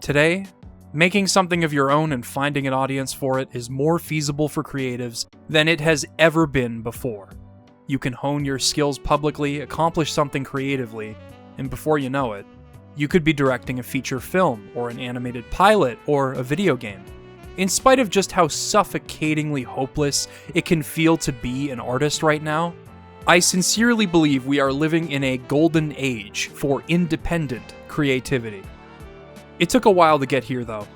Today, making something of your own and finding an audience for it is more feasible for creatives than it has ever been before. You can hone your skills publicly, accomplish something creatively, and before you know it, you could be directing a feature film, or an animated pilot, or a video game. In spite of just how suffocatingly hopeless it can feel to be an artist right now, I sincerely believe we are living in a golden age for independent creativity. It took a while to get here though.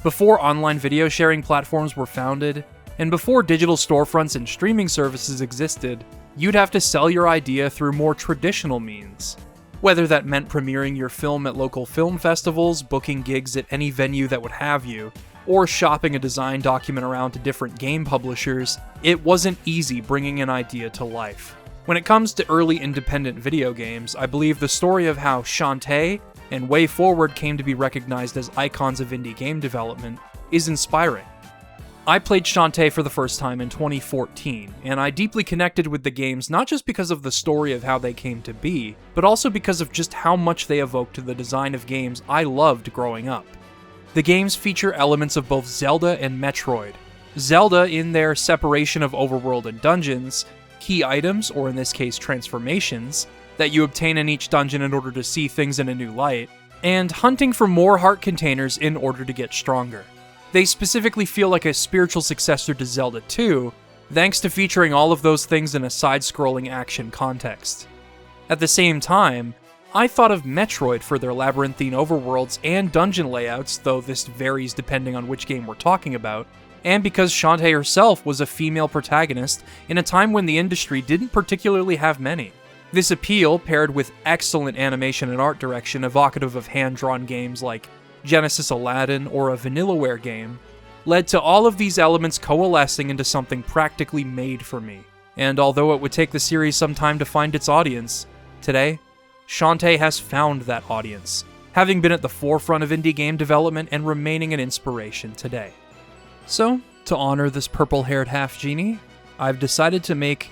Before online video sharing platforms were founded, and before digital storefronts and streaming services existed, you'd have to sell your idea through more traditional means. Whether that meant premiering your film at local film festivals, booking gigs at any venue that would have you, or shopping a design document around to different game publishers, it wasn't easy bringing an idea to life. When it comes to early independent video games, I believe the story of how Shantae and WayForward came to be recognized as icons of indie game development is inspiring. I played Shantae for the first time in 2014, and I deeply connected with the games not just because of the story of how they came to be, but also because of just how much they evoked the design of games I loved growing up. The games feature elements of both Zelda and Metroid. Zelda in their separation of overworld and dungeons, key items, or in this case transformations, that you obtain in each dungeon in order to see things in a new light, and hunting for more heart containers in order to get stronger. They specifically feel like a spiritual successor to Zelda 2, thanks to featuring all of those things in a side-scrolling action context. At the same time, I thought of Metroid for their labyrinthine overworlds and dungeon layouts, though this varies depending on which game we're talking about, and because Shantae herself was a female protagonist in a time when the industry didn't particularly have many. This appeal, paired with excellent animation and art direction evocative of hand-drawn games like Genesis Aladdin or a Vanillaware game, led to all of these elements coalescing into something practically made for me. And although it would take the series some time to find its audience, today, Shantae has found that audience, having been at the forefront of indie game development and remaining an inspiration today. So, to honor this purple-haired half-genie, I've decided to make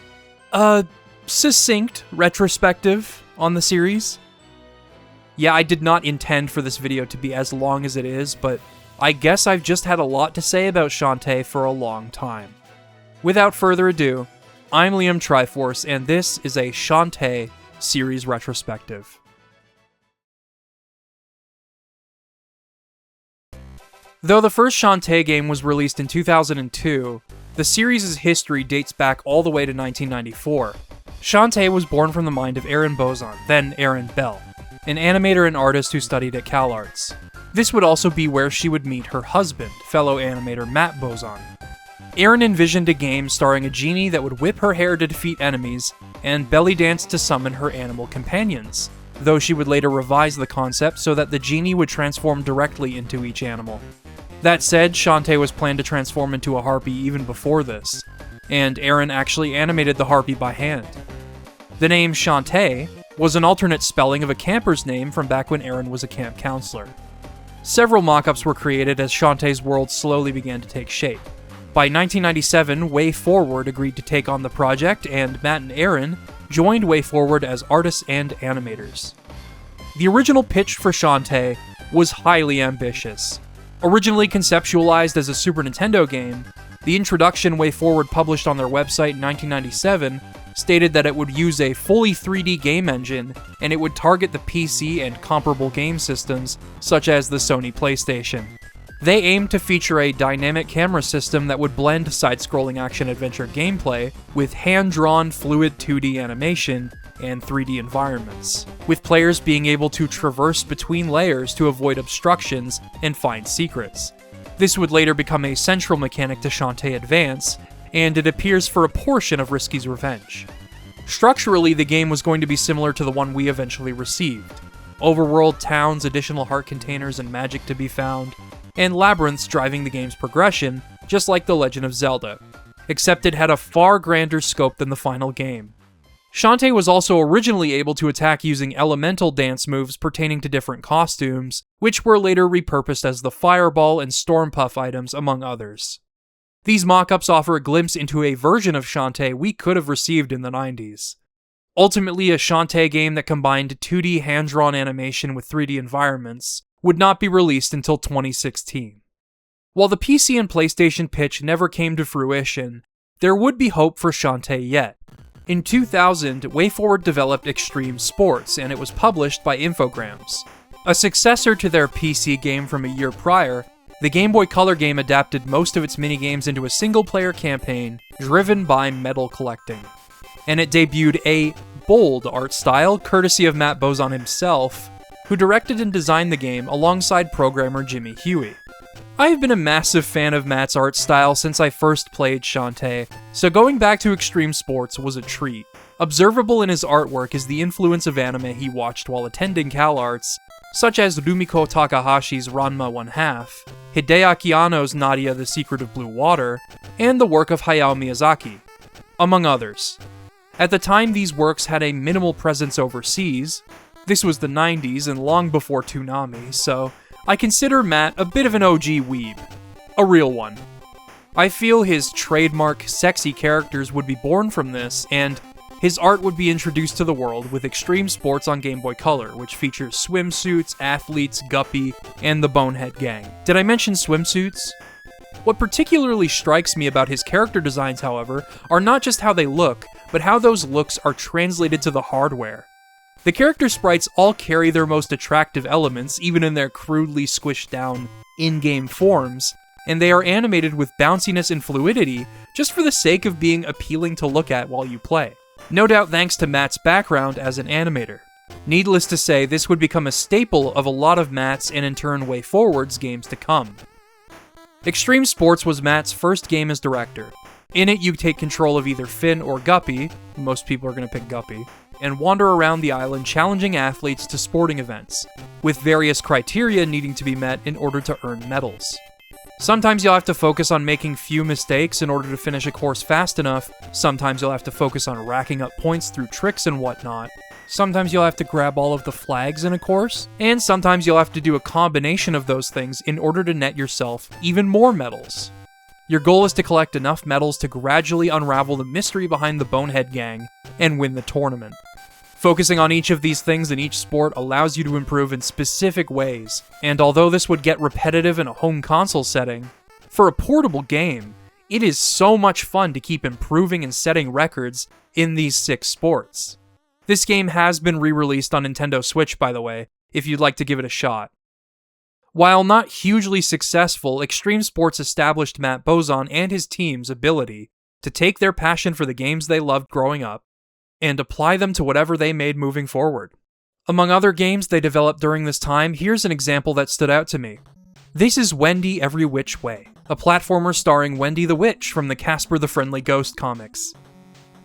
a succinct retrospective on the series. Yeah, I did not intend for this video to be as long as it is, but I guess I've just had a lot to say about Shantae for a long time. Without further ado, I'm Liam Triforce, and this is a Shantae series retrospective. Though the first Shantae game was released in 2002, the series' history dates back all the way to 1994. Shantae was born from the mind of Aaron Bozon, then Aaron Bell, an animator and artist who studied at CalArts. This would also be where she would meet her husband, fellow animator Matt Bozon. Aaron envisioned a game starring a genie that would whip her hair to defeat enemies and belly dance to summon her animal companions, though she would later revise the concept so that the genie would transform directly into each animal. That said, Shantae was planned to transform into a harpy even before this, and Aaron actually animated the harpy by hand. The name Shantae was an alternate spelling of a camper's name from back when Aaron was a camp counselor. Several mock-ups were created as Shantae's world slowly began to take shape. By 1997, WayForward agreed to take on the project, and Matt and Aaron joined WayForward as artists and animators. The original pitch for Shantae was highly ambitious. Originally conceptualized as a Super Nintendo game, the introduction WayForward published on their website in 1997 stated that it would use a fully 3D game engine, and it would target the PC and comparable game systems, such as the Sony PlayStation. They aimed to feature a dynamic camera system that would blend side-scrolling action-adventure gameplay with hand-drawn fluid 2D animation and 3D environments, with players being able to traverse between layers to avoid obstructions and find secrets. This would later become a central mechanic to Shantae Advance, and it appears for a portion of Risky's Revenge. Structurally, the game was going to be similar to the one we eventually received. Overworld towns, additional heart containers and magic to be found, and labyrinths driving the game's progression, just like The Legend of Zelda, except it had a far grander scope than the final game. Shantae was also originally able to attack using elemental dance moves pertaining to different costumes, which were later repurposed as the Fireball and Storm Puff items, among others. These mock-ups offer a glimpse into a version of Shantae we could have received in the 90s. Ultimately, a Shantae game that combined 2D hand-drawn animation with 3D environments, would not be released until 2016. While the PC and PlayStation pitch never came to fruition, there would be hope for Shantae yet. In 2000, WayForward developed Extreme Sports, and it was published by Infogrames. A successor to their PC game from a year prior, the Game Boy Color game adapted most of its minigames into a single-player campaign driven by medal collecting. And it debuted a bold art style, courtesy of Matt Bozon himself, who directed and designed the game alongside programmer Jimmy Huey. I have been a massive fan of Matt's art style since I first played Shantae, so going back to Extreme Sports was a treat. Observable in his artwork is the influence of anime he watched while attending CalArts, such as Rumiko Takahashi's Ranma 1/2, Hideaki Anno's Nadia the Secret of Blue Water, and the work of Hayao Miyazaki, among others. At the time, these works had a minimal presence overseas. This was the 90s and long before Toonami, so I consider Matt a bit of an OG weeb. A real one. I feel his trademark sexy characters would be born from this, and his art would be introduced to the world with Extreme Sports on Game Boy Color, which features swimsuits, athletes, Guppy, and the Bonehead Gang. Did I mention swimsuits? What particularly strikes me about his character designs, however, are not just how they look, but how those looks are translated to the hardware. The character sprites all carry their most attractive elements, even in their crudely squished down, in-game forms, and they are animated with bounciness and fluidity just for the sake of being appealing to look at while you play. No doubt thanks to Matt's background as an animator. Needless to say, this would become a staple of a lot of Matt's and in turn WayForward's games to come. Extreme Sports was Matt's first game as director. In it, you take control of either Finn or Guppy, most people are going to pick Guppy, and wander around the island challenging athletes to sporting events, with various criteria needing to be met in order to earn medals. Sometimes you'll have to focus on making few mistakes in order to finish a course fast enough, sometimes you'll have to focus on racking up points through tricks and whatnot, sometimes you'll have to grab all of the flags in a course, and sometimes you'll have to do a combination of those things in order to net yourself even more medals. Your goal is to collect enough medals to gradually unravel the mystery behind the Bonehead Gang and win the tournament. Focusing on each of these things in each sport allows you to improve in specific ways, and although this would get repetitive in a home console setting, for a portable game, it is so much fun to keep improving and setting records in these 6 sports. This game has been re-released on Nintendo Switch, by the way, if you'd like to give it a shot. While not hugely successful, Extreme Sports established Matt Bozon and his team's ability to take their passion for the games they loved growing up and apply them to whatever they made moving forward. Among other games they developed during this time, here's an example that stood out to me. This is Wendy Every Which Way, a platformer starring Wendy the Witch from the Casper the Friendly Ghost comics.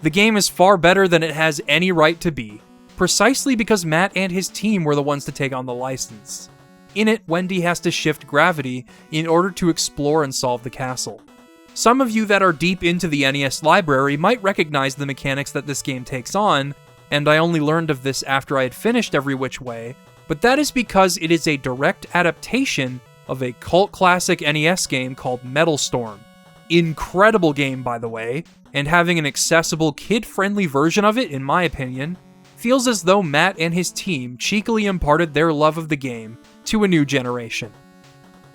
The game is far better than it has any right to be, precisely because Matt and his team were the ones to take on the license. In it, Wendy has to shift gravity in order to explore and solve the castle. Some of you that are deep into the NES library might recognize the mechanics that this game takes on, and I only learned of this after I had finished Every Which Way, but that is because it is a direct adaptation of a cult classic NES game called Metal Storm. Incredible game, by the way, and having an accessible, kid-friendly version of it, in my opinion, feels as though Matt and his team cheekily imparted their love of the game to a new generation.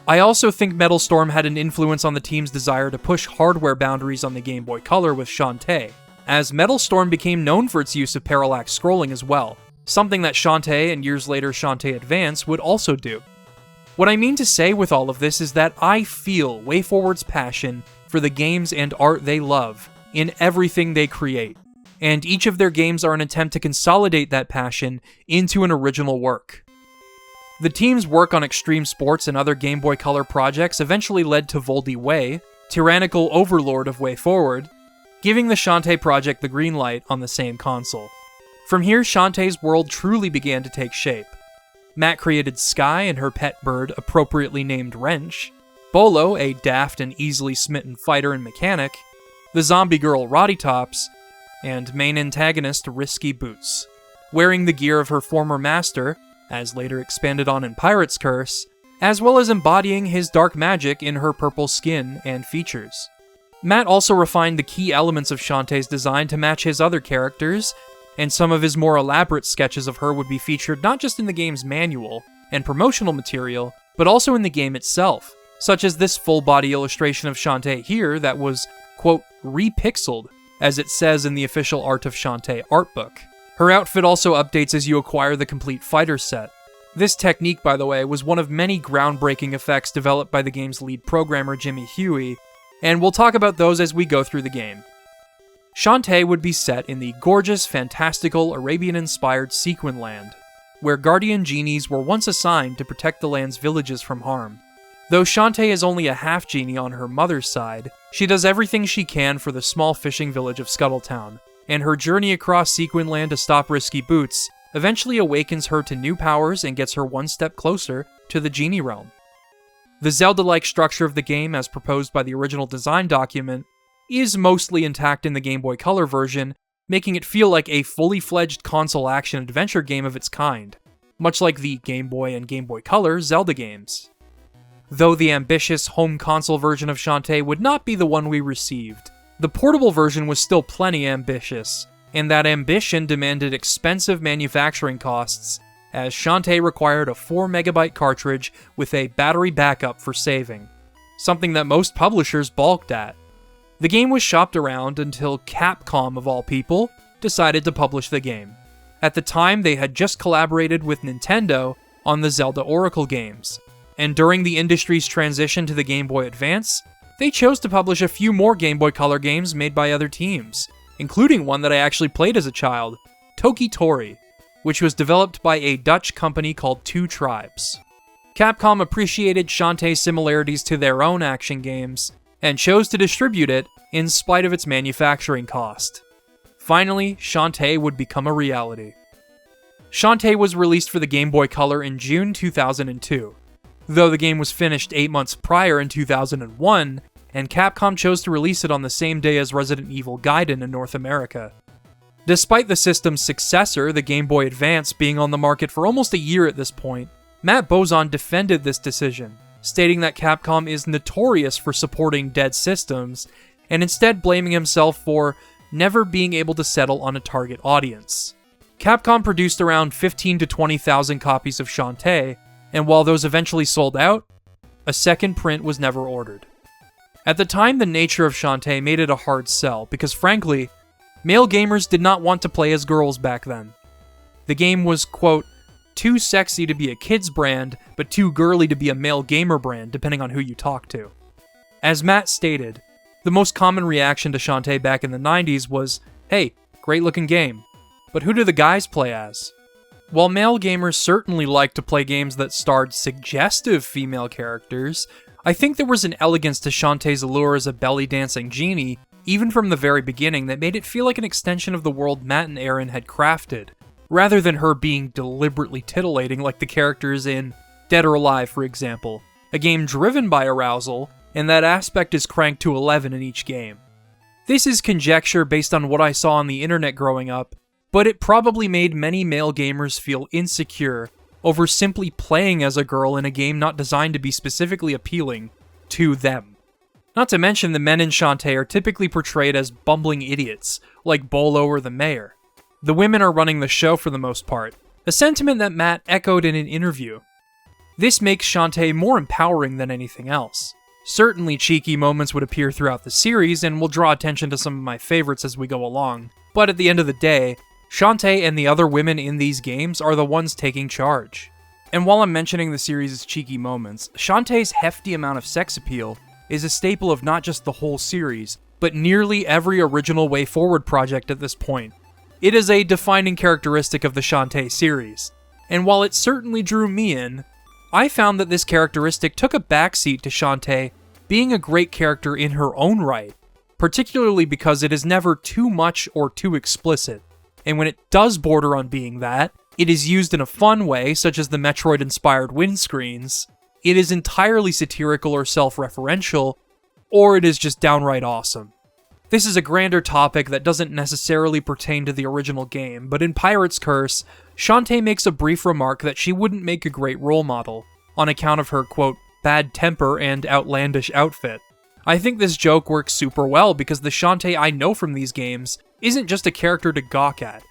I also think Metal Storm had an influence on the team's desire to push hardware boundaries on the Game Boy Color with Shantae, as Metal Storm became known for its use of parallax scrolling as well, something that Shantae and years later Shantae Advance would also do. What I mean to say with all of this is that I feel WayForward's passion for the games and art they love in everything they create, and each of their games are an attempt to consolidate that passion into an original work. The team's work on Extreme Sports and other Game Boy Color projects eventually led to Voldy Way, tyrannical overlord of WayForward, giving the Shantae project the green light on the same console. From here, Shantae's world truly began to take shape. Matt created Sky and her pet bird, appropriately named Wrench, Bolo, a daft and easily smitten fighter and mechanic, the zombie girl Roddy Tops, and main antagonist Risky Boots, wearing the gear of her former master, as later expanded on in Pirate's Curse, as well as embodying his dark magic in her purple skin and features. Matt also refined the key elements of Shantae's design to match his other characters, and some of his more elaborate sketches of her would be featured not just in the game's manual, and promotional material, but also in the game itself, such as this full-body illustration of Shantae here that was, quote, repixeled, as it says in the official Art of Shantae art book. Her outfit also updates as you acquire the complete fighter set. This technique, by the way, was one of many groundbreaking effects developed by the game's lead programmer Jimmy Huey, and we'll talk about those as we go through the game. Shantae would be set in the gorgeous, fantastical, Arabian-inspired Sequin Land, where guardian genies were once assigned to protect the land's villages from harm. Though Shantae is only a half-genie on her mother's side, she does everything she can for the small fishing village of Scuttletown, and her journey across Sequin Land to stop Risky Boots eventually awakens her to new powers and gets her one step closer to the genie realm. The Zelda-like structure of the game, as proposed by the original design document, is mostly intact in the Game Boy Color version, making it feel like a fully fledged console action-adventure game of its kind, much like the Game Boy and Game Boy Color Zelda games. Though the ambitious home console version of Shantae would not be the one we received, the portable version was still plenty ambitious, and that ambition demanded expensive manufacturing costs, as Shantae required a 4MB cartridge with a battery backup for saving, something that most publishers balked at. The game was shopped around until Capcom, of all people, decided to publish the game. At the time, they had just collaborated with Nintendo on the Zelda Oracle games, and during the industry's transition to the Game Boy Advance, they chose to publish a few more Game Boy Color games made by other teams, including one that I actually played as a child, Toki Tori, which was developed by a Dutch company called Two Tribes. Capcom appreciated Shantae's similarities to their own action games, and chose to distribute it in spite of its manufacturing cost. Finally, Shantae would become a reality. Shantae was released for the Game Boy Color in June 2002, though the game was finished 8 months prior in 2001, and Capcom chose to release it on the same day as Resident Evil Gaiden in North America. Despite the system's successor, the Game Boy Advance, being on the market for almost a year at this point, Matt Bozon defended this decision, stating that Capcom is notorious for supporting dead systems, and instead blaming himself for never being able to settle on a target audience. Capcom produced around 15,000 to 20,000 copies of Shantae, and while those eventually sold out, a second print was never ordered. At the time, the nature of Shantae made it a hard sell, because frankly, male gamers did not want to play as girls back then. The game was, quote, too sexy to be a kid's brand, but too girly to be a male gamer brand, depending on who you talk to. As Matt stated, the most common reaction to Shantae back in the 90s was, hey, great looking game, but who do the guys play as? While male gamers certainly liked to play games that starred suggestive female characters, I think there was an elegance to Shantae's allure as a belly-dancing genie, even from the very beginning, that made it feel like an extension of the world Matt and Aaron had crafted, rather than her being deliberately titillating like the characters in Dead or Alive, for example, a game driven by arousal, and that aspect is cranked to 11 in each game. This is conjecture based on what I saw on the internet growing up, but it probably made many male gamers feel insecure over simply playing as a girl in a game not designed to be specifically appealing to them. Not to mention the men in Shantae are typically portrayed as bumbling idiots, like Bolo or the mayor. The women are running the show for the most part, a sentiment that Matt echoed in an interview. This makes Shantae more empowering than anything else. Certainly cheeky moments would appear throughout the series, and will draw attention to some of my favorites as we go along, but at the end of the day, Shantae and the other women in these games are the ones taking charge. And while I'm mentioning the series' cheeky moments, Shantae's hefty amount of sex appeal is a staple of not just the whole series, but nearly every original Way Forward project at this point. It is a defining characteristic of the Shantae series, and while it certainly drew me in, I found that this characteristic took a backseat to Shantae being a great character in her own right, particularly because it is never too much or too explicit. And when it does border on being that, it is used in a fun way, such as the Metroid-inspired windscreens. It is entirely satirical or self-referential, or it is just downright awesome. This is a grander topic that doesn't necessarily pertain to the original game, but in Pirate's Curse, Shantae makes a brief remark that she wouldn't make a great role model, on account of her, quote, bad temper and outlandish outfit. I think this joke works super well because the Shantae I know from these games isn't just a character to gawk at.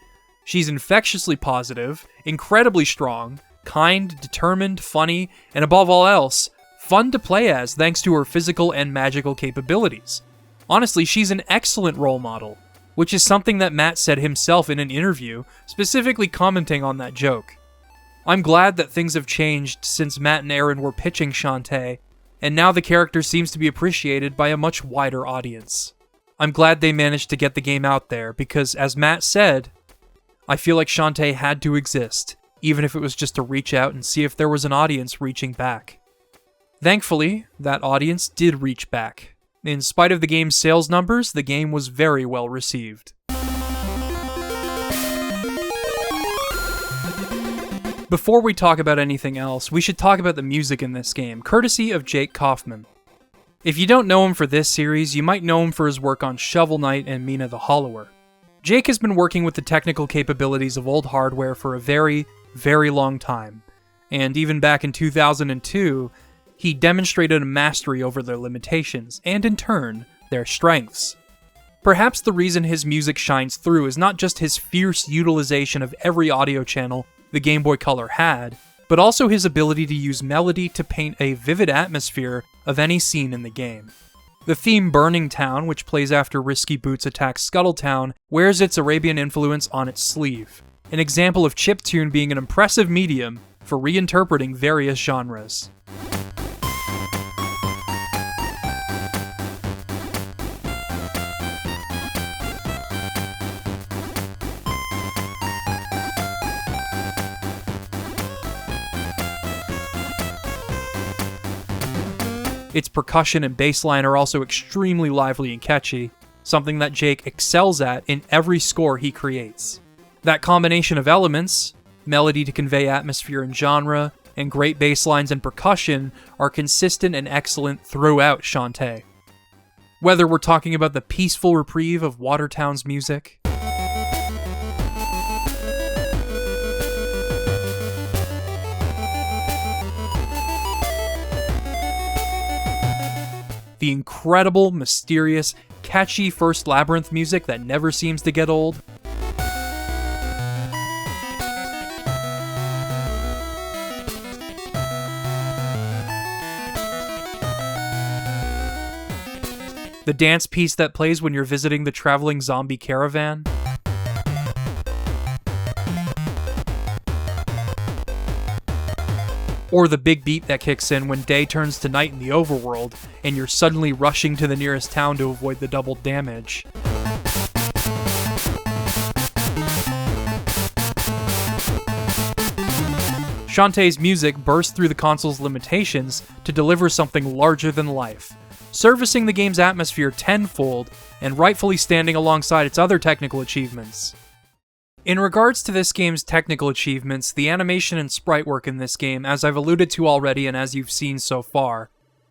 She's infectiously positive, incredibly strong, kind, determined, funny, and above all else, fun to play as thanks to her physical and magical capabilities. Honestly, she's an excellent role model, which is something that Matt said himself in an interview, specifically commenting on that joke. I'm glad that things have changed since Matt and Aaron were pitching Shantae, and now the character seems to be appreciated by a much wider audience. I'm glad they managed to get the game out there, because as Matt said, I feel like Shantae had to exist, even if it was just to reach out and see if there was an audience reaching back. Thankfully, that audience did reach back. In spite of the game's sales numbers, the game was very well received. Before we talk about anything else, we should talk about the music in this game, courtesy of Jake Kaufman. If you don't know him for this series, you might know him for his work on Shovel Knight and Mina the Hollower. Jake has been working with the technical capabilities of old hardware for a very, very long time, and even back in 2002, he demonstrated a mastery over their limitations, and in turn, their strengths. Perhaps the reason his music shines through is not just his fierce utilization of every audio channel the Game Boy Color had, but also his ability to use melody to paint a vivid atmosphere of any scene in the game. The theme Burning Town, which plays after Risky Boots attacks Scuttletown, wears its Arabian influence on its sleeve, an example of chiptune being an impressive medium for reinterpreting various genres. Its percussion and bass line are also extremely lively and catchy, something that Jake excels at in every score he creates. That combination of elements, melody to convey atmosphere and genre, and great bass lines and percussion are consistent and excellent throughout Shantae. Whether we're talking about the peaceful reprieve of Watertown's music, the incredible, mysterious, catchy first Labyrinth music that never seems to get old, the dance piece that plays when you're visiting the traveling zombie caravan, or the big beat that kicks in when day turns to night in the overworld and you're suddenly rushing to the nearest town to avoid the double damage. Shantae's music bursts through the console's limitations to deliver something larger than life, servicing the game's atmosphere tenfold and rightfully standing alongside its other technical achievements. In regards to this game's technical achievements, the animation and sprite work in this game, as I've alluded to already and as you've seen so far,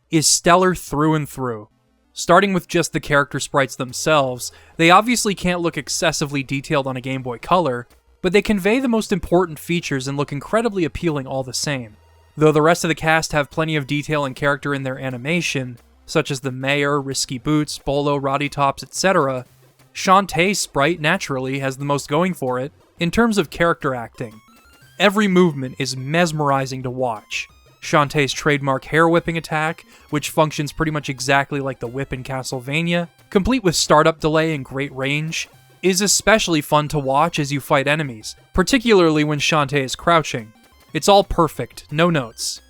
is stellar through and through. Starting with just the character sprites themselves, they obviously can't look excessively detailed on a Game Boy Color, but they convey the most important features and look incredibly appealing all the same. Though the rest of the cast have plenty of detail and character in their animation, such as the Mayor, Risky Boots, Bolo, Roddy Tops, etc., Shantae's sprite naturally has the most going for it in terms of character acting. Every movement is mesmerizing to watch. Shantae's trademark hair whipping attack, which functions pretty much exactly like the whip in Castlevania, complete with startup delay and great range, is especially fun to watch as you fight enemies, particularly when Shantae is crouching. It's all perfect, no notes.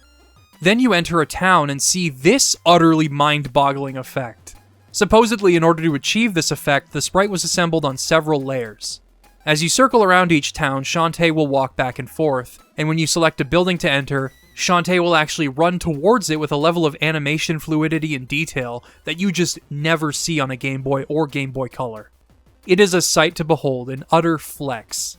Then you enter a town and see this utterly mind-boggling effect. Supposedly, in order to achieve this effect, the sprite was assembled on several layers. As you circle around each town, Shantae will walk back and forth, and when you select a building to enter, Shantae will actually run towards it with a level of animation fluidity and detail that you just never see on a Game Boy or Game Boy Color. It is a sight to behold, an utter flex.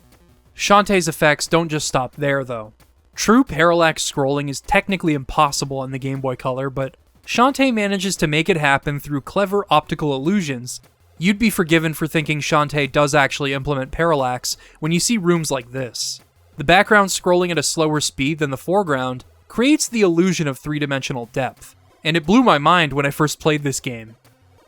Shantae's effects don't just stop there, though. True parallax scrolling is technically impossible on the Game Boy Color, but Shantae manages to make it happen through clever optical illusions. You'd be forgiven for thinking Shantae does actually implement parallax when you see rooms like this. The background scrolling at a slower speed than the foreground creates the illusion of three-dimensional depth, and it blew my mind when I first played this game.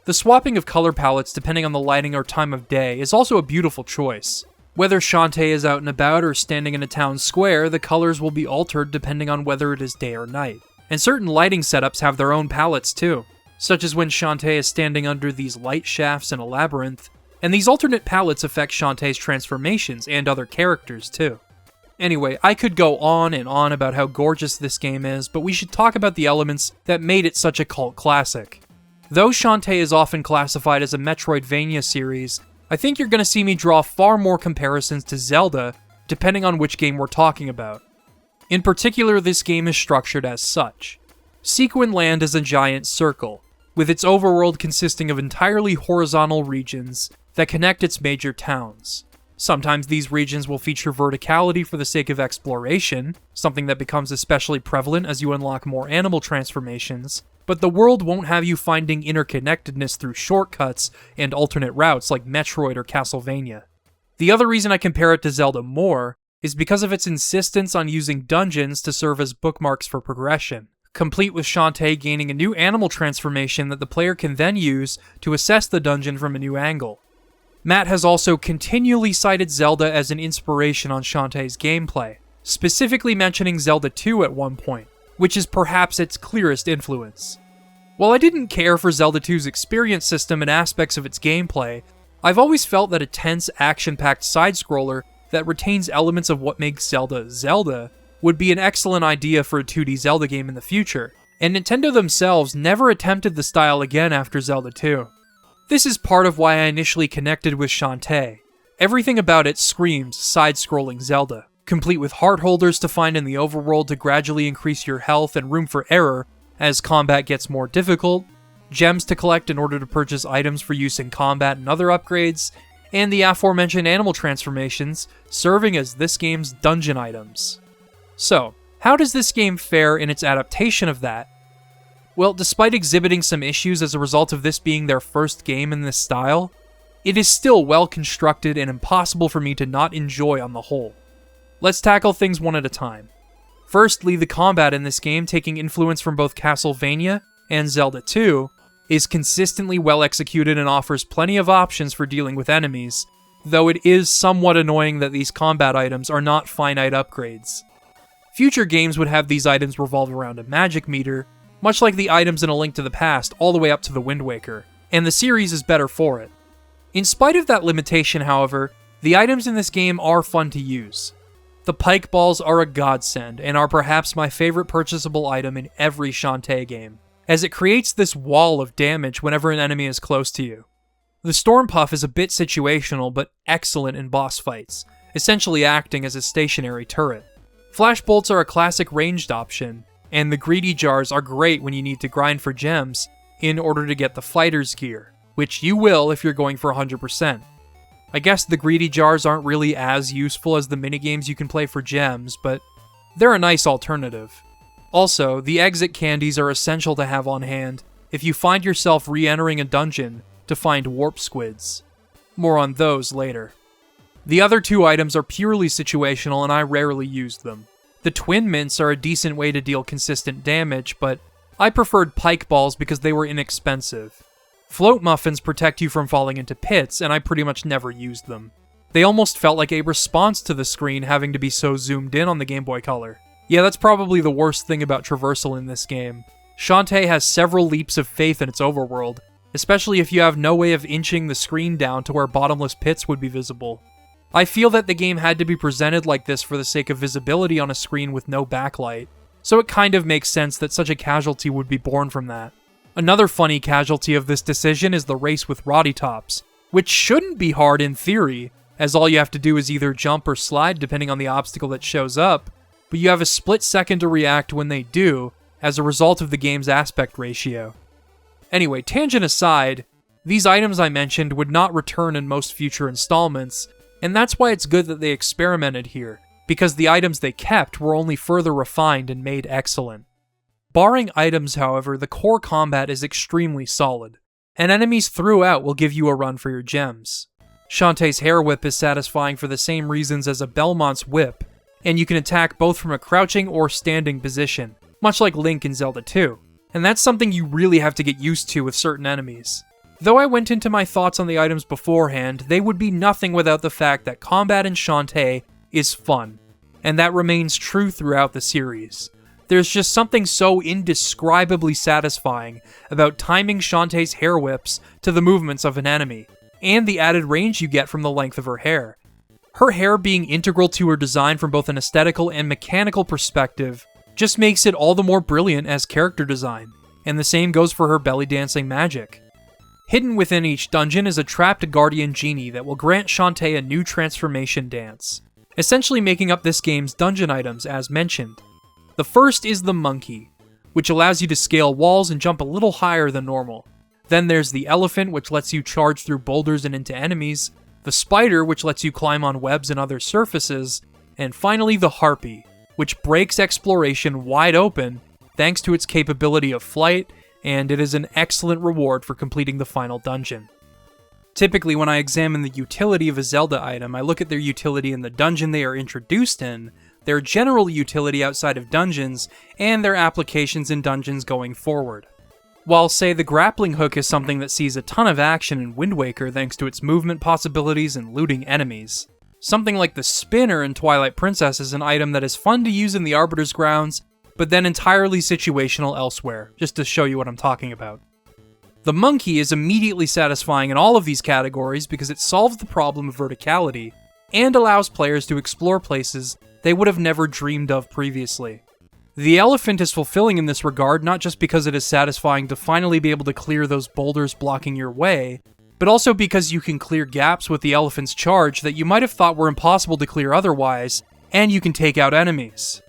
The swapping of color palettes depending on the lighting or time of day is also a beautiful choice. Whether Shantae is out and about or standing in a town square, the colors will be altered depending on whether it is day or night. And certain lighting setups have their own palettes too, such as when Shantae is standing under these light shafts in a labyrinth, and these alternate palettes affect Shantae's transformations and other characters too. Anyway, I could go on and on about how gorgeous this game is, but we should talk about the elements that made it such a cult classic. Though Shantae is often classified as a Metroidvania series, I think you're going to see me draw far more comparisons to Zelda, depending on which game we're talking about. In particular, this game is structured as such. Sequin Land is a giant circle, with its overworld consisting of entirely horizontal regions that connect its major towns. Sometimes these regions will feature verticality for the sake of exploration, something that becomes especially prevalent as you unlock more animal transformations, but the world won't have you finding interconnectedness through shortcuts and alternate routes like Metroid or Castlevania. The other reason I compare it to Zelda more is because of its insistence on using dungeons to serve as bookmarks for progression, complete with Shantae gaining a new animal transformation that the player can then use to assess the dungeon from a new angle. Matt has also continually cited Zelda as an inspiration on Shantae's gameplay, specifically mentioning Zelda 2 at one point, which is perhaps its clearest influence. While I didn't care for Zelda 2's experience system and aspects of its gameplay, I've always felt that a tense, action-packed side-scroller that retains elements of what makes Zelda Zelda would be an excellent idea for a 2D Zelda game in the future, and Nintendo themselves never attempted the style again after Zelda 2. This is part of why I initially connected with Shantae. Everything about it screams side-scrolling Zelda, complete with heart holders to find in the overworld to gradually increase your health and room for error as combat gets more difficult, gems to collect in order to purchase items for use in combat and other upgrades, and the aforementioned animal transformations serving as this game's dungeon items. So, how does this game fare in its adaptation of that? Well, despite exhibiting some issues as a result of this being their first game in this style, it is still well constructed and impossible for me to not enjoy on the whole. Let's tackle things one at a time. Firstly, the combat in this game, taking influence from both Castlevania and Zelda 2, is consistently well executed and offers plenty of options for dealing with enemies, though it is somewhat annoying that these combat items are not finite upgrades. Future games would have these items revolve around a magic meter, much like the items in A Link to the Past all the way up to the Wind Waker, and the series is better for it. In spite of that limitation, however, the items in this game are fun to use. The Pike Balls are a godsend, and are perhaps my favorite purchasable item in every Shantae game, as it creates this wall of damage whenever an enemy is close to you. The Storm Puff is a bit situational, but excellent in boss fights, essentially acting as a stationary turret. Flash Bolts are a classic ranged option, and the Greedy Jars are great when you need to grind for gems in order to get the fighter's gear, which you will if you're going for 100%. I guess the Greedy Jars aren't really as useful as the minigames you can play for gems, but they're a nice alternative. Also, the exit candies are essential to have on hand if you find yourself re-entering a dungeon to find warp squids. More on those later. The other two items are purely situational and I rarely used them. The Twin Mints are a decent way to deal consistent damage, but I preferred Pike Balls because they were inexpensive. Float Muffins protect you from falling into pits, and I pretty much never used them. They almost felt like a response to the screen having to be so zoomed in on the Game Boy Color. Yeah, that's probably the worst thing about traversal in this game. Shantae has several leaps of faith in its overworld, especially if you have no way of inching the screen down to where bottomless pits would be visible. I feel that the game had to be presented like this for the sake of visibility on a screen with no backlight, so it kind of makes sense that such a casualty would be born from that. Another funny casualty of this decision is the race with Roddy Tops, which shouldn't be hard in theory, as all you have to do is either jump or slide depending on the obstacle that shows up, but you have a split second to react when they do, as a result of the game's aspect ratio. Anyway, tangent aside, these items I mentioned would not return in most future installments, and that's why it's good that they experimented here, because the items they kept were only further refined and made excellent. Barring items, however, the core combat is extremely solid, and enemies throughout will give you a run for your gems. Shantae's Hair Whip is satisfying for the same reasons as a Belmont's Whip, and you can attack both from a crouching or standing position, much like Link in Zelda 2, and that's something you really have to get used to with certain enemies. Though I went into my thoughts on the items beforehand, they would be nothing without the fact that combat in Shantae is fun, and that remains true throughout the series. There's just something so indescribably satisfying about timing Shantae's hair whips to the movements of an enemy, and the added range you get from the length of her hair. Her hair being integral to her design from both an aesthetical and mechanical perspective just makes it all the more brilliant as character design, and the same goes for her belly dancing magic. Hidden within each dungeon is a trapped guardian genie that will grant Shantae a new transformation dance, essentially making up this game's dungeon items as mentioned. The first is the monkey, which allows you to scale walls and jump a little higher than normal. Then there's the elephant, which lets you charge through boulders and into enemies, the spider, which lets you climb on webs and other surfaces, and finally the harpy, which breaks exploration wide open thanks to its capability of flight, and it is an excellent reward for completing the final dungeon. Typically, when I examine the utility of a Zelda item, I look at their utility in the dungeon they are introduced in, their general utility outside of dungeons, and their applications in dungeons going forward. While, say, the grappling hook is something that sees a ton of action in Wind Waker thanks to its movement possibilities and looting enemies, something like the spinner in Twilight Princess is an item that is fun to use in the Arbiter's Grounds, but then entirely situational elsewhere, just to show you what I'm talking about. The monkey is immediately satisfying in all of these categories because it solves the problem of verticality, and allows players to explore places they would have never dreamed of previously. The elephant is fulfilling in this regard not just because it is satisfying to finally be able to clear those boulders blocking your way, but also because you can clear gaps with the elephant's charge that you might have thought were impossible to clear otherwise, and you can take out enemies.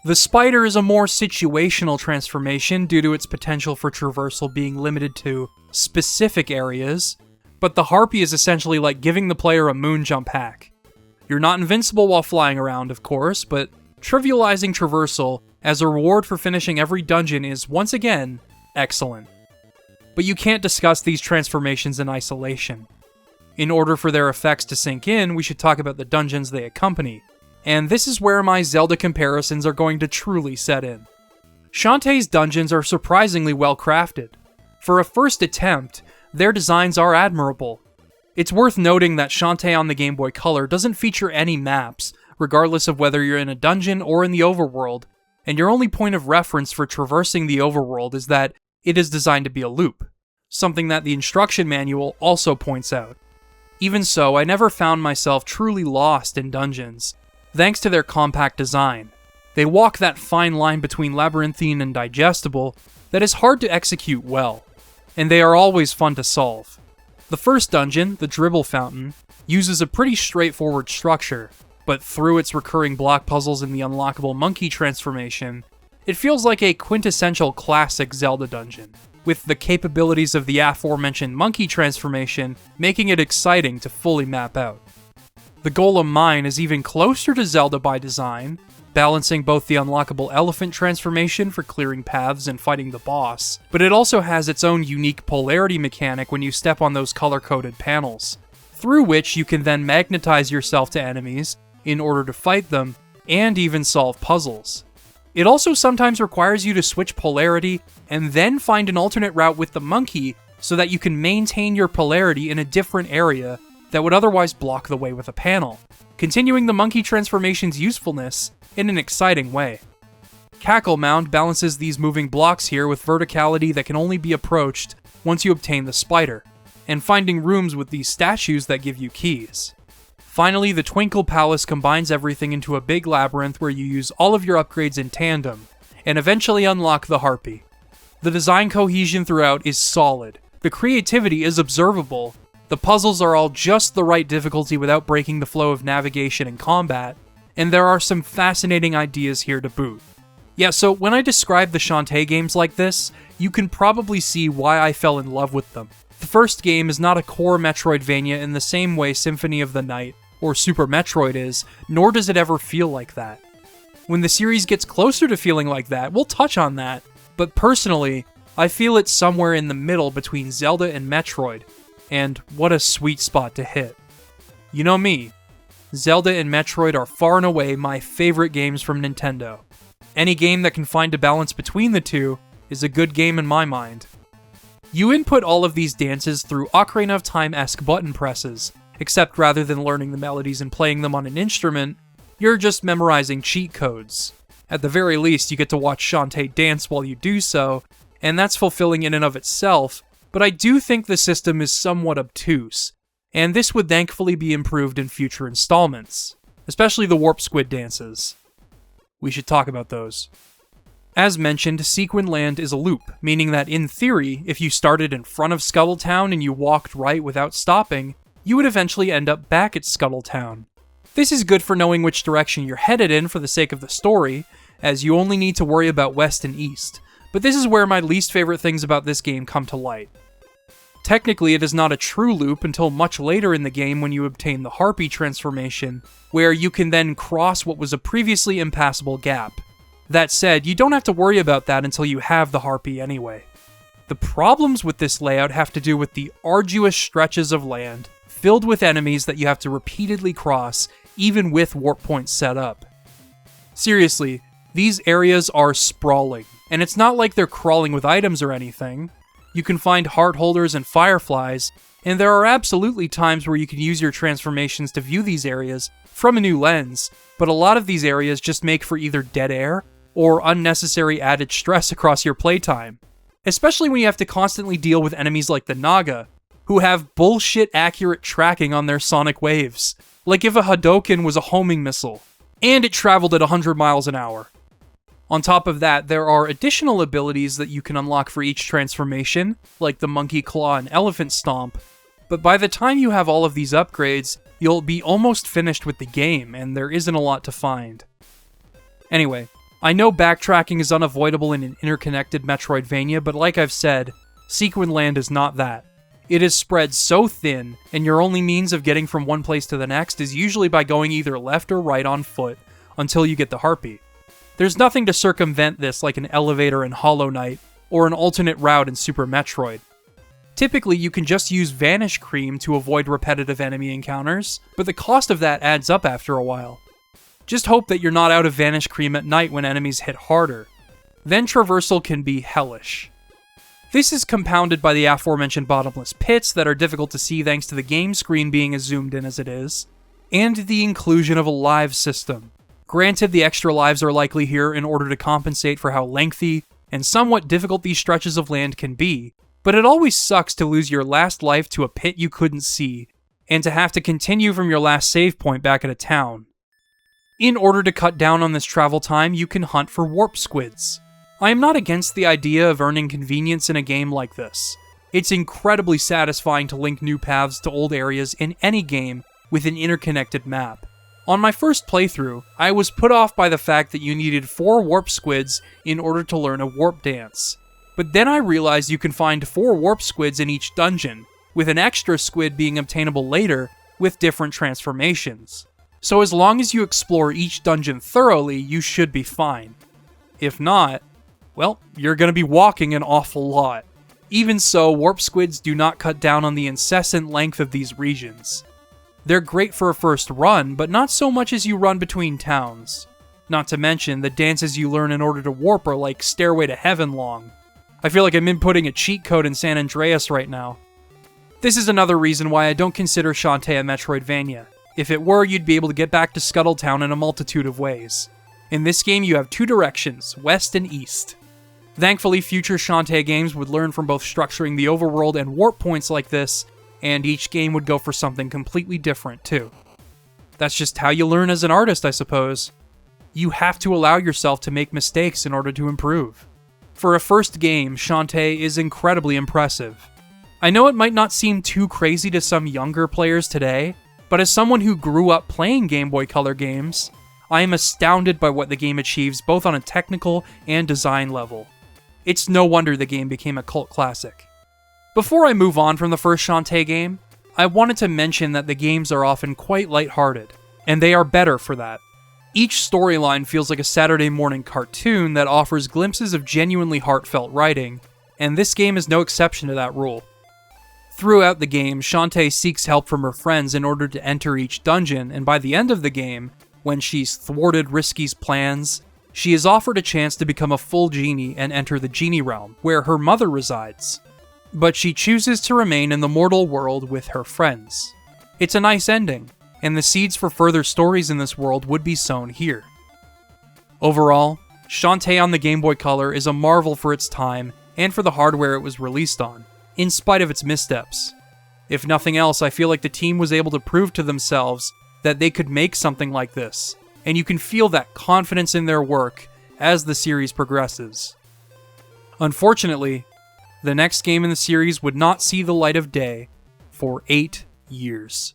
The spider is a more situational transformation due to its potential for traversal being limited to specific areas, but the harpy is essentially like giving the player a moon jump hack. You're not invincible while flying around, of course, but trivializing traversal as a reward for finishing every dungeon is, once again, excellent. But you can't discuss these transformations in isolation. In order for their effects to sink in, we should talk about the dungeons they accompany, and this is where my Zelda comparisons are going to truly set in. Shantae's dungeons are surprisingly well crafted. For a first attempt, their designs are admirable. It's worth noting that Shantae on the Game Boy Color doesn't feature any maps, regardless of whether you're in a dungeon or in the overworld, and your only point of reference for traversing the overworld is that it is designed to be a loop, something that the instruction manual also points out. Even so, I never found myself truly lost in dungeons, thanks to their compact design. They walk that fine line between labyrinthine and digestible that is hard to execute well, and they are always fun to solve. The first dungeon, the Dribble Fountain, uses a pretty straightforward structure, but through its recurring block puzzles and the unlockable monkey transformation, it feels like a quintessential classic Zelda dungeon, with the capabilities of the aforementioned monkey transformation making it exciting to fully map out. The Golem Mine is even closer to Zelda by design, balancing both the unlockable elephant transformation for clearing paths and fighting the boss, but it also has its own unique polarity mechanic when you step on those color-coded panels, through which you can then magnetize yourself to enemies in order to fight them, and even solve puzzles. It also sometimes requires you to switch polarity and then find an alternate route with the monkey so that you can maintain your polarity in a different area that would otherwise block the way with a panel, continuing the monkey transformation's usefulness in an exciting way. Cackle Mound balances these moving blocks here with verticality that can only be approached once you obtain the spider, and finding rooms with these statues that give you keys. Finally, the Twinkle Palace combines everything into a big labyrinth where you use all of your upgrades in tandem, and eventually unlock the harpy. The design cohesion throughout is solid, the creativity is observable, the puzzles are all just the right difficulty without breaking the flow of navigation and combat, and there are some fascinating ideas here to boot. Yeah, so when I describe the Shantae games like this, you can probably see why I fell in love with them. The first game is not a core Metroidvania in the same way Symphony of the Night or Super Metroid is, nor does it ever feel like that. When the series gets closer to feeling like that, we'll touch on that, but personally, I feel it's somewhere in the middle between Zelda and Metroid, and what a sweet spot to hit. You know me, Zelda and Metroid are far and away my favorite games from Nintendo. Any game that can find a balance between the two is a good game in my mind. You input all of these dances through Ocarina of Time-esque button presses, except rather than learning the melodies and playing them on an instrument, you're just memorizing cheat codes. At the very least, you get to watch Shantae dance while you do so, and that's fulfilling in and of itself, but I do think the system is somewhat obtuse, and this would thankfully be improved in future installments, especially the Warp Squid dances. We should talk about those. As mentioned, Sequin Land is a loop, meaning that in theory, if you started in front of Scuttletown and you walked right without stopping, you would eventually end up back at Scuttletown. This is good for knowing which direction you're headed in for the sake of the story, as you only need to worry about west and east, but this is where my least favorite things about this game come to light. Technically, it is not a true loop until much later in the game when you obtain the Harpy transformation, where you can then cross what was a previously impassable gap. That said, you don't have to worry about that until you have the Harpy anyway. The problems with this layout have to do with the arduous stretches of land, filled with enemies that you have to repeatedly cross, even with warp points set up. Seriously, these areas are sprawling, and it's not like they're crawling with items or anything. You can find heart holders and fireflies, and there are absolutely times where you can use your transformations to view these areas from a new lens, but a lot of these areas just make for either dead air or unnecessary added stress across your playtime. Especially when you have to constantly deal with enemies like the Naga, who have bullshit accurate tracking on their sonic waves, like if a Hadoken was a homing missile, and it traveled at 100 miles an hour. On top of that, there are additional abilities that you can unlock for each transformation, like the Monkey Claw and Elephant Stomp, but by the time you have all of these upgrades, you'll be almost finished with the game, and there isn't a lot to find. Anyway, I know backtracking is unavoidable in an interconnected Metroidvania, but like I've said, Sequin Land is not that. It is spread so thin, and your only means of getting from one place to the next is usually by going either left or right on foot, until you get the Harpy. There's nothing to circumvent this like an elevator in Hollow Knight, or an alternate route in Super Metroid. Typically, you can just use Vanish Cream to avoid repetitive enemy encounters, but the cost of that adds up after a while. Just hope that you're not out of Vanish Cream at night when enemies hit harder. Then traversal can be hellish. This is compounded by the aforementioned bottomless pits that are difficult to see thanks to the game screen being as zoomed in as it is, and the inclusion of a live system. Granted, the extra lives are likely here in order to compensate for how lengthy and somewhat difficult these stretches of land can be, but it always sucks to lose your last life to a pit you couldn't see, and to have to continue from your last save point back at a town. In order to cut down on this travel time, you can hunt for warp squids. I am not against the idea of earning convenience in a game like this. It's incredibly satisfying to link new paths to old areas in any game with an interconnected map. On my first playthrough, I was put off by the fact that you needed 4 warp squids in order to learn a warp dance. But then I realized you can find 4 warp squids in each dungeon, with an extra squid being obtainable later with different transformations. So as long as you explore each dungeon thoroughly, you should be fine. If not, well, you're going to be walking an awful lot. Even so, warp squids do not cut down on the incessant length of these regions. They're great for a first run, but not so much as you run between towns. Not to mention, the dances you learn in order to warp are like Stairway to Heaven long. I feel like I'm inputting a cheat code in San Andreas right now. This is another reason why I don't consider Shantae a Metroidvania. If it were, you'd be able to get back to Scuttletown in a multitude of ways. In this game, you have 2 directions, west and east. Thankfully, future Shantae games would learn from both structuring the overworld and warp points like this, and each game would go for something completely different, too. That's just how you learn as an artist, I suppose. You have to allow yourself to make mistakes in order to improve. For a first game, Shantae is incredibly impressive. I know it might not seem too crazy to some younger players today, but as someone who grew up playing Game Boy Color games, I am astounded by what the game achieves both on a technical and design level. It's no wonder the game became a cult classic. Before I move on from the first Shantae game, I wanted to mention that the games are often quite lighthearted, and they are better for that. Each storyline feels like a Saturday morning cartoon that offers glimpses of genuinely heartfelt writing, and this game is no exception to that rule. Throughout the game, Shantae seeks help from her friends in order to enter each dungeon, and by the end of the game, when she's thwarted Risky's plans, she is offered a chance to become a full genie and enter the Genie Realm, where her mother resides. but she chooses to remain in the mortal world with her friends. It's a nice ending, and the seeds for further stories in this world would be sown here. Overall, Shantae on the Game Boy Color is a marvel for its time and for the hardware it was released on, in spite of its missteps. If nothing else, I feel like the team was able to prove to themselves that they could make something like this, and you can feel that confidence in their work as the series progresses. Unfortunately, the next game in the series would not see the light of day for 8 years.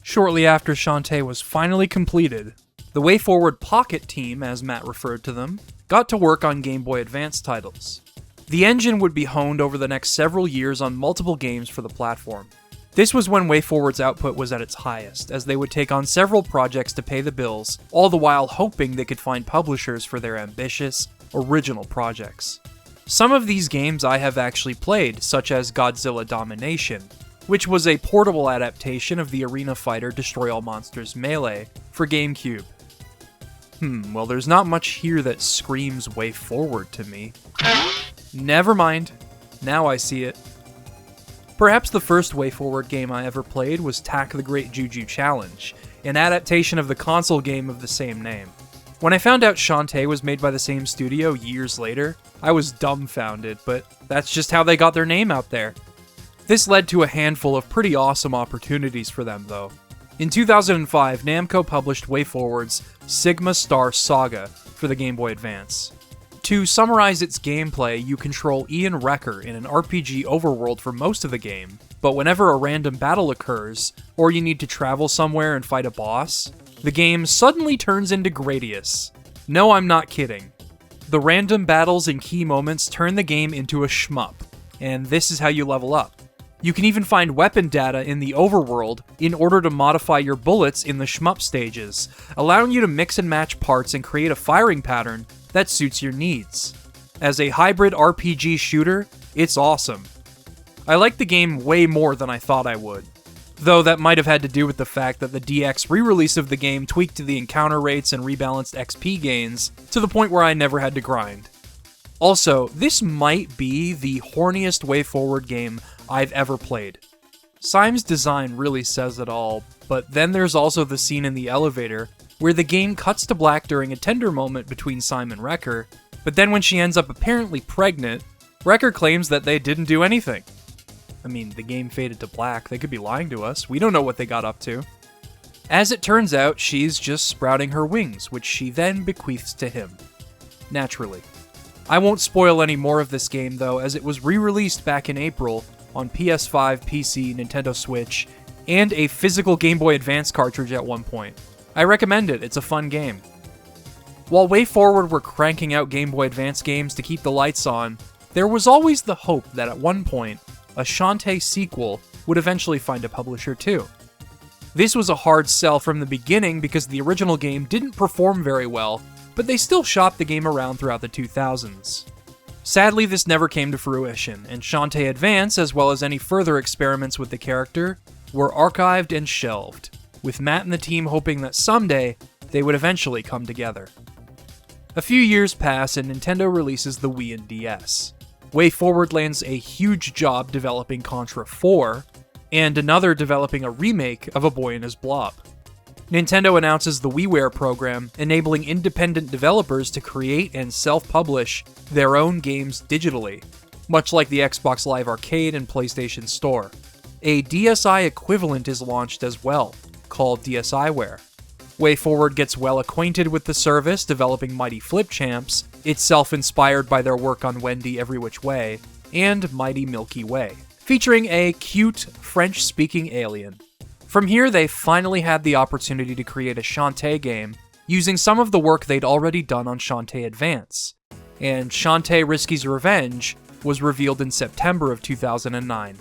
Shortly after Shantae was finally completed, the WayForward Pocket team, as Matt referred to them, got to work on Game Boy Advance titles. The engine would be honed over the next several years on multiple games for the platform. This was when WayForward's output was at its highest, as they would take on several projects to pay the bills, all the while hoping they could find publishers for their ambitious, original projects. Some of these games I have actually played, such as Godzilla Domination, which was a portable adaptation of the arena fighter Destroy All Monsters Melee for GameCube. Well, there's not much here that screams WayForward to me. Never mind. Now I see it. Perhaps the first WayForward game I ever played was Tak the Great Juju Challenge, an adaptation of the console game of the same name. When I found out Shantae was made by the same studio years later, I was dumbfounded, but that's just how they got their name out there. This led to a handful of pretty awesome opportunities for them, though. In 2005, Namco published WayForward's Sigma Star Saga for the Game Boy Advance. To summarize its gameplay, you control Ian Wrecker in an RPG overworld for most of the game, but whenever a random battle occurs, or you need to travel somewhere and fight a boss, the game suddenly turns into Gradius. No, I'm not kidding. The random battles and key moments turn the game into a shmup, and this is how you level up. You can even find weapon data in the overworld in order to modify your bullets in the shmup stages, allowing you to mix and match parts and create a firing pattern that suits your needs. As a hybrid RPG shooter, it's awesome. I like the game way more than I thought I would, though that might have had to do with the fact that the DX re-release of the game tweaked the encounter rates and rebalanced XP gains to the point where I never had to grind. Also, this might be the horniest WayForward game I've ever played. Syme's design really says it all, but then there's also the scene in the elevator where the game cuts to black during a tender moment between Syme and Wrecker, but then when she ends up apparently pregnant, Wrecker claims that they didn't do anything. I mean, the game faded to black, they could be lying to us, we don't know what they got up to. As it turns out, she's just sprouting her wings, which she then bequeaths to him. Naturally. I won't spoil any more of this game though, as it was re-released back in April on PS5, PC, Nintendo Switch, and a physical Game Boy Advance cartridge at one point. I recommend it, it's a fun game. While WayForward were cranking out Game Boy Advance games to keep the lights on, there was always the hope that at one point, a Shantae sequel would eventually find a publisher too. This was a hard sell from the beginning because the original game didn't perform very well, but they still shopped the game around throughout the 2000s. Sadly, this never came to fruition, and Shantae Advance, as well as any further experiments with the character, were archived and shelved, with Matt and the team hoping that someday they would eventually come together. A few years pass and Nintendo releases the Wii and DS. WayForward lands a huge job developing Contra 4, and another developing a remake of A Boy and His Blob. Nintendo announces the WiiWare program, enabling independent developers to create and self-publish their own games digitally, much like the Xbox Live Arcade and PlayStation Store. A DSi equivalent is launched as well, called DSiWare. WayForward gets well acquainted with the service, developing Mighty Flip Champs, itself inspired by their work on Wendy Every Which Way, and Mighty Milky Way, featuring a cute French-speaking alien. From here, they finally had the opportunity to create a Shantae game using some of the work they'd already done on Shantae Advance, and Shantae Risky's Revenge was revealed in September of 2009.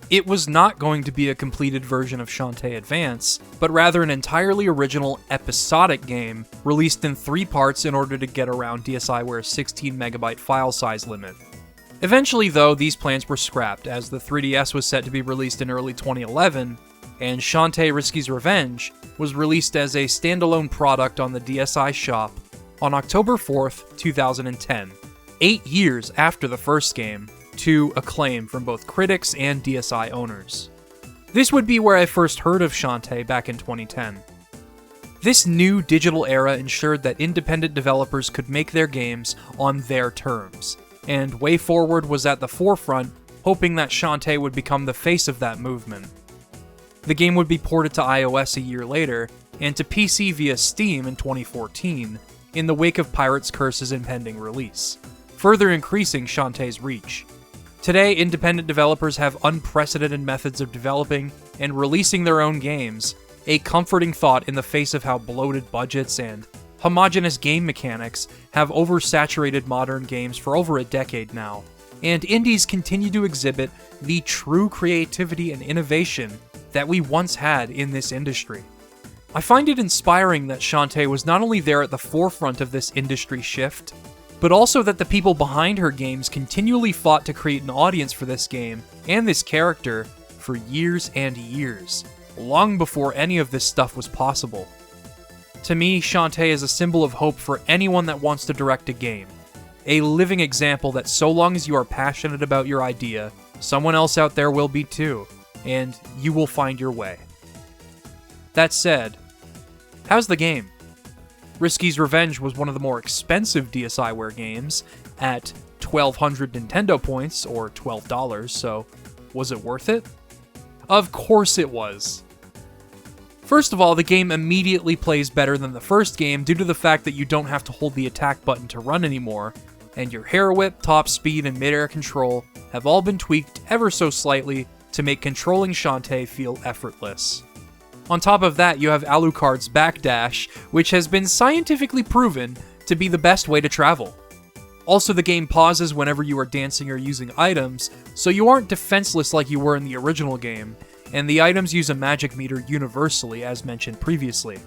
It was not going to be a completed version of Shantae Advance, but rather an entirely original episodic game released in 3 parts in order to get around DSiWare's 16MB file size limit. Eventually, though, these plans were scrapped as the 3DS was set to be released in early 2011, and Shantae Risky's Revenge was released as a standalone product on the DSi shop on October 4th, 2010, 8 years after the first game, to acclaim from both critics and DSi owners. This would be where I first heard of Shantae back in 2010. This new digital era ensured that independent developers could make their games on their terms, and WayForward was at the forefront, hoping that Shantae would become the face of that movement. The game would be ported to iOS a year later, and to PC via Steam in 2014, in the wake of Pirate's Curse's impending release, further increasing Shantae's reach. Today, independent developers have unprecedented methods of developing and releasing their own games, a comforting thought in the face of how bloated budgets and homogeneous game mechanics have oversaturated modern games for over a decade now, and indies continue to exhibit the true creativity and innovation that we once had in this industry. I find it inspiring that Shantae was not only there at the forefront of this industry shift, but also that the people behind her games continually fought to create an audience for this game and this character for years and years, long before any of this stuff was possible. To me, Shantae is a symbol of hope for anyone that wants to direct a game. A living example that so long as you are passionate about your idea, someone else out there will be too, and you will find your way. That said, how's the game? Risky's Revenge was one of the more expensive DSiWare games, at 1,200 Nintendo points, or $12, so was it worth it? Of course it was. First of all, the game immediately plays better than the first game due to the fact that you don't have to hold the attack button to run anymore, and your hair whip, top speed, and mid-air control have all been tweaked ever so slightly to make controlling Shantae feel effortless. On top of that, you have Alucard's backdash, which has been scientifically proven to be the best way to travel. Also, the game pauses whenever you are dancing or using items, so you aren't defenseless like you were in the original game, and the items use a magic meter universally, as mentioned previously.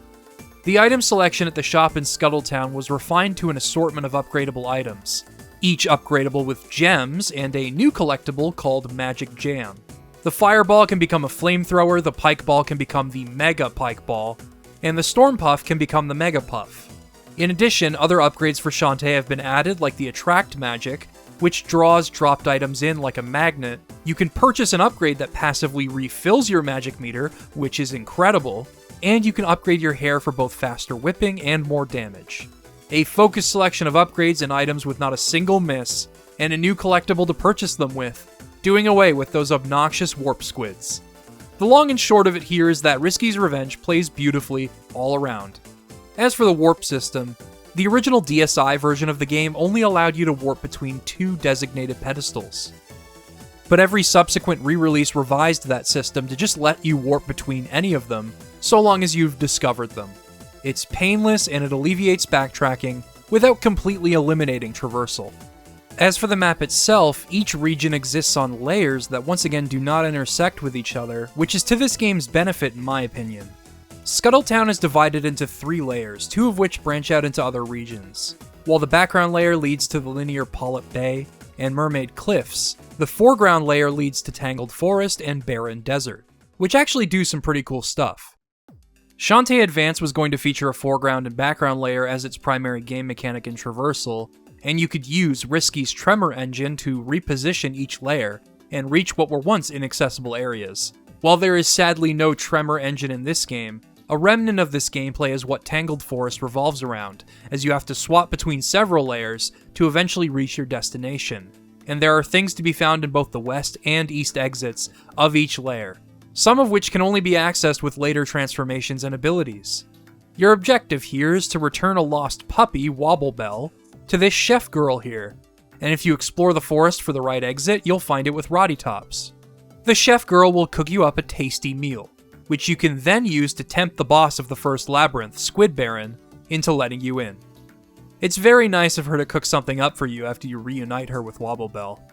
The item selection at the shop in Scuttletown was refined to an assortment of upgradable items, each upgradable with gems and a new collectible called Magic Jam. The Fireball can become a flamethrower, the Pike Ball can become the Mega Pike Ball, and the Storm Puff can become the Mega Puff. In addition, other upgrades for Shantae have been added, like the Attract Magic, which draws dropped items in like a magnet. You can purchase an upgrade that passively refills your magic meter, which is incredible, and you can upgrade your hair for both faster whipping and more damage. A focused selection of upgrades and items with not a single miss, and a new collectible to purchase them with, doing away with those obnoxious warp squids. The long and short of it here is that Risky's Revenge plays beautifully all around. As for the warp system, the original DSi version of the game only allowed you to warp between 2 designated pedestals. But every subsequent re-release revised that system to just let you warp between any of them, so long as you've discovered them. It's painless and it alleviates backtracking without completely eliminating traversal. As for the map itself, each region exists on layers that once again do not intersect with each other, which is to this game's benefit in my opinion. Scuttletown is divided into 3 layers, 2 of which branch out into other regions. While the background layer leads to the linear Polyp Bay and Mermaid Cliffs, the foreground layer leads to Tangled Forest and Barren Desert, which actually do some pretty cool stuff. Shantae Advance was going to feature a foreground and background layer as its primary game mechanic in traversal, and you could use Risky's Tremor engine to reposition each layer and reach what were once inaccessible areas. While there is sadly no Tremor engine in this game, a remnant of this gameplay is what Tangled Forest revolves around, as you have to swap between several layers to eventually reach your destination, and there are things to be found in both the west and east exits of each layer, some of which can only be accessed with later transformations and abilities. Your objective here is to return a lost puppy, Wobblebell, to this chef girl here, and if you explore the forest for the right exit, you'll find it with Roddy Tops. The chef girl will cook you up a tasty meal, which you can then use to tempt the boss of the first labyrinth, Squid Baron, into letting you in. It's very nice of her to cook something up for you after you reunite her with Wobblebell.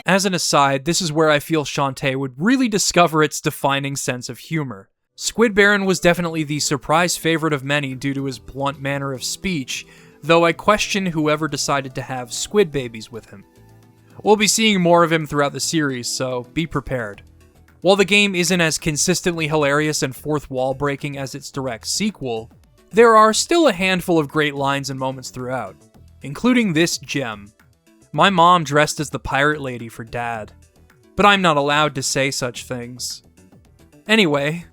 As an aside, this is where I feel Shantae would really discover its defining sense of humor. Squid Baron was definitely the surprise favorite of many due to his blunt manner of speech, though I question whoever decided to have squid babies with him. We'll be seeing more of him throughout the series, so be prepared. While the game isn't as consistently hilarious and fourth wall breaking as its direct sequel, there are still a handful of great lines and moments throughout, including this gem. My mom dressed as the pirate lady for Dad, but I'm not allowed to say such things. Anyway,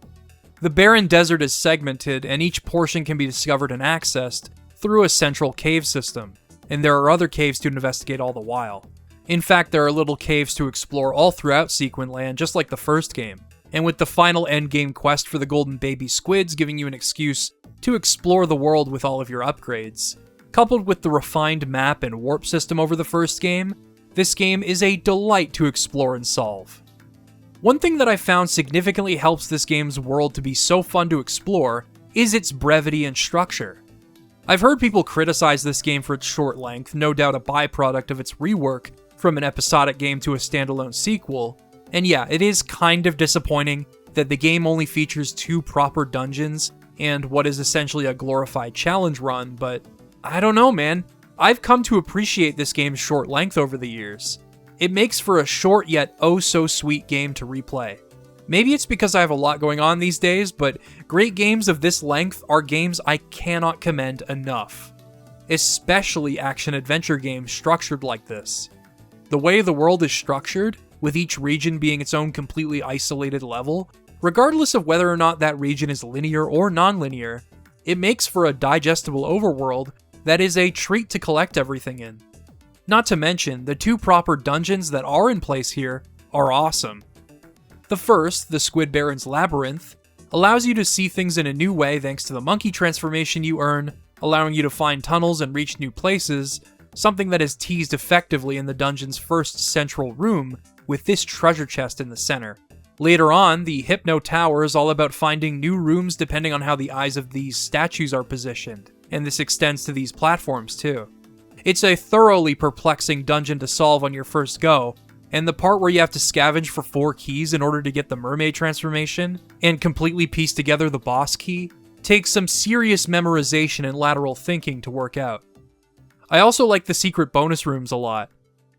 the barren desert is segmented, and each portion can be discovered and accessed through a central cave system, and there are other caves to investigate all the while. In fact, there are little caves to explore all throughout Sequin Land, just like the first game, and with the final endgame quest for the golden baby squids giving you an excuse to explore the world with all of your upgrades. Coupled with the refined map and warp system over the first game, this game is a delight to explore and solve. One thing that I found significantly helps this game's world to be so fun to explore is its brevity and structure. I've heard people criticize this game for its short length, no doubt a byproduct of its rework from an episodic game to a standalone sequel, and yeah, it is kind of disappointing that the game only features 2 proper dungeons and what is essentially a glorified challenge run, but I don't know, man. I've come to appreciate this game's short length over the years. It makes for a short yet oh so sweet game to replay. Maybe it's because I have a lot going on these days, but great games of this length are games I cannot commend enough. Especially action-adventure games structured like this. The way the world is structured, with each region being its own completely isolated level, regardless of whether or not that region is linear or non-linear, it makes for a digestible overworld that is a treat to collect everything in. Not to mention, the 2 proper dungeons that are in place here are awesome. The first, the Squid Baron's Labyrinth, allows you to see things in a new way thanks to the monkey transformation you earn, allowing you to find tunnels and reach new places, something that is teased effectively in the dungeon's first central room with this treasure chest in the center. Later on, the Hypno Tower is all about finding new rooms depending on how the eyes of these statues are positioned, and this extends to these platforms too. It's a thoroughly perplexing dungeon to solve on your first go, and the part where you have to scavenge for 4 keys in order to get the mermaid transformation, and completely piece together the boss key, takes some serious memorization and lateral thinking to work out. I also like the secret bonus rooms a lot.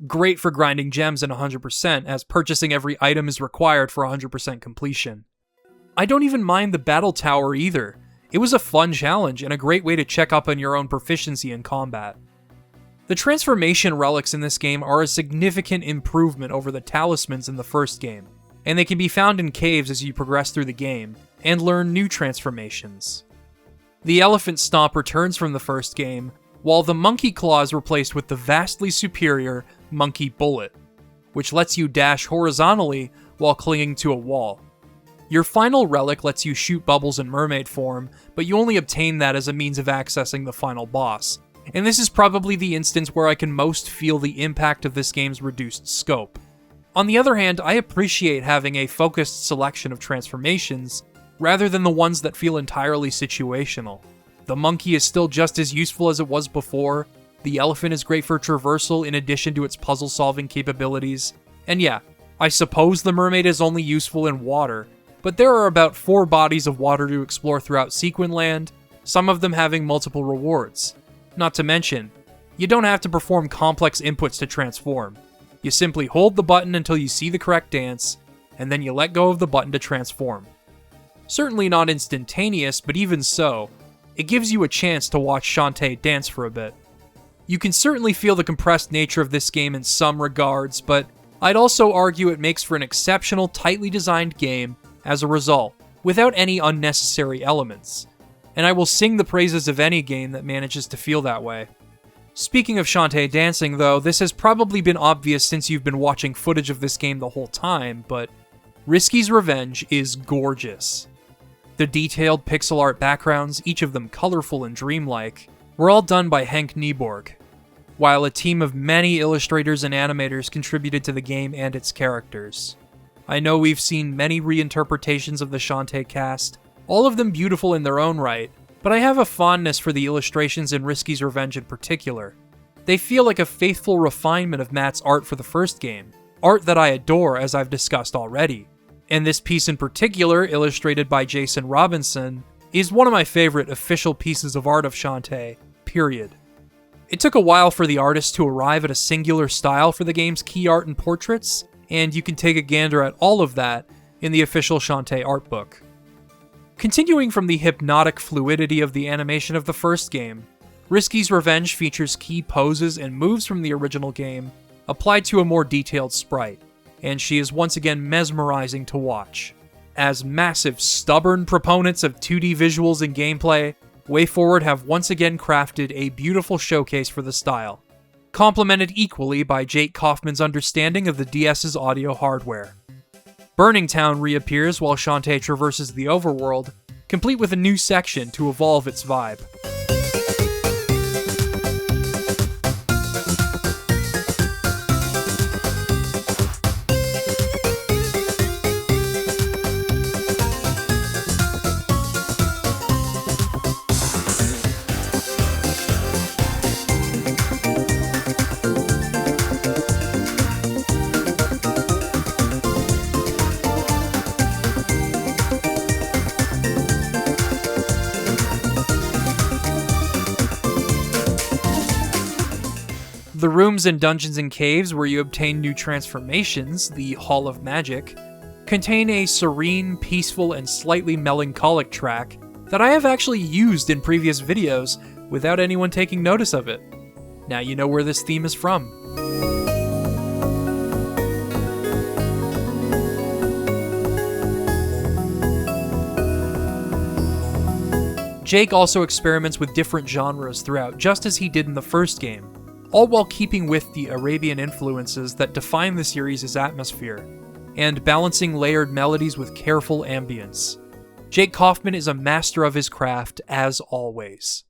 Great for grinding gems in 100%, as purchasing every item is required for 100% completion. I don't even mind the battle tower either. It was a fun challenge and a great way to check up on your own proficiency in combat. The transformation relics in this game are a significant improvement over the talismans in the first game, and they can be found in caves as you progress through the game, and learn new transformations. The elephant stomp returns from the first game, while the monkey claw is replaced with the vastly superior monkey bullet, which lets you dash horizontally while clinging to a wall. Your final relic lets you shoot bubbles in mermaid form, but you only obtain that as a means of accessing the final boss, and this is probably the instance where I can most feel the impact of this game's reduced scope. On the other hand, I appreciate having a focused selection of transformations, rather than the ones that feel entirely situational. The monkey is still just as useful as it was before, the elephant is great for traversal in addition to its puzzle-solving capabilities, and yeah, I suppose the mermaid is only useful in water, but there are about 4 bodies of water to explore throughout Sequin Land, some of them having multiple rewards. Not to mention, you don't have to perform complex inputs to transform. You simply hold the button until you see the correct dance, and then you let go of the button to transform. Certainly not instantaneous, but even so, it gives you a chance to watch Shantae dance for a bit. You can certainly feel the compressed nature of this game in some regards, but I'd also argue it makes for an exceptional, tightly designed game as a result, without any unnecessary elements. And I will sing the praises of any game that manages to feel that way. Speaking of Shantae dancing, though, this has probably been obvious since you've been watching footage of this game the whole time, but Risky's Revenge is gorgeous. The detailed pixel art backgrounds, each of them colorful and dreamlike, were all done by Henk Nieborg, while a team of many illustrators and animators contributed to the game and its characters. I know we've seen many reinterpretations of the Shantae cast, all of them beautiful in their own right, but I have a fondness for the illustrations in Risky's Revenge in particular. They feel like a faithful refinement of Matt's art for the first game, art that I adore as I've discussed already. And this piece in particular, illustrated by Jason Robinson, is one of my favorite official pieces of art of Shantae, period. It took a while for the artist to arrive at a singular style for the game's key art and portraits, and you can take a gander at all of that in the official Shantae art book. Continuing from the hypnotic fluidity of the animation of the first game, Risky's Revenge features key poses and moves from the original game, applied to a more detailed sprite, and she is once again mesmerizing to watch. As massive, stubborn proponents of 2D visuals and gameplay, WayForward have once again crafted a beautiful showcase for the style, complemented equally by Jake Kaufman's understanding of the DS's audio hardware. Burning Town reappears while Shantae traverses the overworld, complete with a new section to evolve its vibe. The rooms and dungeons and caves where you obtain new transformations, the Hall of Magic, contain a serene, peaceful, and slightly melancholic track that I have actually used in previous videos without anyone taking notice of it. Now you know where this theme is from. Jake also experiments with different genres throughout, just as he did in the first game, all while keeping with the Arabian influences that define the series' atmosphere, and balancing layered melodies with careful ambience. Jake Kaufman is a master of his craft, as always.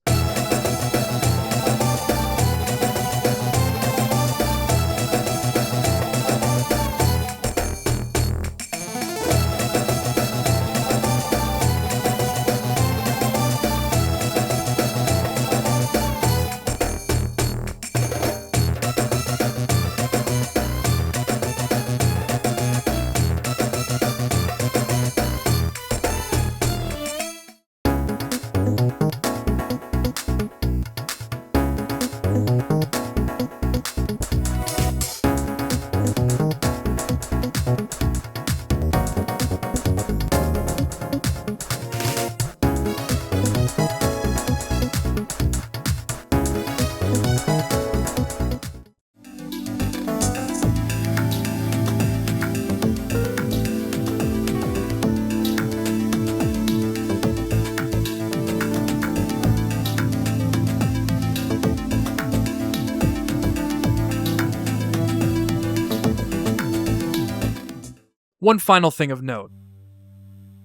One final thing of note.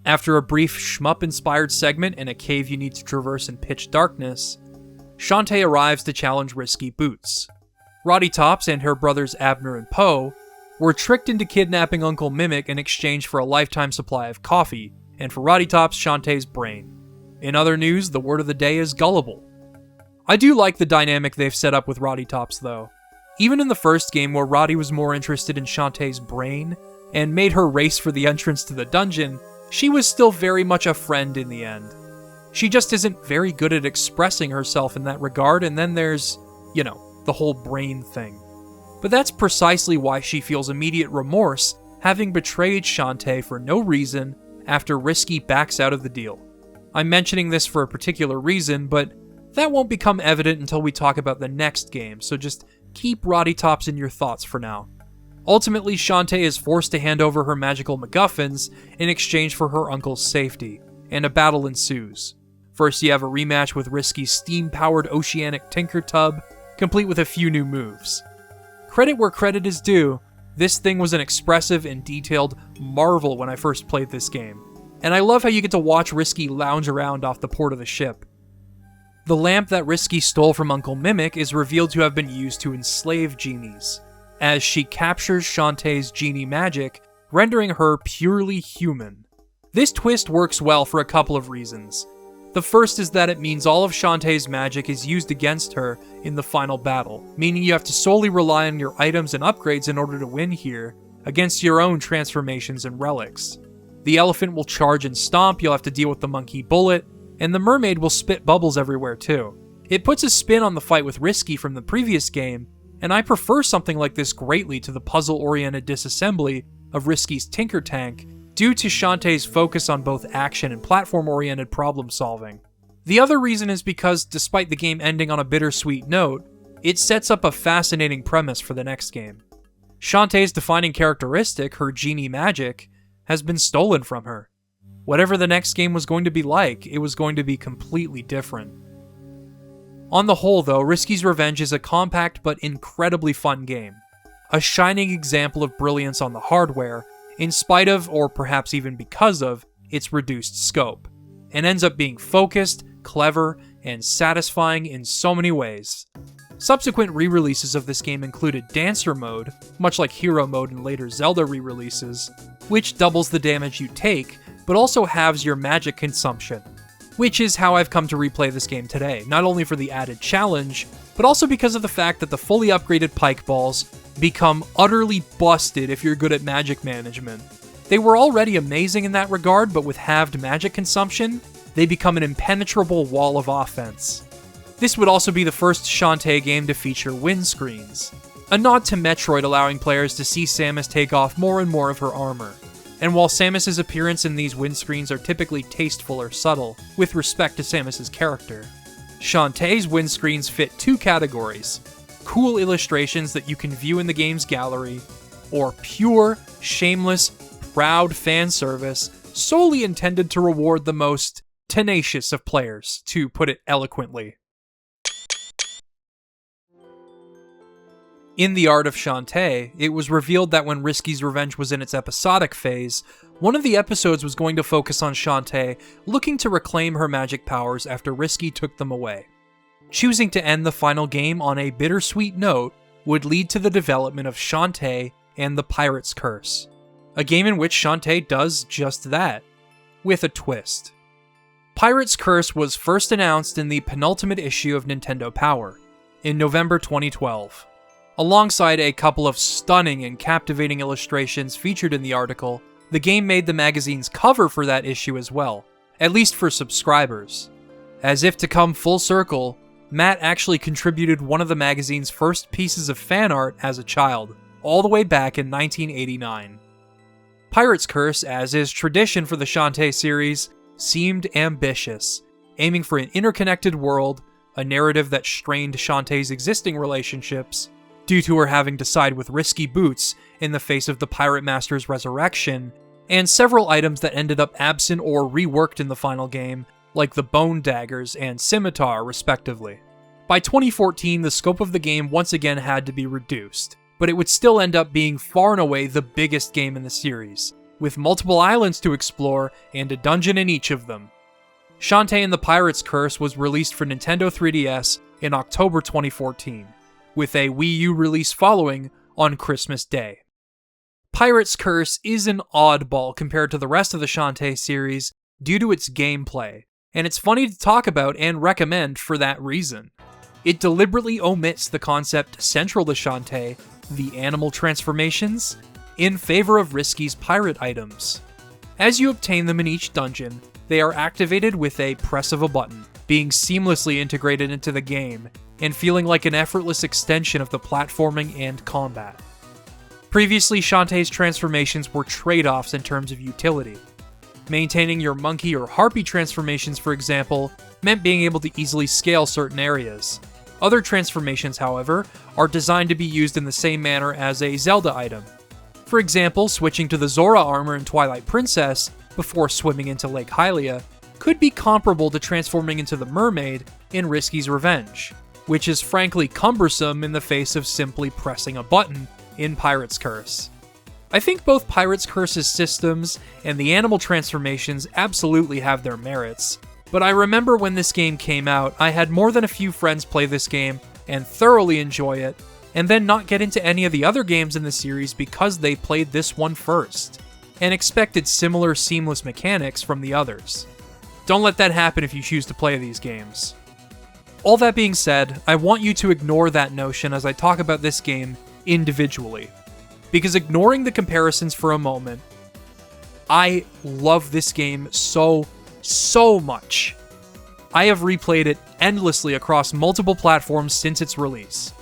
After a brief shmup-inspired segment in a cave you need to traverse in pitch darkness, Shantae arrives to challenge Risky Boots. Roddy Tops and her brothers Abner and Poe were tricked into kidnapping Uncle Mimic in exchange for a lifetime supply of coffee, and for Roddy Tops, Shantae's brain. In other news, the word of the day is gullible. I do like the dynamic they've set up with Roddy Tops, though. Even in the first game, where Roddy was more interested in Shantae's brain, and made her race for the entrance to the dungeon, she was still very much a friend in the end. She just isn't very good at expressing herself in that regard, and then there's, the whole brain thing. But that's precisely why she feels immediate remorse, having betrayed Shantae for no reason after Risky backs out of the deal. I'm mentioning this for a particular reason, but that won't become evident until we talk about the next game, so just keep Roddy Tops in your thoughts for now. Ultimately, Shantae is forced to hand over her magical MacGuffins in exchange for her uncle's safety, and a battle ensues. First, you have a rematch with Risky's steam-powered oceanic Tinker Tub, complete with a few new moves. Credit where credit is due, this thing was an expressive and detailed marvel when I first played this game, and I love how you get to watch Risky lounge around off the port of the ship. The lamp that Risky stole from Uncle Mimic is revealed to have been used to enslave genies, as she captures Shantae's genie magic, rendering her purely human. This twist works well for a couple of reasons. The first is that it means all of Shantae's magic is used against her in the final battle, meaning you have to solely rely on your items and upgrades in order to win here, against your own transformations and relics. The elephant will charge and stomp, you'll have to deal with the monkey bullet, and the mermaid will spit bubbles everywhere too. It puts a spin on the fight with Risky from the previous game, and I prefer something like this greatly to the puzzle-oriented disassembly of Risky's Tinker Tank due to Shantae's focus on both action and platform-oriented problem solving. The other reason is because, despite the game ending on a bittersweet note, it sets up a fascinating premise for the next game. Shantae's defining characteristic, her genie magic, has been stolen from her. Whatever the next game was going to be like, it was going to be completely different. On the whole, though, Risky's Revenge is a compact but incredibly fun game. A shining example of brilliance on the hardware, in spite of, or perhaps even because of, its reduced scope, and ends up being focused, clever, and satisfying in so many ways. Subsequent re-releases of this game included Dancer Mode, much like Hero Mode in later Zelda re-releases, which doubles the damage you take, but also halves your magic consumption. Which is how I've come to replay this game today, not only for the added challenge, but also because of the fact that the fully upgraded Pike Balls become utterly busted if you're good at magic management. They were already amazing in that regard, but with halved magic consumption, they become an impenetrable wall of offense. This would also be the first Shantae game to feature windscreens, a nod to Metroid allowing players to see Samus take off more and more of her armor. And while Samus's appearance in these windscreens are typically tasteful or subtle, with respect to Samus's character, Shantae's windscreens fit two categories: cool illustrations that you can view in the game's gallery, or pure, shameless, proud fan service solely intended to reward the most tenacious of players, to put it eloquently. In The Art of Shantae, it was revealed that when Risky's Revenge was in its episodic phase, one of the episodes was going to focus on Shantae looking to reclaim her magic powers after Risky took them away. Choosing to end the final game on a bittersweet note would lead to the development of Shantae and the Pirate's Curse, a game in which Shantae does just that, with a twist. Pirate's Curse was first announced in the penultimate issue of Nintendo Power, in November 2012. Alongside a couple of stunning and captivating illustrations featured in the article, the game made the magazine's cover for that issue as well, at least for subscribers. As if to come full circle, Matt actually contributed one of the magazine's first pieces of fan art as a child, all the way back in 1989. Pirate's Curse, as is tradition for the Shantae series, seemed ambitious, aiming for an interconnected world, a narrative that strained Shantae's existing relationships, due to her having to side with Risky Boots in the face of the Pirate Master's resurrection, and several items that ended up absent or reworked in the final game, like the Bone Daggers and Scimitar, respectively. By 2014, the scope of the game once again had to be reduced, but it would still end up being far and away the biggest game in the series, with multiple islands to explore and a dungeon in each of them. Shantae and the Pirate's Curse was released for Nintendo 3DS in October 2014. With a Wii U release following on Christmas Day. Pirate's Curse is an oddball compared to the rest of the Shantae series due to its gameplay, and it's funny to talk about and recommend for that reason. It deliberately omits the concept central to Shantae, the animal transformations, in favor of Risky's pirate items. As you obtain them in each dungeon, they are activated with a press of a button, being seamlessly integrated into the game, and feeling like an effortless extension of the platforming and combat. Previously, Shantae's transformations were trade-offs in terms of utility. Maintaining your monkey or harpy transformations, for example, meant being able to easily scale certain areas. Other transformations, however, are designed to be used in the same manner as a Zelda item. For example, switching to the Zora armor in Twilight Princess before swimming into Lake Hylia could be comparable to transforming into the mermaid in Risky's Revenge, which is frankly cumbersome in the face of simply pressing a button in Pirate's Curse. I think both Pirate's Curse's systems and the animal transformations absolutely have their merits, but I remember when this game came out, I had more than a few friends play this game and thoroughly enjoy it, and then not get into any of the other games in the series because they played this one first, and expected similar seamless mechanics from the others. Don't let that happen if you choose to play these games. All that being said, I want you to ignore that notion as I talk about this game individually. Because ignoring the comparisons for a moment, I love this game so much. I have replayed it endlessly across multiple platforms since its release.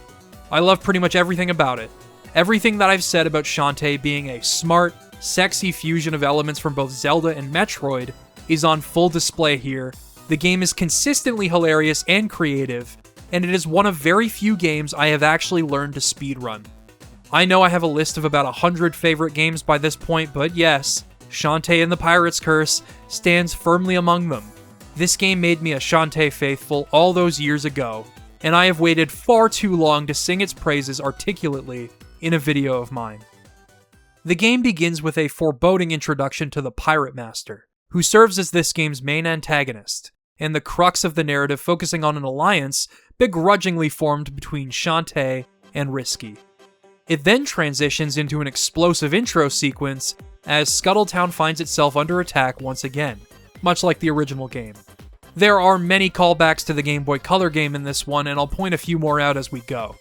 I love pretty much everything about it. Everything that I've said about Shantae being a smart, sexy fusion of elements from both Zelda and Metroid is on full display here. The game is consistently hilarious and creative, and it is one of very few games I have actually learned to speedrun. I know I have a list of about 100 favorite games by this point, but yes, Shantae and the Pirate's Curse stands firmly among them. This game made me a Shantae faithful all those years ago, and I have waited far too long to sing its praises articulately in a video of mine. The game begins with a foreboding introduction to the Pirate Master, who serves as this game's main antagonist, and the crux of the narrative focusing on an alliance begrudgingly formed between Shantae and Risky. It then transitions into an explosive intro sequence as Scuttletown finds itself under attack once again, much like the original game. There are many callbacks to the Game Boy Color game in this one, and I'll point a few more out as we go.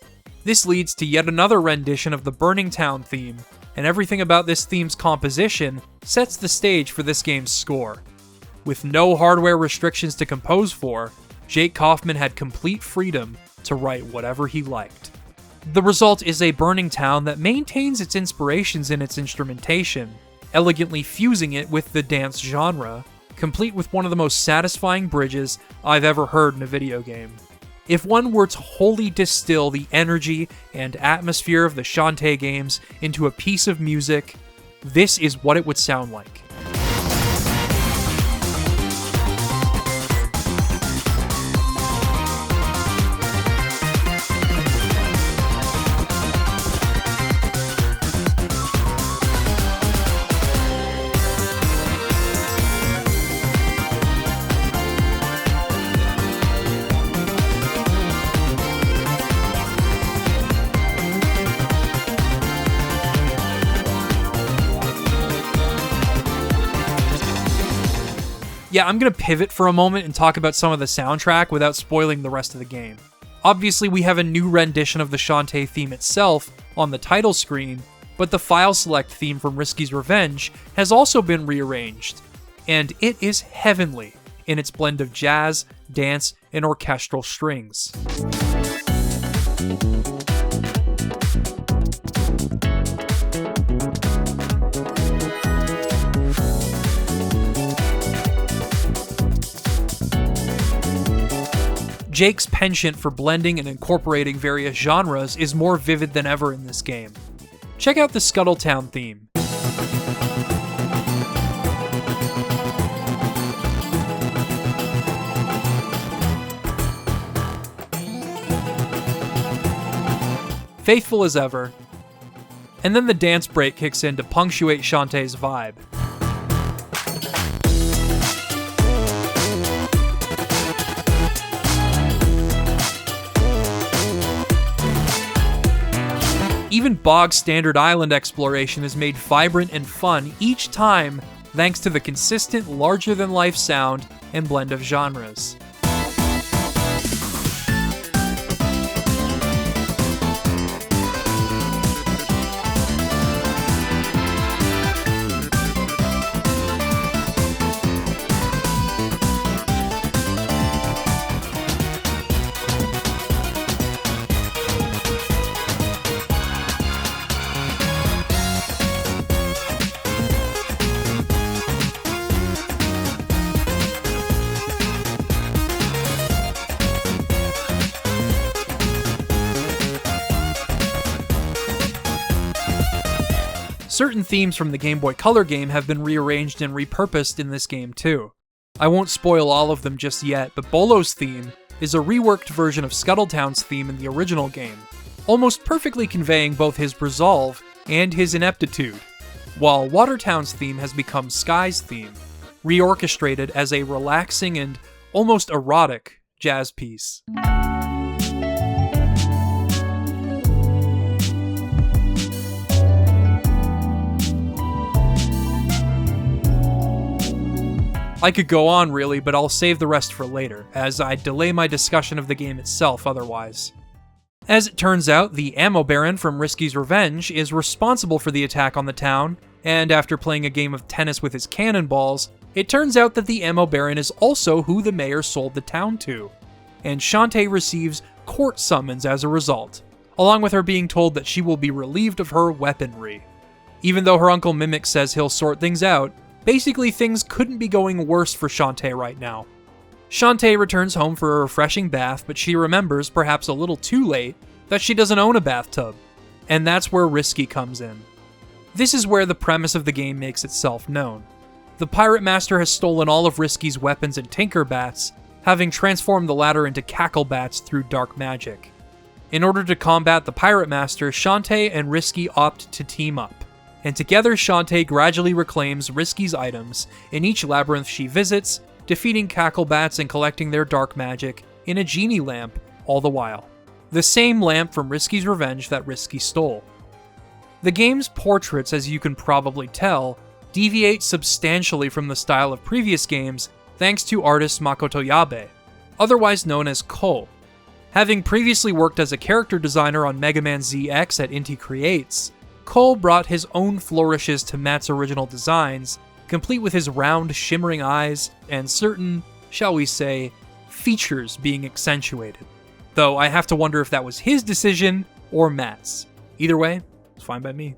This leads to yet another rendition of the Burning Town theme, and everything about this theme's composition sets the stage for this game's score. With no hardware restrictions to compose for, Jake Kaufman had complete freedom to write whatever he liked. The result is a Burning Town that maintains its inspirations in its instrumentation, elegantly fusing it with the dance genre, complete with one of the most satisfying bridges I've ever heard in a video game. If one were to wholly distill the energy and atmosphere of the Shantae games into a piece of music, this is what it would sound like. Yeah, I'm going to pivot for a moment and talk about some of the soundtrack without spoiling the rest of the game. Obviously, we have a new rendition of the Shantae theme itself on the title screen, but the file select theme from Risky's Revenge has also been rearranged, and it is heavenly in its blend of jazz, dance, and orchestral strings. Jake's penchant for blending and incorporating various genres is more vivid than ever in this game. Check out the Scuttletown theme. Faithful as ever. And then the dance break kicks in to punctuate Shantae's vibe. Even bog-standard island exploration is made vibrant and fun each time thanks to the consistent larger-than-life sound and blend of genres. Certain themes from the Game Boy Color game have been rearranged and repurposed in this game too. I won't spoil all of them just yet, but Bolo's theme is a reworked version of Scuttletown's theme in the original game, almost perfectly conveying both his resolve and his ineptitude, while Watertown's theme has become Sky's theme, reorchestrated as a relaxing and almost erotic jazz piece. I could go on really, but I'll save the rest for later, as I delay my discussion of the game itself otherwise. As it turns out, the Ammo Baron from Risky's Revenge is responsible for the attack on the town, and after playing a game of tennis with his cannonballs, it turns out that the Ammo Baron is also who the mayor sold the town to, and Shantae receives court summons as a result, along with her being told that she will be relieved of her weaponry. Even though her Uncle Mimic says he'll sort things out, basically things couldn't be going worse for Shantae right now. Shantae returns home for a refreshing bath, but she remembers, perhaps a little too late, that she doesn't own a bathtub. And that's where Risky comes in. This is where the premise of the game makes itself known. The Pirate Master has stolen all of Risky's weapons and Tinker Bats, having transformed the latter into Cackle Bats through dark magic. In order to combat the Pirate Master, Shantae and Risky opt to team up, and together Shantae gradually reclaims Risky's items in each labyrinth she visits, defeating Cackle Bats and collecting their dark magic in a genie lamp all the while. The same lamp from Risky's revenge that Risky stole. The game's portraits, as you can probably tell, deviate substantially from the style of previous games thanks to artist Makoto Yabe, otherwise known as Ko. Having previously worked as a character designer on Mega Man ZX at Inti Creates, Ko brought his own flourishes to Matt's original designs, complete with his round, shimmering eyes and certain, shall we say, features being accentuated. Though I have to wonder if that was his decision or Matt's. Either way, it's fine by me.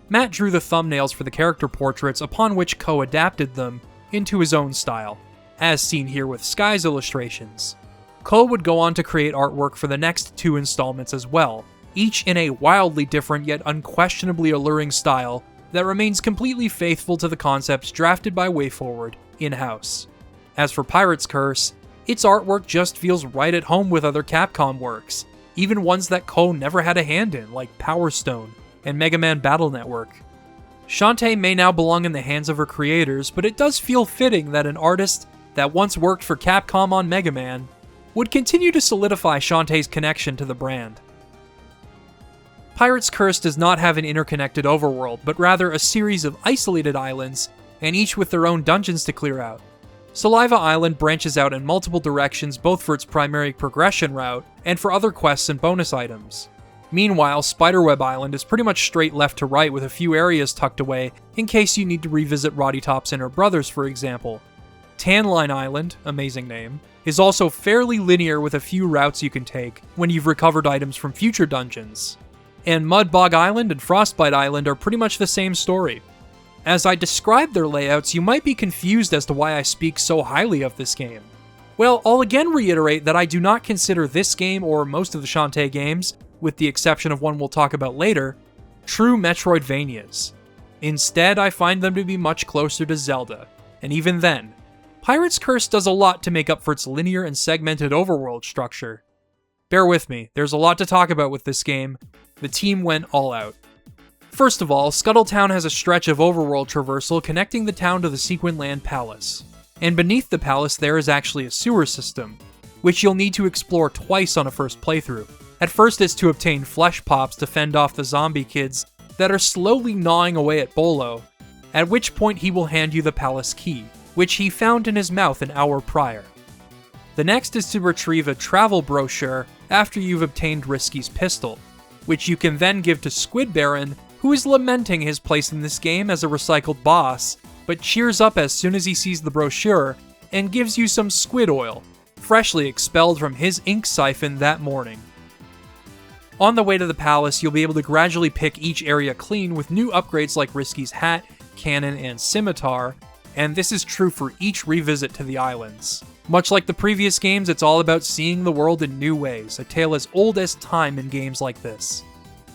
Matt drew the thumbnails for the character portraits, upon which Ko adapted them into his own style, as seen here with Sky's illustrations. Ko would go on to create artwork for the next 2 installments as well, each in a wildly different yet unquestionably alluring style that remains completely faithful to the concepts drafted by WayForward in-house. As for Pirate's Curse, its artwork just feels right at home with other Capcom works, even ones that Ko never had a hand in, like Power Stone and Mega Man Battle Network. Shantae may now belong in the hands of her creators, but it does feel fitting that an artist that once worked for Capcom on Mega Man would continue to solidify Shantae's connection to the brand. Pirate's Curse does not have an interconnected overworld, but rather a series of isolated islands, and each with their own dungeons to clear out. Saliva Island branches out in multiple directions both for its primary progression route and for other quests and bonus items. Meanwhile, Spiderweb Island is pretty much straight left to right with a few areas tucked away in case you need to revisit Roddy Top's inner brothers, for example. Tanline Island, amazing name, is also fairly linear with a few routes you can take when you've recovered items from future dungeons. And Mudbog Island and Frostbite Island are pretty much the same story. As I describe their layouts, you might be confused as to why I speak so highly of this game. Well, I'll again reiterate that I do not consider this game or most of the Shantae games, with the exception of one we'll talk about later, true Metroidvanias. Instead, I find them to be much closer to Zelda, and even then, Pirate's Curse does a lot to make up for its linear and segmented overworld structure. Bear with me, there's a lot to talk about with this game. The team went all out. First of all, Scuttletown has a stretch of overworld traversal connecting the town to the Sequinland Palace. And beneath the palace there is actually a sewer system, which you'll need to explore twice on a first playthrough. At first it's to obtain flesh pops to fend off the zombie kids that are slowly gnawing away at Bolo, at which point he will hand you the palace key, which he found in his mouth an hour prior. The next is to retrieve a travel brochure after you've obtained Risky's pistol, which you can then give to Squid Baron, who is lamenting his place in this game as a recycled boss, but cheers up as soon as he sees the brochure and gives you some squid oil, freshly expelled from his ink siphon that morning. On the way to the palace, you'll be able to gradually pick each area clean with new upgrades like Risky's hat, cannon, and scimitar, and this is true for each revisit to the islands. Much like the previous games, it's all about seeing the world in new ways, a tale as old as time in games like this.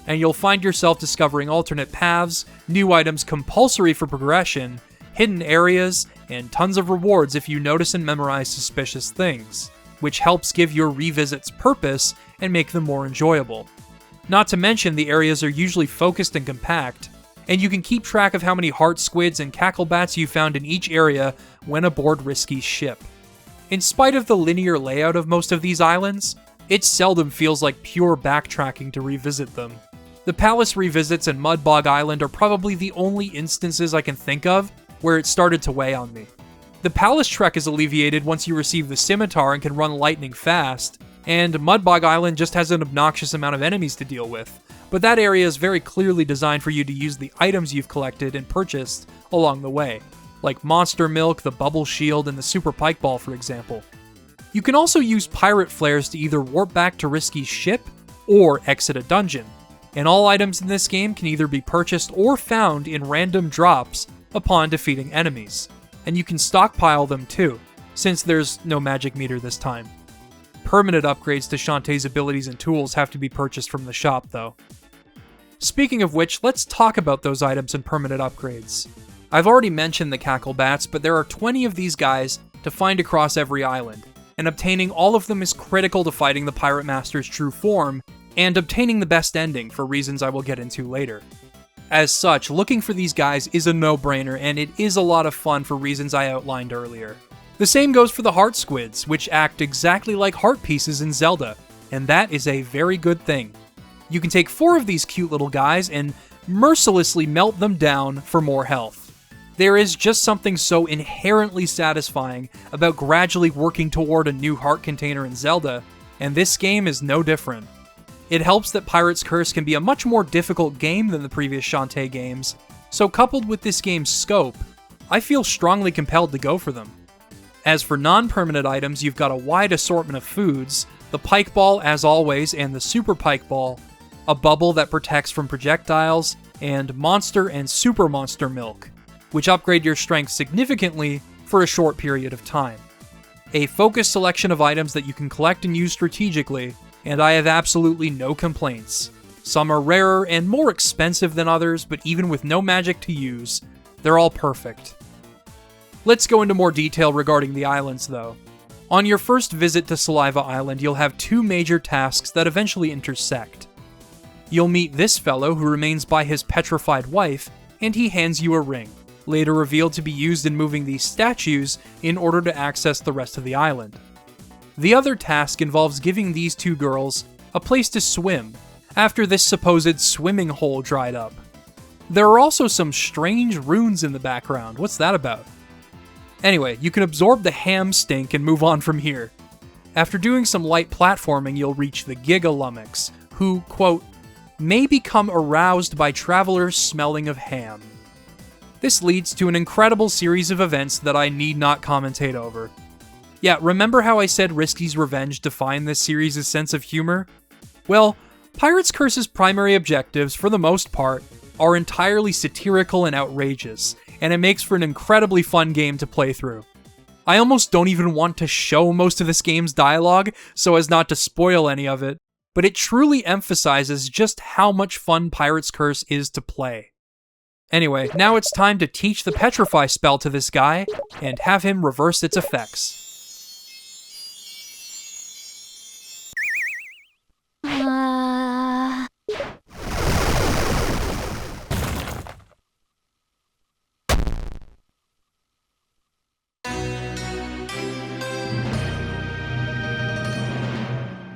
And you'll find yourself discovering alternate paths, new items compulsory for progression, hidden areas, and tons of rewards if you notice and memorize suspicious things, which helps give your revisits purpose and make them more enjoyable. Not to mention, the areas are usually focused and compact, and you can keep track of how many heart squids and cackle bats you found in each area when aboard Risky's ship. In spite of the linear layout of most of these islands, it seldom feels like pure backtracking to revisit them. The palace revisits and Mudbog Island are probably the only instances I can think of where it started to weigh on me. The palace trek is alleviated once you receive the scimitar and can run lightning fast, and Mudbog Island just has an obnoxious amount of enemies to deal with, but that area is very clearly designed for you to use the items you've collected and purchased along the way, like Monster Milk, the Bubble Shield, and the Super Pike Ball, for example. You can also use pirate flares to either warp back to Risky's ship or exit a dungeon. and all items in this game can either be purchased or found in random drops upon defeating enemies, and you can stockpile them too, since there's no magic meter this time. Permanent upgrades to Shantae's abilities and tools have to be purchased from the shop though. Speaking of which, let's talk about those items and permanent upgrades. I've already mentioned the Cackle Bats, but there are 20 of these guys to find across every island, and obtaining all of them is critical to fighting the Pirate Master's true form, and obtaining the best ending for reasons I will get into later. As such, looking for these guys is a no-brainer, and it is a lot of fun for reasons I outlined earlier. The same goes for the Heart Squids, which act exactly like heart pieces in Zelda, and that is a very good thing. You can take 4 of these cute little guys and mercilessly melt them down for more health. There is just something so inherently satisfying about gradually working toward a new heart container in Zelda, and this game is no different. It helps that Pirate's Curse can be a much more difficult game than the previous Shantae games, so coupled with this game's scope, I feel strongly compelled to go for them. As for non-permanent items, you've got a wide assortment of foods, the Pike Ball as always and the Super Pike Ball, a bubble that protects from projectiles, and Monster and Super Monster Milk, which upgrade your strength significantly for a short period of time. A focused selection of items that you can collect and use strategically, and I have absolutely no complaints. Some are rarer and more expensive than others, but even with no magic to use, they're all perfect. Let's go into more detail regarding the islands though. On your first visit to Saliva Island, you'll have 2 major tasks that eventually intersect. You'll meet this fellow who remains by his petrified wife, and he hands you a ring, later revealed to be used in moving these statues in order to access the rest of the island. The other task involves giving these 2 girls a place to swim, after this supposed swimming hole dried up. There are also some strange runes in the background. What's that about? Anyway, you can absorb the ham stink and move on from here. After doing some light platforming, you'll reach the Gigalummox, who, quote, may become aroused by travelers smelling of ham. This leads to an incredible series of events that I need not commentate over. Yeah, remember how I said Risky's Revenge defined this series' sense of humor? Well, Pirate's Curse's primary objectives, for the most part, are entirely satirical and outrageous, and it makes for an incredibly fun game to play through. I almost don't even want to show most of this game's dialogue so as not to spoil any of it, but it truly emphasizes just how much fun Pirate's Curse is to play. Anyway, now it's time to teach the Petrify spell to this guy, and have him reverse its effects.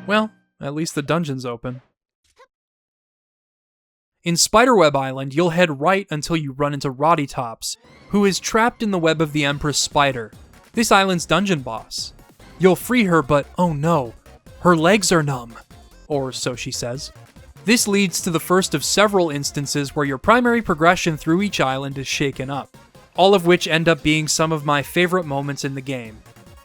Well, at least the dungeon's open. In Spiderweb Island, you'll head right until you run into Roddytops, who is trapped in the web of the Empress Spider, this island's dungeon boss. You'll free her, but oh no, her legs are numb, or so she says. This leads to the first of several instances where your primary progression through each island is shaken up, all of which end up being some of my favorite moments in the game.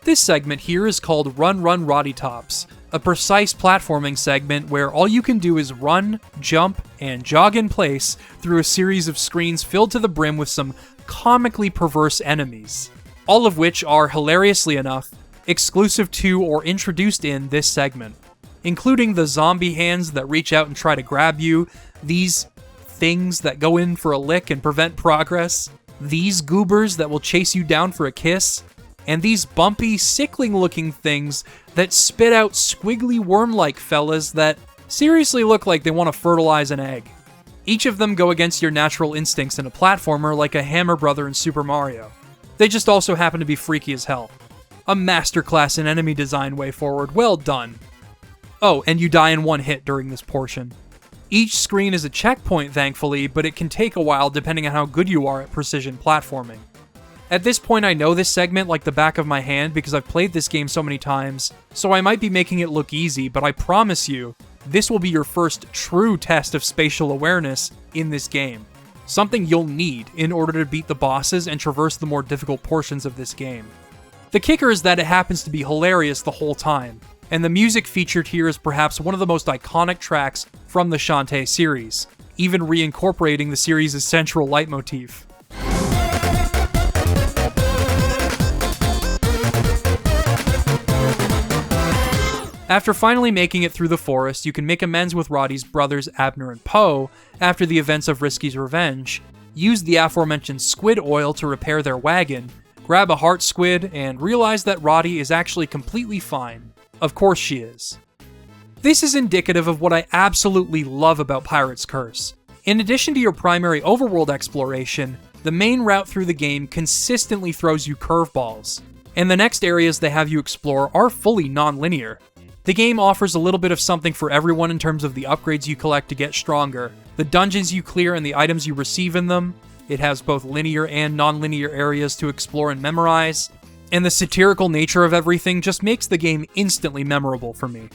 This segment here is called Run Run Roddytops, a precise platforming segment where all you can do is run, jump, and jog in place through a series of screens filled to the brim with some comically perverse enemies, all of which are, hilariously enough, exclusive to or introduced in this segment, including the zombie hands that reach out and try to grab you, these things that go in for a lick and prevent progress, these goobers that will chase you down for a kiss, and these bumpy, sickling-looking things that spit out squiggly worm-like fellas that seriously look like they want to fertilize an egg. Each of them go against your natural instincts in a platformer like a Hammer Brother in Super Mario. They just also happen to be freaky as hell. A masterclass in enemy design way forward, well done. Oh, and you die in one hit during this portion. Each screen is a checkpoint, thankfully, but it can take a while depending on how good you are at precision platforming. At this point, I know this segment like the back of my hand because I've played this game so many times, so I might be making it look easy, but I promise you, this will be your first true test of spatial awareness in this game. Something you'll need in order to beat the bosses and traverse the more difficult portions of this game. The kicker is that it happens to be hilarious the whole time, and the music featured here is perhaps one of the most iconic tracks from the Shantae series, even reincorporating the series' central leitmotif. After finally making it through the forest, you can make amends with Roddy's brothers Abner and Poe after the events of Risky's revenge, use the aforementioned squid oil to repair their wagon, grab a heart squid, and realize that Roddy is actually completely fine. Of course she is. This is indicative of what I absolutely love about Pirate's Curse. In addition to your primary overworld exploration, the main route through the game consistently throws you curveballs, and the next areas they have you explore are fully non-linear. The game offers a little bit of something for everyone in terms of the upgrades you collect to get stronger, the dungeons you clear and the items you receive in them. It has both linear and non-linear areas to explore and memorize, and the satirical nature of everything just makes the game instantly memorable for me.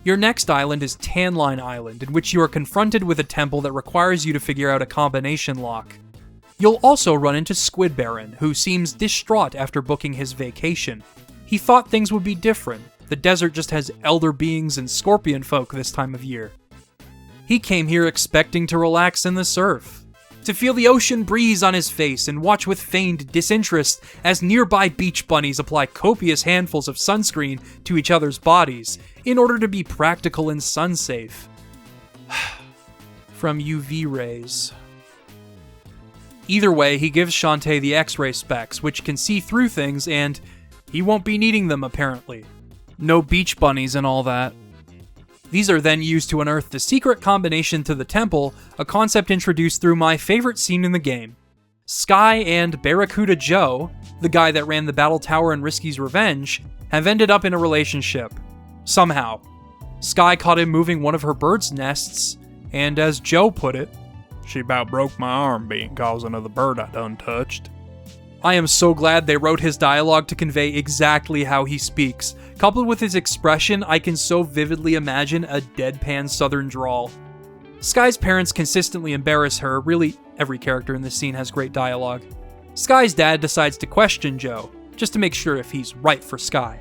Your next island is Tan Line Island, in which you are confronted with a temple that requires you to figure out a combination lock. You'll also run into Squid Baron, who seems distraught after booking his vacation. He thought things would be different. The desert just has elder beings and scorpion folk this time of year. He came here expecting to relax in the surf, to feel the ocean breeze on his face and watch with feigned disinterest as nearby beach bunnies apply copious handfuls of sunscreen to each other's bodies in order to be practical and sun-safe. From UV rays. Either way, he gives Shantae the X-ray specs, which can see through things, and he won't be needing them apparently. No beach bunnies and all that. These are then used to unearth the secret combination to the temple, a concept introduced through my favorite scene in the game. Sky and Barracuda Joe, the guy that ran the battle tower in Risky's revenge, have ended up in a relationship. Somehow. Sky caught him moving one of her bird's nests, and as Joe put it, "She about broke my arm being causing of the bird I done touched." I am so glad they wrote his dialogue to convey exactly how he speaks. Coupled with his expression, I can so vividly imagine a deadpan southern drawl. Sky's parents consistently embarrass her. Really, every character in this scene has great dialogue. Sky's dad decides to question Joe, just to make sure if he's right for Sky.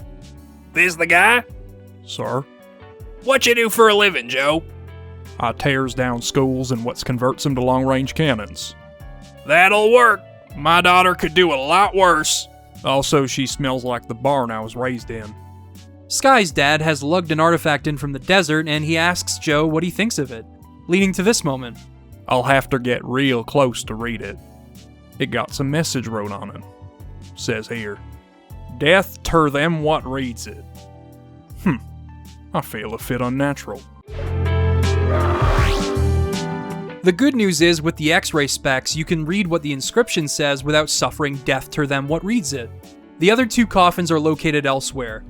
"This the guy?" "Sir?" "What you do for a living, Joe?" "I tears down schools and what converts them to long-range cannons." "That'll work. My daughter could do a lot worse." "Also, she smells like the barn I was raised in." Sky's dad has lugged an artifact in from the desert, and he asks Joe what he thinks of it, leading to this moment. "I'll have to get real close to read it. It got some message wrote on it. Says here, 'Death ter them what reads it.' I feel a fit unnatural." The good news is, with the X-ray specs, you can read what the inscription says without suffering death to them what reads it. The other two coffins are located elsewhere.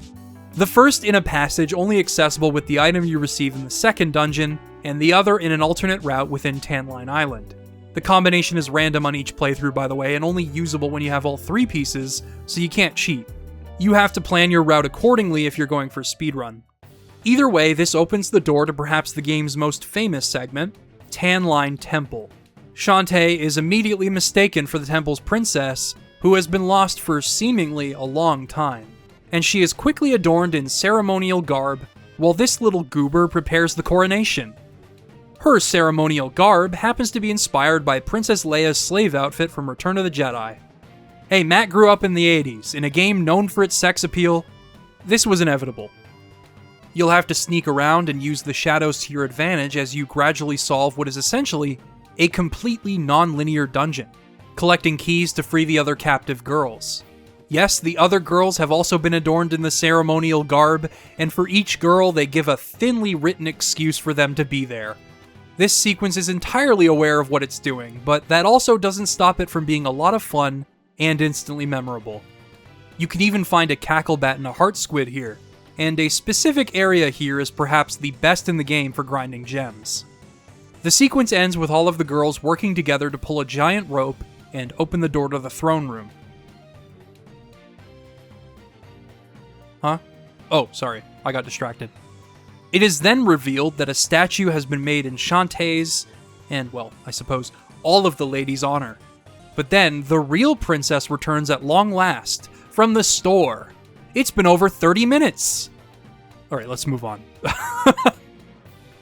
The first in a passage only accessible with the item you receive in the second dungeon, and the other in an alternate route within Tan Line Island. The combination is random on each playthrough, by the way, and only usable when you have all three pieces, so you can't cheat. You have to plan your route accordingly if you're going for speedrun. Either way, this opens the door to perhaps the game's most famous segment, Tan Line Temple. Shantae is immediately mistaken for the temple's princess, who has been lost for seemingly a long time, and she is quickly adorned in ceremonial garb, while this little goober prepares the coronation. Her ceremonial garb happens to be inspired by Princess Leia's slave outfit from Return of the Jedi. Hey, Matt grew up in the 80s, in a game known for its sex appeal. This was inevitable. You'll have to sneak around and use the shadows to your advantage as you gradually solve what is essentially a completely non-linear dungeon, collecting keys to free the other captive girls. Yes, the other girls have also been adorned in the ceremonial garb, and for each girl they give a thinly written excuse for them to be there. This sequence is entirely aware of what it's doing, but that also doesn't stop it from being a lot of fun and instantly memorable. You can even find a cacklebat and a heart squid here, and a specific area here is perhaps the best in the game for grinding gems. The sequence ends with all of the girls working together to pull a giant rope and open the door to the throne room. Huh? Oh, sorry, I got distracted. It is then revealed that a statue has been made in Shantae's, and well, I suppose, all of the ladies' honor. But then, the real princess returns at long last, from the store. It's been over 30 minutes! Alright, let's move on.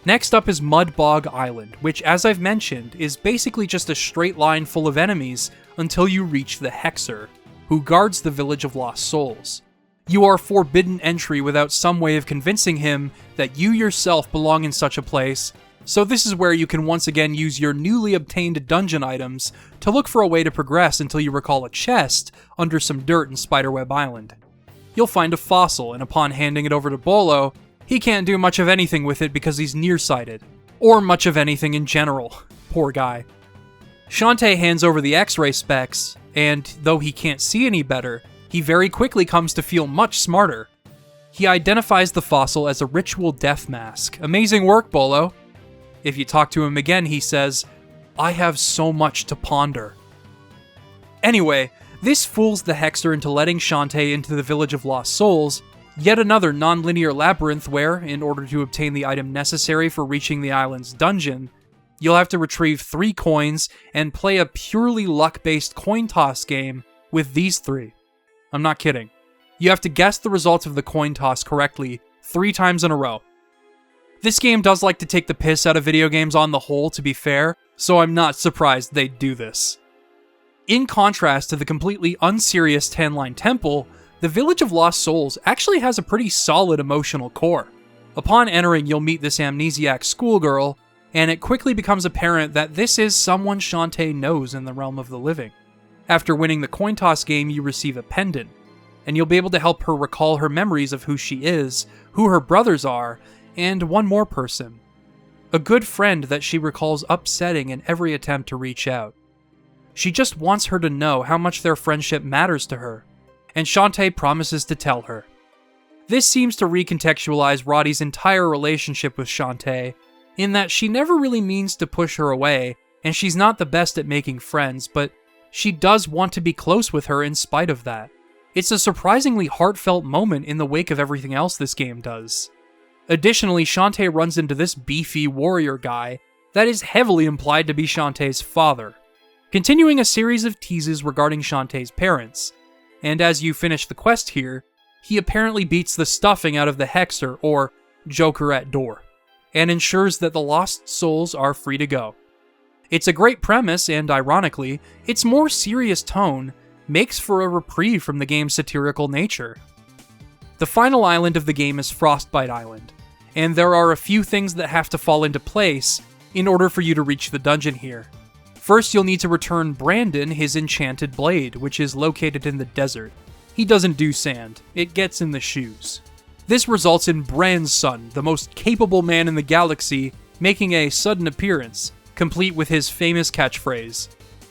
Next up is Mudbog Island, which, as I've mentioned, is basically just a straight line full of enemies until you reach the Hexer, who guards the Village of Lost Souls. You are forbidden entry without some way of convincing him that you yourself belong in such a place, so this is where you can once again use your newly obtained dungeon items to look for a way to progress until you recall a chest under some dirt in Spiderweb Island. You'll find a fossil, and upon handing it over to Bolo, he can't do much of anything with it because he's nearsighted. Or much of anything in general. Poor guy. Shantae hands over the X-ray specs, and though he can't see any better, he very quickly comes to feel much smarter. He identifies the fossil as a ritual death mask. Amazing work, Bolo. If you talk to him again, he says, "I have so much to ponder." Anyway, this fools the Hexer into letting Shantae into the Village of Lost Souls, yet another non-linear labyrinth where, in order to obtain the item necessary for reaching the island's dungeon, you'll have to retrieve 3 coins and play a purely luck-based coin toss game with these 3. I'm not kidding. You have to guess the results of the coin toss correctly 3 times in a row. This game does like to take the piss out of video games on the whole, to be fair, so I'm not surprised they do this. In contrast to the completely unserious 10-line temple, the Village of Lost Souls actually has a pretty solid emotional core. Upon entering, you'll meet this amnesiac schoolgirl, and it quickly becomes apparent that this is someone Shantae knows in the realm of the living. After winning the coin toss game, you receive a pendant, and you'll be able to help her recall her memories of who she is, who her brothers are, and one more person. A good friend that she recalls upsetting in every attempt to reach out. She just wants her to know how much their friendship matters to her, and Shantae promises to tell her. This seems to recontextualize Roddy's entire relationship with Shantae, in that she never really means to push her away, and she's not the best at making friends, but she does want to be close with her in spite of that. It's a surprisingly heartfelt moment in the wake of everything else this game does. Additionally, Shantae runs into this beefy warrior guy that is heavily implied to be Shantae's father, continuing a series of teases regarding Shantae's parents. And as you finish the quest here, he apparently beats the stuffing out of the Hexer, or Joker at door, and ensures that the lost souls are free to go. It's a great premise, and ironically, its more serious tone makes for a reprieve from the game's satirical nature. The final island of the game is Frostbite Island, and there are a few things that have to fall into place in order for you to reach the dungeon here. First, you'll need to return Brandon his enchanted blade, which is located in the desert. He doesn't do sand, it gets in the shoes. This results in Bran's son, the most capable man in the galaxy, making a sudden appearance, complete with his famous catchphrase.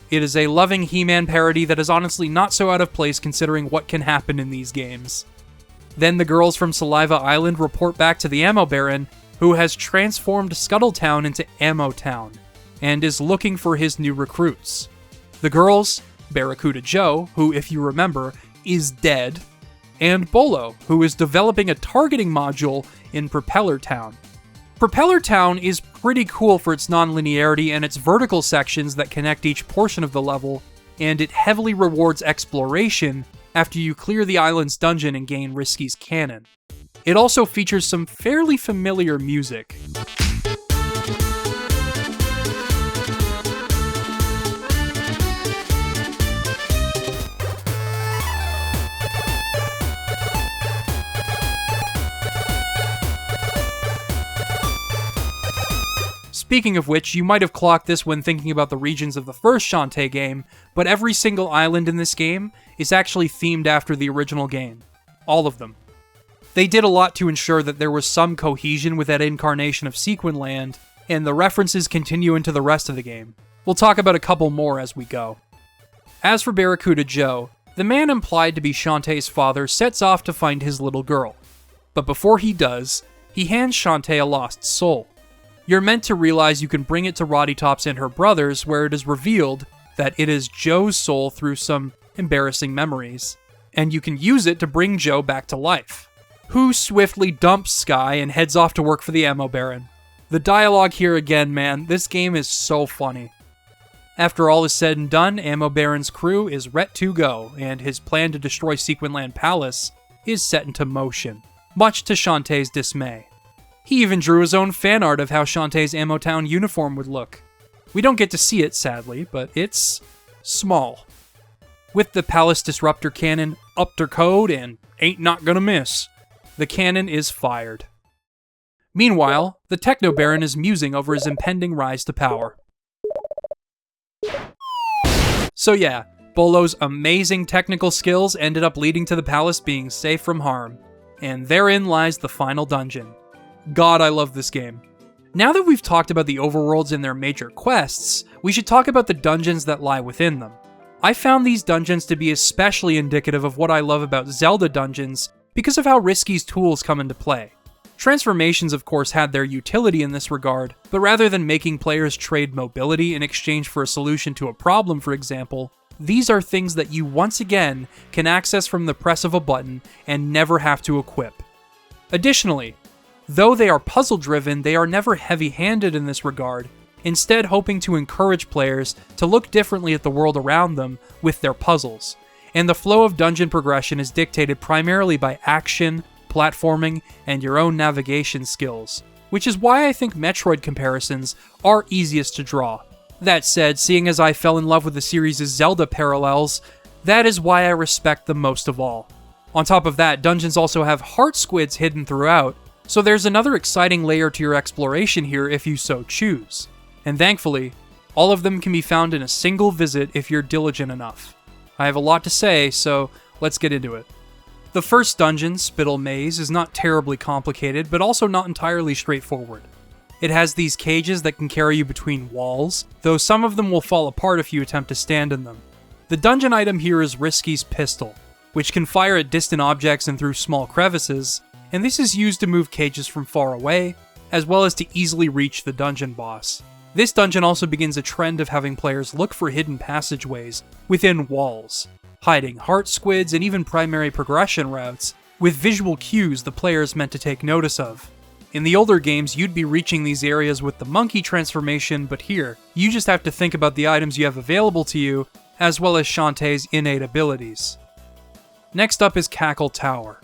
It is a loving He-Man parody that is honestly not so out of place considering what can happen in these games. Then the girls from Saliva Island report back to the Ammo Baron, who has transformed Scuttletown into Ammo Town, and is looking for his new recruits. The girls, Barracuda Joe, who, if you remember, is dead, and Bolo, who is developing a targeting module in Propeller Town. Propeller Town is pretty cool for its non-linearity and its vertical sections that connect each portion of the level, and it heavily rewards exploration after you clear the island's dungeon and gain Risky's cannon. It also features some fairly familiar music. Speaking of which, you might have clocked this when thinking about the regions of the first Shantae game, but every single island in this game is actually themed after the original game. All of them. They did a lot to ensure that there was some cohesion with that incarnation of Sequin Land, and the references continue into the rest of the game. We'll talk about a couple more as we go. As for Barracuda Joe, the man implied to be Shantae's father sets off to find his little girl. But before he does, he hands Shantae a lost soul. You're meant to realize you can bring it to Roddy Tops and her brothers, where it is revealed that it is Joe's soul through some embarrassing memories, and you can use it to bring Joe back to life, who swiftly dumps Sky and heads off to work for the Ammo Baron. The dialogue here again, man, this game is so funny. After all is said and done, Ammo Baron's crew is ret to go, and his plan to destroy Sequin Land Palace is set into motion. much to Shantae's dismay. He even drew his own fan art of how Shantae's Ammo Town uniform would look. We don't get to see it, sadly, but it's small. With the Palace Disruptor cannon up to code and ain't not gonna miss, the cannon is fired. Meanwhile, the Techno Baron is musing over his impending rise to power. So yeah, Bolo's amazing technical skills ended up leading to the palace being safe from harm, and therein lies the final dungeon. God, I love this game. Now that we've talked about the overworlds and their major quests, we should talk about the dungeons that lie within them. I found these dungeons to be especially indicative of what I love about Zelda dungeons because of how Risky's tools come into play. Transformations, of course, had their utility in this regard, but rather than making players trade mobility in exchange for a solution to a problem, for example, these are things that you once again can access from the press of a button and never have to equip. Additionally, though they are puzzle-driven, they are never heavy-handed in this regard, instead hoping to encourage players to look differently at the world around them with their puzzles, and the flow of dungeon progression is dictated primarily by action, platforming, and your own navigation skills, which is why I think Metroid comparisons are easiest to draw. That said, seeing as I fell in love with the series' Zelda parallels, that is why I respect them most of all. On top of that, dungeons also have heart squids hidden throughout, so there's another exciting layer to your exploration here if you so choose. And thankfully, all of them can be found in a single visit if you're diligent enough. I have a lot to say, so let's get into it. The first dungeon, Spittle Maze, is not terribly complicated, but also not entirely straightforward. It has these cages that can carry you between walls, though some of them will fall apart if you attempt to stand in them. The dungeon item here is Risky's pistol, which can fire at distant objects and through small crevices, and this is used to move cages from far away, as well as to easily reach the dungeon boss. This dungeon also begins a trend of having players look for hidden passageways within walls, hiding heart squids and even primary progression routes, with visual cues the player is meant to take notice of. In the older games, you'd be reaching these areas with the monkey transformation, but here, you just have to think about the items you have available to you, as well as Shantae's innate abilities. Next up is Cackle Tower.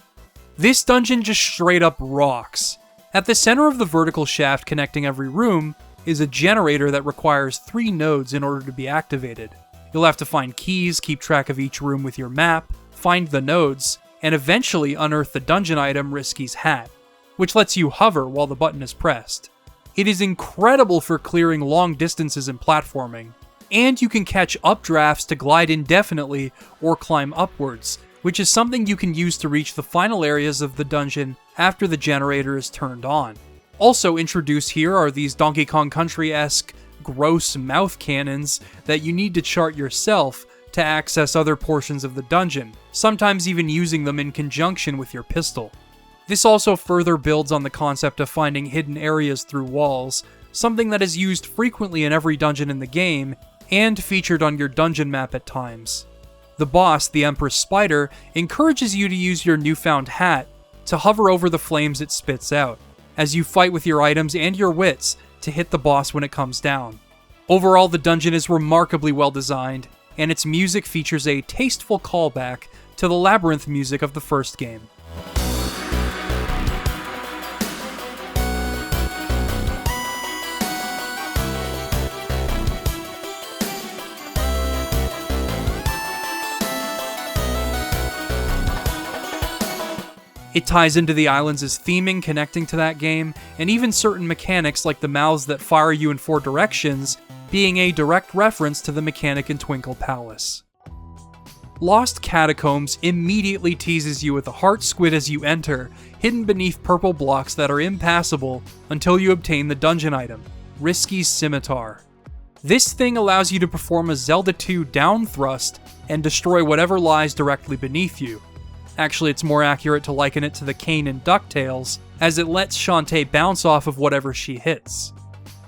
This dungeon just straight up rocks. At the center of the vertical shaft connecting every room is a generator that requires 3 nodes in order to be activated. You'll have to find keys, keep track of each room with your map, find the nodes, and eventually unearth the dungeon item Risky's hat, which lets you hover while the button is pressed. It is incredible for clearing long distances in platforming, and you can catch updrafts to glide indefinitely or climb upwards, which is something you can use to reach the final areas of the dungeon after the generator is turned on. Also introduced here are these Donkey Kong Country-esque gross mouth cannons that you need to chart yourself to access other portions of the dungeon, sometimes even using them in conjunction with your pistol. This also further builds on the concept of finding hidden areas through walls, something that is used frequently in every dungeon in the game, and featured on your dungeon map at times. The boss, the Empress Spider, encourages you to use your newfound hat to hover over the flames it spits out, as you fight with your items and your wits to hit the boss when it comes down. Overall, the dungeon is remarkably well designed, and its music features a tasteful callback to the labyrinth music of the first game. It ties into the islands' theming connecting to that game, and even certain mechanics like the mouths that fire you in 4 directions being a direct reference to the mechanic in Twinkle Palace. Lost Catacombs immediately teases you with a heart squid as you enter, hidden beneath purple blocks that are impassable until you obtain the dungeon item, Risky's Scimitar. This thing allows you to perform a Zelda 2 down thrust and destroy whatever lies directly beneath you. Actually, it's more accurate to liken it to the cane in DuckTales, as it lets Shantae bounce off of whatever she hits.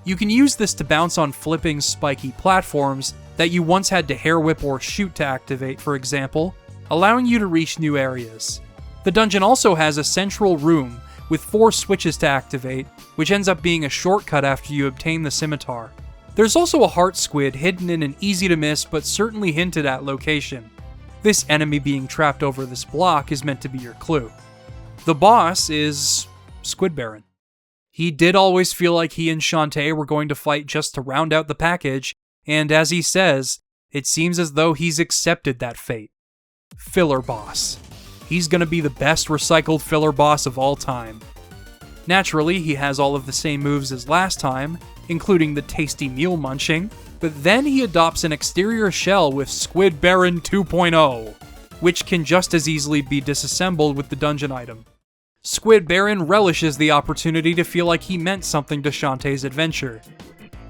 You can use this to bounce on flipping, spiky platforms that you once had to hair whip or shoot to activate, for example, allowing you to reach new areas. The dungeon also has a central room with 4 switches to activate, which ends up being a shortcut after you obtain the scimitar. There's also a heart squid hidden in an easy-to-miss but certainly hinted-at location. This enemy being trapped over this block is meant to be your clue. The boss is Squid Baron. He did always feel like he and Shantae were going to fight just to round out the package, and as he says, it seems as though he's accepted that fate. Filler boss. He's gonna be the best recycled filler boss of all time. Naturally, he has all of the same moves as last time, including the tasty meal munching, but then he adopts an exterior shell with Squid Baron 2.0, which can just as easily be disassembled with the dungeon item. Squid Baron relishes the opportunity to feel like he meant something to Shantae's adventure.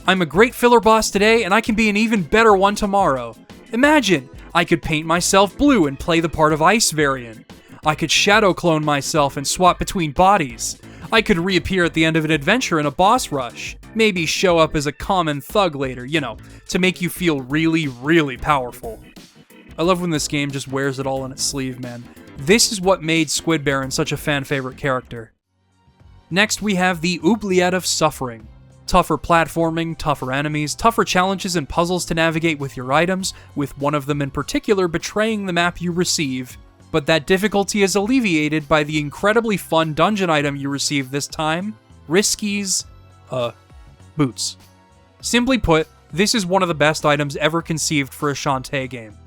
I'm a great filler boss today, and I can be an even better one tomorrow. Imagine, I could paint myself blue and play the part of Ice Variant. I could shadow clone myself and swap between bodies. I could reappear at the end of an adventure in a boss rush. Maybe show up as a common thug later, to make you feel really, really powerful. I love when this game just wears it all on its sleeve, man. This is what made Squid Baron such a fan-favorite character. Next, we have the Oubliette of Suffering. Tougher platforming, tougher enemies, tougher challenges and puzzles to navigate with your items, with one of them in particular betraying the map you receive. But that difficulty is alleviated by the incredibly fun dungeon item you receive this time, Risky's, boots. Simply put, this is one of the best items ever conceived for a Shantae game.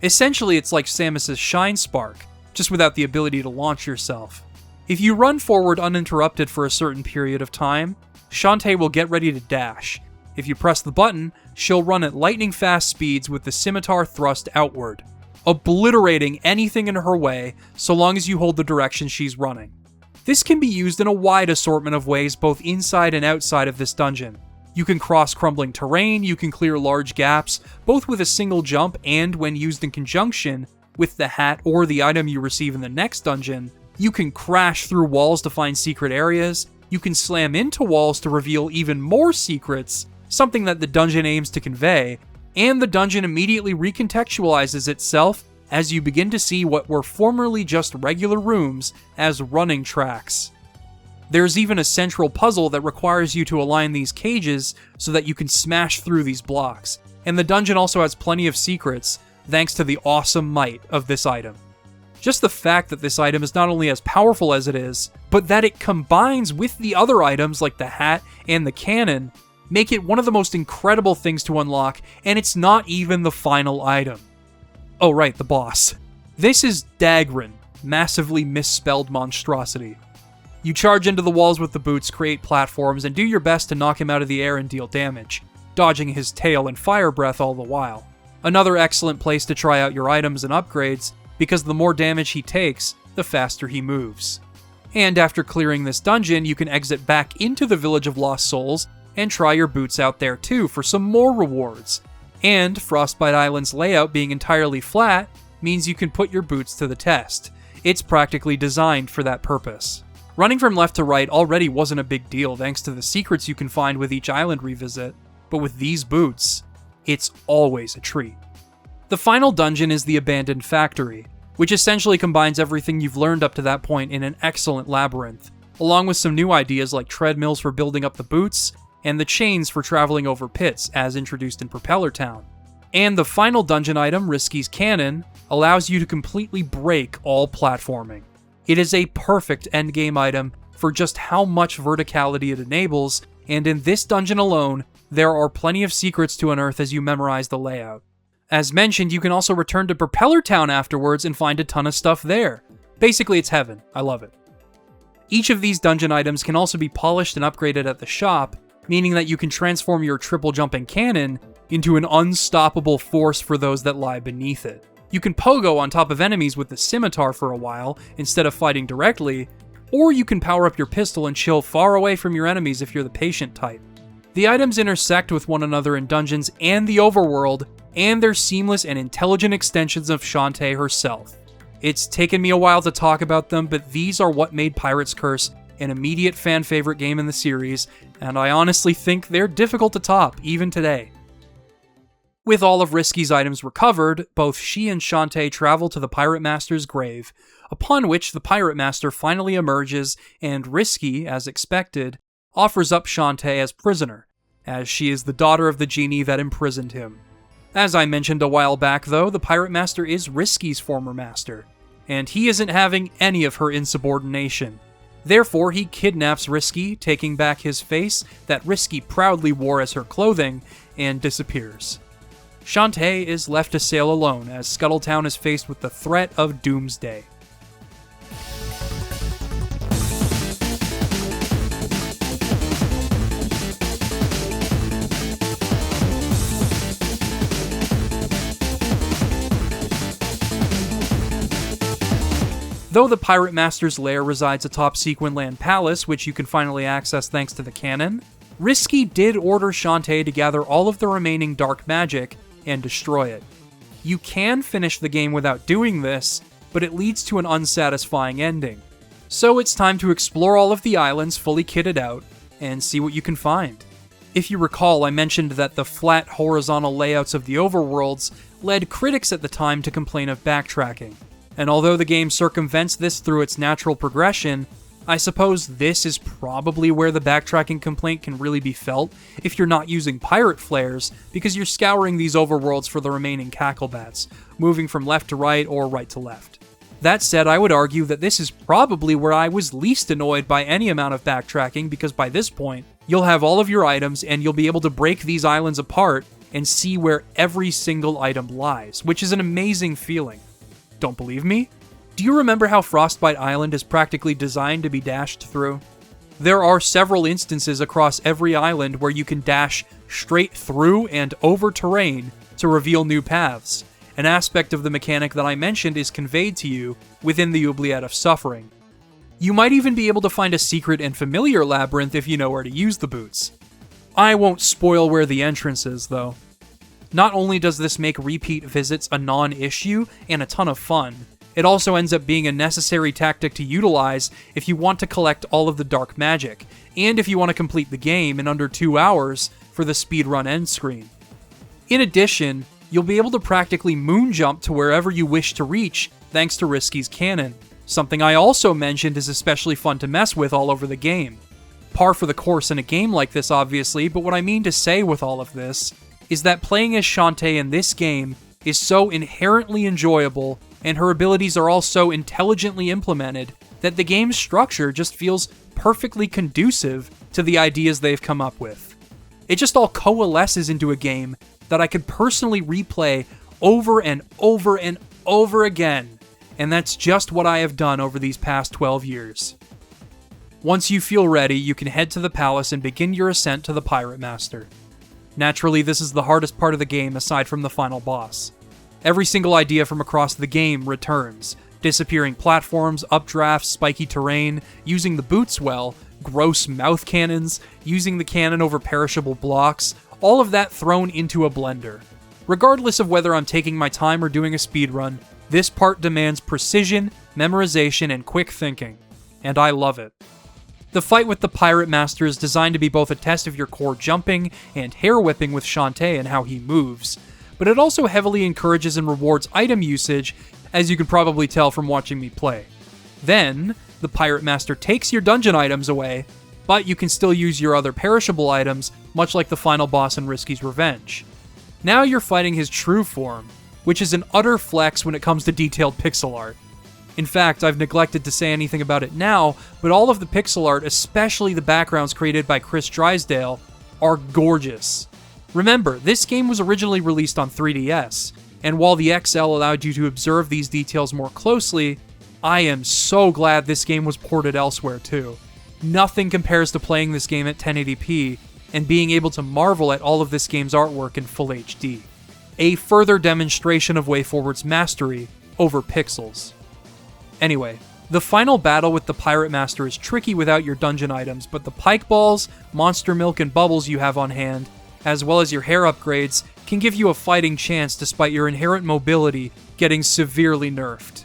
Essentially, it's like Samus's Shine Spark, just without the ability to launch yourself. If you run forward uninterrupted for a certain period of time, Shantae will get ready to dash. If you press the button, she'll run at lightning fast speeds with the scimitar thrust outward, obliterating anything in her way so long as you hold the direction she's running. This can be used in a wide assortment of ways both inside and outside of this dungeon. You can cross crumbling terrain, you can clear large gaps, both with a single jump and when used in conjunction with the hat or the item you receive in the next dungeon. You can crash through walls to find secret areas, you can slam into walls to reveal even more secrets, something that the dungeon aims to convey, and the dungeon immediately recontextualizes itself as you begin to see what were formerly just regular rooms as running tracks. There's even a central puzzle that requires you to align these cages so that you can smash through these blocks, and the dungeon also has plenty of secrets thanks to the awesome might of this item. Just the fact that this item is not only as powerful as it is, but that it combines with the other items like the hat and the cannon, make it one of the most incredible things to unlock, and it's not even the final item. Oh right, the boss. This is Dagrin, massively misspelled monstrosity. You charge into the walls with the boots, create platforms, and do your best to knock him out of the air and deal damage, dodging his tail and fire breath all the while. Another excellent place to try out your items and upgrades, because the more damage he takes, the faster he moves. And after clearing this dungeon, you can exit back into the Village of Lost Souls and try your boots out there too for some more rewards. And Frostbite Island's layout being entirely flat means you can put your boots to the test. It's practically designed for that purpose. Running from left to right already wasn't a big deal thanks to the secrets you can find with each island revisit, but with these boots, it's always a treat. The final dungeon is the Abandoned Factory, which essentially combines everything you've learned up to that point in an excellent labyrinth, along with some new ideas like treadmills for building up the boots, and the chains for traveling over pits as introduced in Propeller Town. And the final dungeon item, Risky's Cannon, allows you to completely break all platforming. It is a perfect endgame item for just how much verticality it enables, and in this dungeon alone, there are plenty of secrets to unearth as you memorize the layout. As mentioned, you can also return to Propeller Town afterwards and find a ton of stuff there. Basically, it's heaven. I love it. Each of these dungeon items can also be polished and upgraded at the shop, meaning that you can transform your triple jumping cannon into an unstoppable force for those that lie beneath it. You can pogo on top of enemies with the scimitar for a while instead of fighting directly, or you can power up your pistol and chill far away from your enemies if you're the patient type. The items intersect with one another in dungeons and the overworld, and they're seamless and intelligent extensions of Shantae herself. It's taken me a while to talk about them, but these are what made Pirate's Curse an immediate fan favorite game in the series, and I honestly think they're difficult to top, even today. With all of Risky's items recovered, both she and Shantae travel to the Pirate Master's grave, upon which the Pirate Master finally emerges, and Risky, as expected, offers up Shantae as prisoner, as she is the daughter of the genie that imprisoned him. As I mentioned a while back though, the Pirate Master is Risky's former master, and he isn't having any of her insubordination. Therefore, he kidnaps Risky, taking back his face that Risky proudly wore as her clothing, and disappears. Shantae is left to sail alone as Scuttletown is faced with the threat of doomsday. Though the Pirate Master's lair resides atop Sequinland Palace, which you can finally access thanks to the cannon, Risky did order Shantae to gather all of the remaining dark magic and destroy it. You can finish the game without doing this, but it leads to an unsatisfying ending. So it's time to explore all of the islands fully kitted out and see what you can find. If you recall, I mentioned that the flat horizontal layouts of the overworlds led critics at the time to complain of backtracking. And although the game circumvents this through its natural progression, I suppose this is probably where the backtracking complaint can really be felt if you're not using pirate flares, because you're scouring these overworlds for the remaining cacklebats, moving from left to right or right to left. That said, I would argue that this is probably where I was least annoyed by any amount of backtracking, because by this point, you'll have all of your items and you'll be able to break these islands apart and see where every single item lies, which is an amazing feeling. Don't believe me? Do you remember how Frostbite Island is practically designed to be dashed through? There are several instances across every island where you can dash straight through and over terrain to reveal new paths. An aspect of the mechanic that I mentioned is conveyed to you within the Oubliette of Suffering. You might even be able to find a secret and familiar labyrinth if you know where to use the boots. I won't spoil where the entrance is, though. Not only does this make repeat visits a non-issue and a ton of fun, it also ends up being a necessary tactic to utilize if you want to collect all of the dark magic, and if you want to complete the game in under 2 hours for the speedrun end screen. In addition, you'll be able to practically moonjump to wherever you wish to reach thanks to Risky's cannon, something I also mentioned is especially fun to mess with all over the game. Par for the course in a game like this, obviously, but what I mean to say with all of this is that playing as Shantae in this game is so inherently enjoyable, and her abilities are all so intelligently implemented, that the game's structure just feels perfectly conducive to the ideas they've come up with. It just all coalesces into a game that I could personally replay over and over and over again, and that's just what I have done over these past 12 years. Once you feel ready, you can head to the palace and begin your ascent to the Pirate Master. Naturally, this is the hardest part of the game aside from the final boss. Every single idea from across the game returns. Disappearing platforms, updrafts, spiky terrain, using the boots well, gross mouth cannons, using the cannon over perishable blocks, all of that thrown into a blender. Regardless of whether I'm taking my time or doing a speedrun, this part demands precision, memorization, and quick thinking. And I love it. The fight with the Pirate Master is designed to be both a test of your core jumping and hair whipping with Shantae and how he moves, but it also heavily encourages and rewards item usage, as you can probably tell from watching me play. Then, the Pirate Master takes your dungeon items away, but you can still use your other perishable items, much like the final boss in Risky's Revenge. Now you're fighting his true form, which is an utter flex when it comes to detailed pixel art. In fact, I've neglected to say anything about it now, but all of the pixel art, especially the backgrounds created by Chris Drysdale, are gorgeous. Remember, this game was originally released on 3DS, and while the XL allowed you to observe these details more closely, I am so glad this game was ported elsewhere too. Nothing compares to playing this game at 1080p and being able to marvel at all of this game's artwork in full HD. A further demonstration of WayForward's mastery over pixels. Anyway, the final battle with the Pirate Master is tricky without your dungeon items, but the pike balls, monster milk, and bubbles you have on hand, as well as your hair upgrades, can give you a fighting chance despite your inherent mobility getting severely nerfed.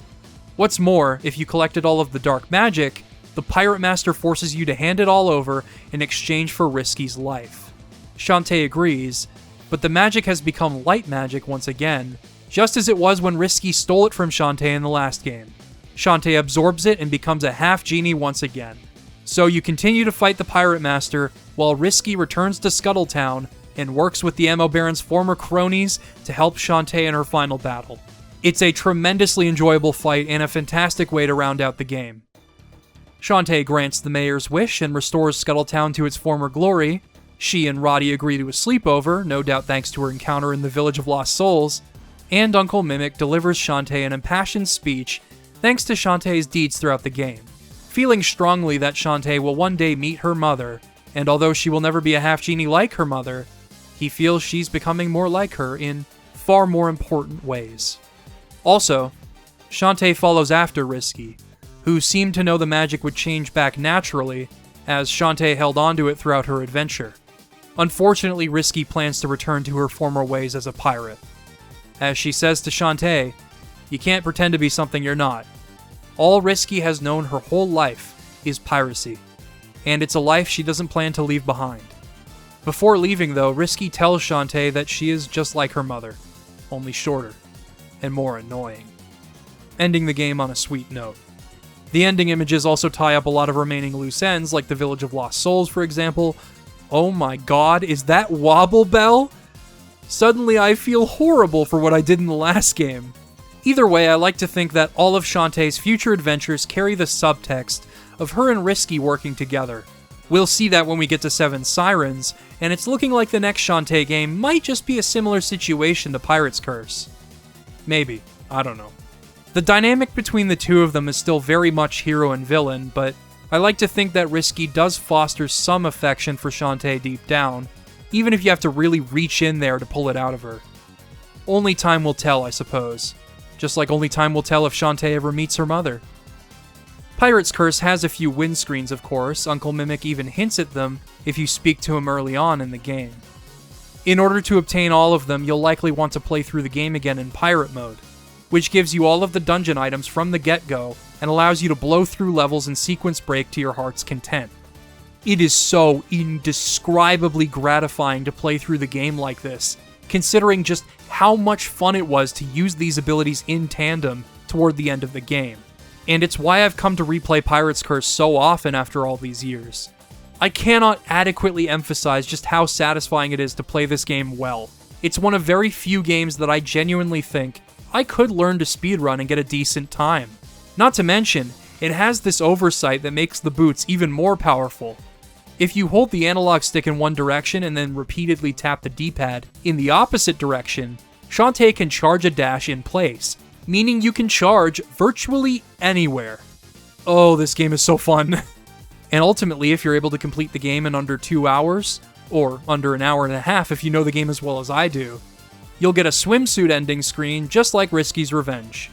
What's more, if you collected all of the dark magic, the Pirate Master forces you to hand it all over in exchange for Risky's life. Shantae agrees, but the magic has become light magic once again, just as it was when Risky stole it from Shantae in the last game. Shantae absorbs it and becomes a Half-Genie once again. So you continue to fight the Pirate Master, while Risky returns to Scuttletown and works with the Ammo Baron's former cronies to help Shantae in her final battle. It's a tremendously enjoyable fight and a fantastic way to round out the game. Shantae grants the mayor's wish and restores Scuttletown to its former glory. She and Roddy agree to a sleepover, no doubt thanks to her encounter in the Village of Lost Souls, and Uncle Mimic delivers Shantae an impassioned speech thanks to Shantae's deeds throughout the game, feeling strongly that Shantae will one day meet her mother, and although she will never be a half-genie like her mother, he feels she's becoming more like her in far more important ways. Also, Shantae follows after Risky, who seemed to know the magic would change back naturally, as Shantae held onto it throughout her adventure. Unfortunately, Risky plans to return to her former ways as a pirate. As she says to Shantae, "You can't pretend to be something you're not. All Risky has known her whole life is piracy, and it's a life she doesn't plan to leave behind." Before leaving, though, Risky tells Shantae that she is just like her mother, only shorter and more annoying, ending the game on a sweet note. The ending images also tie up a lot of remaining loose ends, like the Village of Lost Souls, for example. Oh my god, is that Wobble Bell? Suddenly I feel horrible for what I did in the last game. Either way, I like to think that all of Shantae's future adventures carry the subtext of her and Risky working together. We'll see that when we get to 7 Sirens, and it's looking like the next Shantae game might just be a similar situation to Pirate's Curse. Maybe. I don't know. The dynamic between the two of them is still very much hero and villain, but I like to think that Risky does foster some affection for Shantae deep down, even if you have to really reach in there to pull it out of her. Only time will tell, I suppose. Just like only time will tell if Shantae ever meets her mother. Pirate's Curse has a few windscreens, of course. Uncle Mimic even hints at them if you speak to him early on in the game. In order to obtain all of them, you'll likely want to play through the game again in Pirate mode, which gives you all of the dungeon items from the get-go and allows you to blow through levels and sequence break to your heart's content. It is so indescribably gratifying to play through the game like this, considering just how much fun it was to use these abilities in tandem toward the end of the game. And it's why I've come to replay Pirate's Curse so often after all these years. I cannot adequately emphasize just how satisfying it is to play this game well. It's one of very few games that I genuinely think I could learn to speedrun and get a decent time. Not to mention, it has this oversight that makes the boots even more powerful. If you hold the analog stick in one direction and then repeatedly tap the D-pad in the opposite direction, Shantae can charge a dash in place, meaning you can charge virtually anywhere. Oh, this game is so fun. And ultimately, if you're able to complete the game in under 2 hours, or under an hour and a half if you know the game as well as I do, you'll get a swimsuit ending screen just like Risky's Revenge.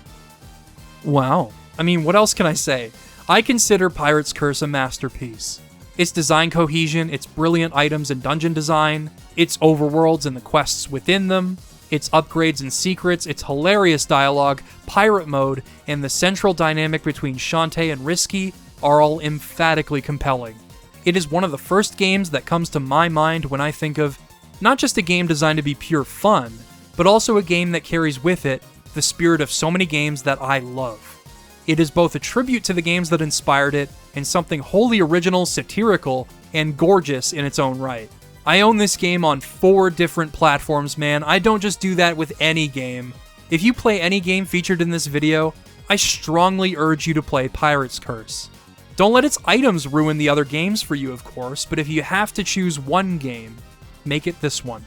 Wow. I mean, what else can I say? I consider Pirate's Curse a masterpiece. Its design cohesion, its brilliant items and dungeon design, its overworlds and the quests within them, its upgrades and secrets, its hilarious dialogue, pirate mode, and the central dynamic between Shantae and Risky are all emphatically compelling. It is one of the first games that comes to my mind when I think of not just a game designed to be pure fun, but also a game that carries with it the spirit of so many games that I love. It is both a tribute to the games that inspired it and something wholly original, satirical, and gorgeous in its own right. I own this game on 4 different platforms, man. I don't just do that with any game. If you play any game featured in this video, I strongly urge you to play Pirate's Curse. Don't let its items ruin the other games for you, of course, but if you have to choose one game, make it this one.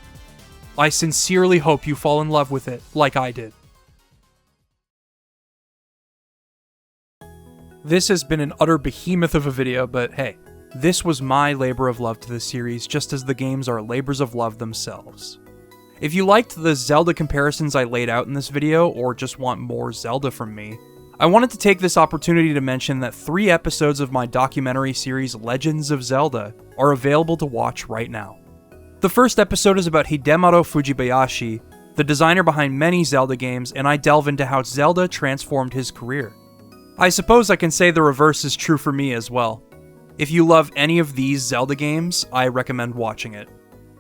I sincerely hope you fall in love with it like I did. This has been an utter behemoth of a video, but hey, this was my labor of love to the series, just as the games are labors of love themselves. If you liked the Zelda comparisons I laid out in this video, or just want more Zelda from me, I wanted to take this opportunity to mention that 3 episodes of my documentary series Legends of Zelda are available to watch right now. The first episode is about Hidemaru Fujibayashi, the designer behind many Zelda games, and I delve into how Zelda transformed his career. I suppose I can say the reverse is true for me as well. If you love any of these Zelda games, I recommend watching it.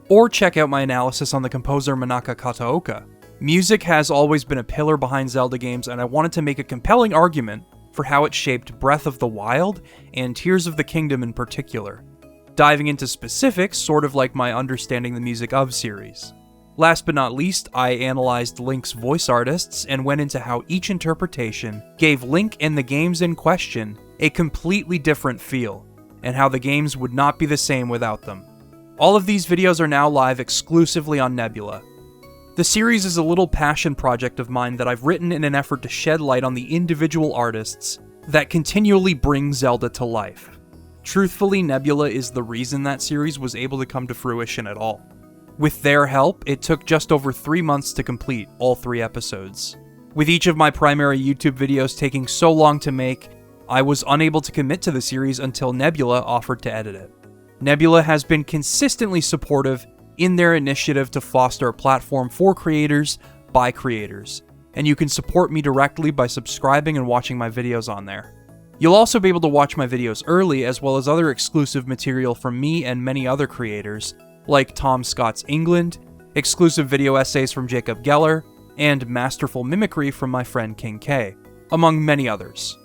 Or check out my analysis on the composer Manaka Kataoka. Music has always been a pillar behind Zelda games, and I wanted to make a compelling argument for how it shaped Breath of the Wild and Tears of the Kingdom in particular, diving into specifics sort of like my Understanding the Music of series. Last but not least, I analyzed Link's voice artists and went into how each interpretation gave Link and the games in question a completely different feel, and how the games would not be the same without them. All of these videos are now live exclusively on Nebula. The series is a little passion project of mine that I've written in an effort to shed light on the individual artists that continually bring Zelda to life. Truthfully, Nebula is the reason that series was able to come to fruition at all. With their help, it took just over 3 months to complete all 3 episodes. With each of my primary YouTube videos taking so long to make, I was unable to commit to the series until Nebula offered to edit it. Nebula has been consistently supportive in their initiative to foster a platform for creators by creators, and you can support me directly by subscribing and watching my videos on there. You'll also be able to watch my videos early, as well as other exclusive material from me and many other creators, like Tom Scott's England, exclusive video essays from Jacob Geller, and masterful mimicry from my friend King K, among many others.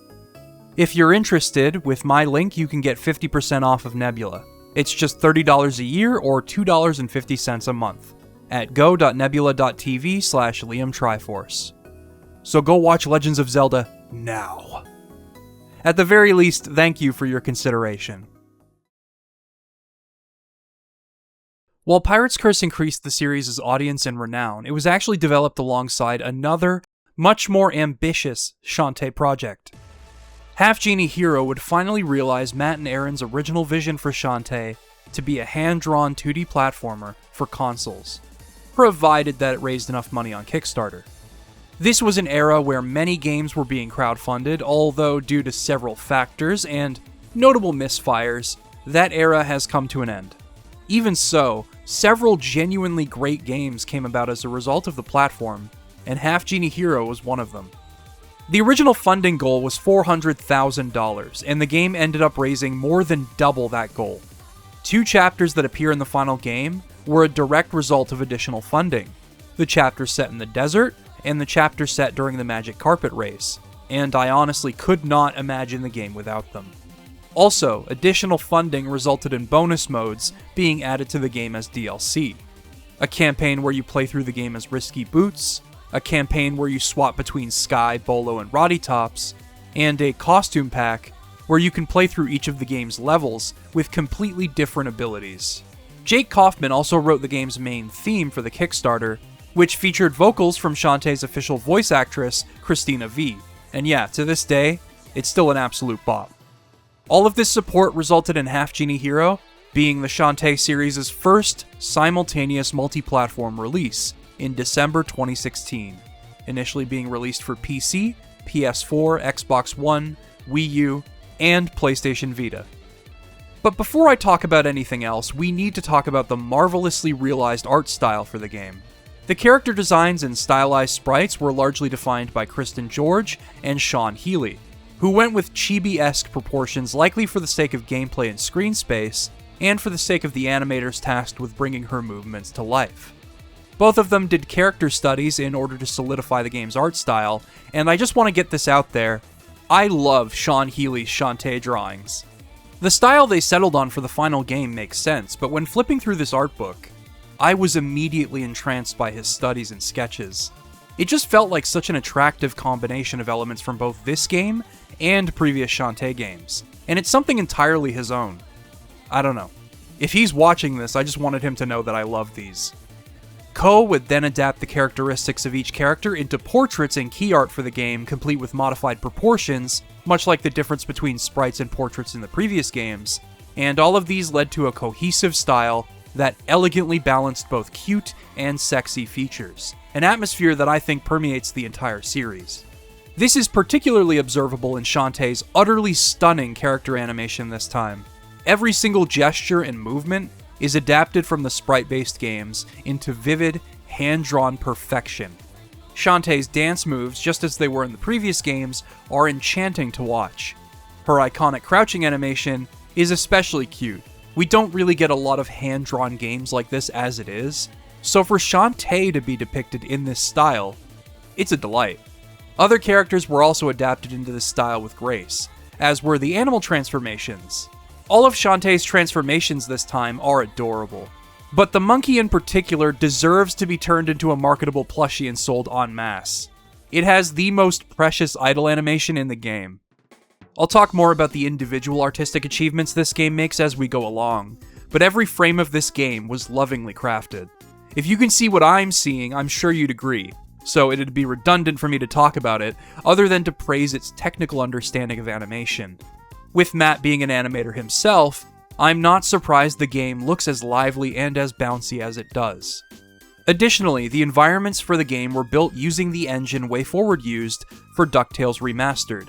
If you're interested, with my link you can get 50% off of Nebula. It's just $30 a year or $2.50 a month at go.nebula.tv/Liam Triforce. So go watch Legends of Zelda now. At the very least, thank you for your consideration. While Pirate's Curse increased the series' audience and renown, it was actually developed alongside another, much more ambitious Shantae project. Half-Genie Hero would finally realize Matt and Aaron's original vision for Shantae to be a hand-drawn 2D platformer for consoles, provided that it raised enough money on Kickstarter. This was an era where many games were being crowdfunded, although due to several factors and notable misfires, that era has come to an end. Even so, several genuinely great games came about as a result of the platform, and Half-Genie Hero was one of them. The original funding goal was $400,000, and the game ended up raising more than double that goal. 2 chapters that appear in the final game were a direct result of additional funding. The chapter set in the desert, and the chapter set during the Magic Carpet Race, and I honestly could not imagine the game without them. Also, additional funding resulted in bonus modes being added to the game as DLC. A campaign where you play through the game as Risky Boots, a campaign where you swap between Sky, Bolo, and Roddy Tops, and a costume pack where you can play through each of the game's levels with completely different abilities. Jake Kaufman also wrote the game's main theme for the Kickstarter, which featured vocals from Shantae's official voice actress, Christina V. And yeah, to this day, it's still an absolute bop. All of this support resulted in Half-Genie Hero being the Shantae series' first simultaneous multi-platform release in December 2016, initially being released for PC, PS4, Xbox One, Wii U, and PlayStation Vita. But before I talk about anything else, we need to talk about the marvelously realized art style for the game. The character designs and stylized sprites were largely defined by Kristen George and Sean Healy, who went with chibi-esque proportions likely for the sake of gameplay and screen space, and for the sake of the animators tasked with bringing her movements to life. Both of them did character studies in order to solidify the game's art style, and I just want to get this out there, I love Sean Healy's Shantae drawings. The style they settled on for the final game makes sense, but when flipping through this art book, I was immediately entranced by his studies and sketches. It just felt like such an attractive combination of elements from both this game and previous Shantae games, and it's something entirely his own. I don't know. If he's watching this, I just wanted him to know that I love these. Ko would then adapt the characteristics of each character into portraits and key art for the game, complete with modified proportions, much like the difference between sprites and portraits in the previous games, and all of these led to a cohesive style that elegantly balanced both cute and sexy features, an atmosphere that I think permeates the entire series. This is particularly observable in Shantae's utterly stunning character animation this time. Every single gesture and movement is adapted from the sprite-based games into vivid, hand-drawn perfection. Shantae's dance moves, just as they were in the previous games, are enchanting to watch. Her iconic crouching animation is especially cute. We don't really get a lot of hand-drawn games like this as it is, so for Shantae to be depicted in this style, it's a delight. Other characters were also adapted into this style with grace, as were the animal transformations. All of Shantae's transformations this time are adorable. But the monkey in particular deserves to be turned into a marketable plushie and sold en masse. It has the most precious idle animation in the game. I'll talk more about the individual artistic achievements this game makes as we go along, but every frame of this game was lovingly crafted. If you can see what I'm seeing, I'm sure you'd agree, so it'd be redundant for me to talk about it, other than to praise its technical understanding of animation. With Matt being an animator himself, I'm not surprised the game looks as lively and as bouncy as it does. Additionally, the environments for the game were built using the engine WayForward used for DuckTales Remastered.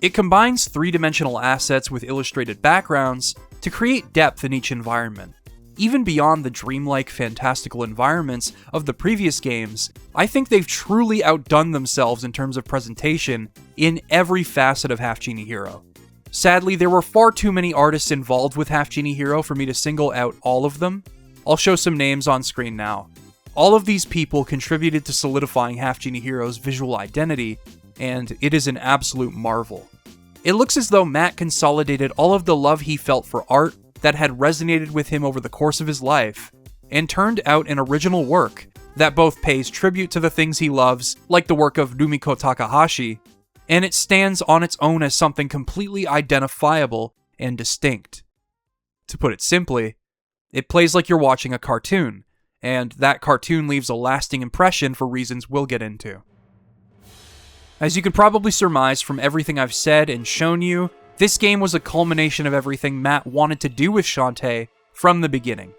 It combines three-dimensional assets with illustrated backgrounds to create depth in each environment. Even beyond the dreamlike, fantastical environments of the previous games, I think they've truly outdone themselves in terms of presentation in every facet of Half-Genie Hero. Sadly, there were far too many artists involved with Half-Genie Hero for me to single out all of them. I'll show some names on screen now. All of these people contributed to solidifying Half-Genie Hero's visual identity, and it is an absolute marvel. It looks as though Matt consolidated all of the love he felt for art that had resonated with him over the course of his life, and turned out an original work that both pays tribute to the things he loves, like the work of Rumiko Takahashi, and it stands on its own as something completely identifiable and distinct. To put it simply, it plays like you're watching a cartoon, and that cartoon leaves a lasting impression for reasons we'll get into. As you can probably surmise from everything I've said and shown you, this game was a culmination of everything Matt wanted to do with Shantae from the beginning.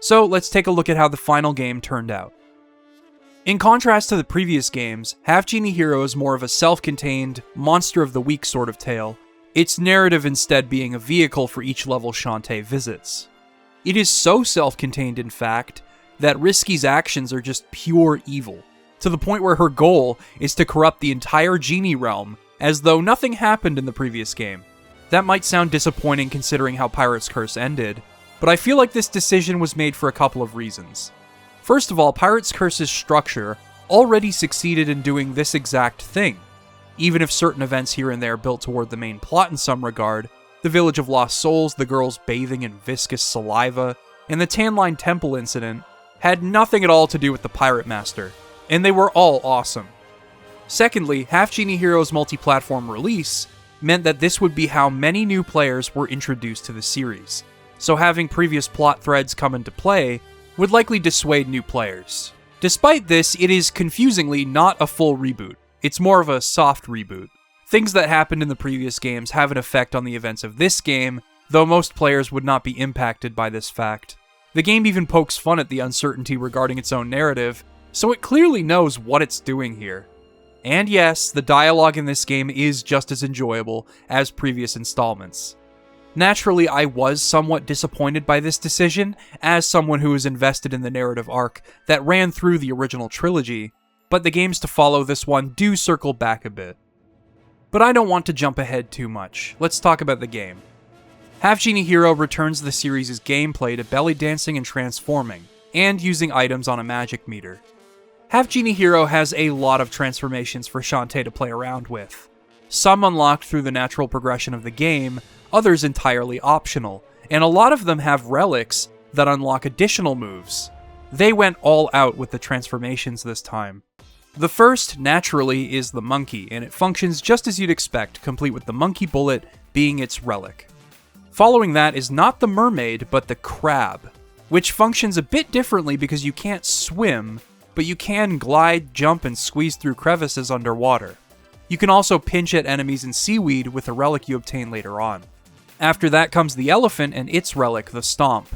So let's take a look at how the final game turned out. In contrast to the previous games, Half-Genie Hero is more of a self-contained, monster of the week sort of tale, its narrative instead being a vehicle for each level Shantae visits. It is so self-contained, in fact, that Risky's actions are just pure evil, to the point where her goal is to corrupt the entire genie realm, as though nothing happened in the previous game. That might sound disappointing considering how Pirate's Curse ended, but I feel like this decision was made for a couple of reasons. First of all, Pirate's Curse's structure already succeeded in doing this exact thing. Even if certain events here and there built toward the main plot in some regard, the Village of Lost Souls, the girls bathing in viscous saliva, and the Tan Line Temple incident had nothing at all to do with the Pirate Master, and they were all awesome. Secondly, Half-Genie Hero's multi-platform release meant that this would be how many new players were introduced to the series, so having previous plot threads come into play would likely dissuade new players. Despite this, it is confusingly not a full reboot. It's more of a soft reboot. Things that happened in the previous games have an effect on the events of this game, though most players would not be impacted by this fact. The game even pokes fun at the uncertainty regarding its own narrative, so it clearly knows what it's doing here. And yes, the dialogue in this game is just as enjoyable as previous installments. Naturally, I was somewhat disappointed by this decision, as someone who is invested in the narrative arc that ran through the original trilogy, but the games to follow this one do circle back a bit. But I don't want to jump ahead too much. Let's talk about the game. Half-Genie Hero returns the series' gameplay to belly dancing and transforming, and using items on a magic meter. Half-Genie Hero has a lot of transformations for Shantae to play around with. Some unlocked through the natural progression of the game, others entirely optional, and a lot of them have relics that unlock additional moves. They went all out with the transformations this time. The first, naturally, is the monkey, and it functions just as you'd expect, complete with the monkey bullet being its relic. Following that is not the mermaid, but the crab, which functions a bit differently because you can't swim, but you can glide, jump, and squeeze through crevices underwater. You can also pinch at enemies in seaweed with a relic you obtain later on. After that comes the elephant and its relic, the stomp.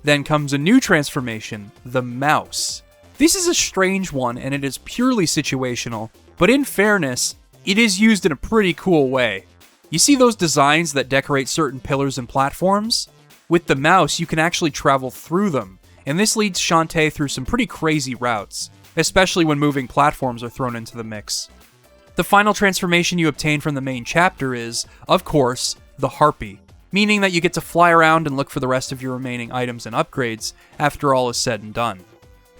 Then comes a new transformation, the mouse. This is a strange one, and it is purely situational, but in fairness, it is used in a pretty cool way. You see those designs that decorate certain pillars and platforms? With the mouse, you can actually travel through them, and this leads Shantae through some pretty crazy routes, especially when moving platforms are thrown into the mix. The final transformation you obtain from the main chapter is, of course, the harpy, meaning that you get to fly around and look for the rest of your remaining items and upgrades after all is said and done.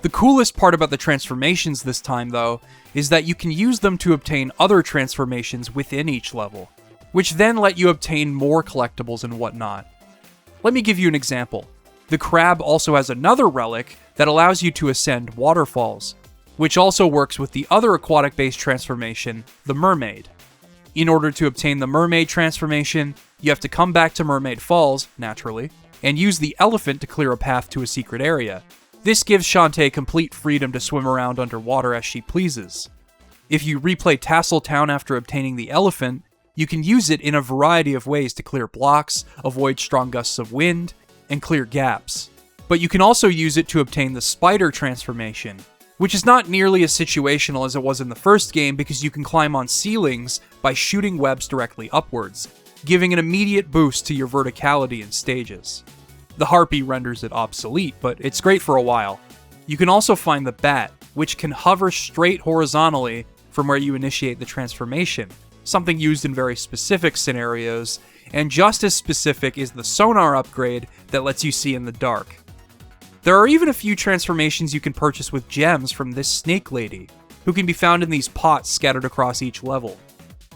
The coolest part about the transformations this time, though, is that you can use them to obtain other transformations within each level, which then let you obtain more collectibles and whatnot. Let me give you an example. The crab also has another relic that allows you to ascend waterfalls, which also works with the other aquatic-based transformation, the mermaid. In order to obtain the mermaid transformation, you have to come back to Mermaid Falls, naturally, and use the elephant to clear a path to a secret area. This gives Shantae complete freedom to swim around underwater as she pleases. If you replay Tassel Town after obtaining the elephant, you can use it in a variety of ways to clear blocks, avoid strong gusts of wind, and clear gaps. But you can also use it to obtain the spider transformation, which is not nearly as situational as it was in the first game because you can climb on ceilings by shooting webs directly upwards, giving an immediate boost to your verticality in stages. The harpy renders it obsolete, but it's great for a while. You can also find the bat, which can hover straight horizontally from where you initiate the transformation, something used in very specific scenarios, and just as specific is the sonar upgrade that lets you see in the dark. There are even a few transformations you can purchase with gems from this snake lady, who can be found in these pots scattered across each level.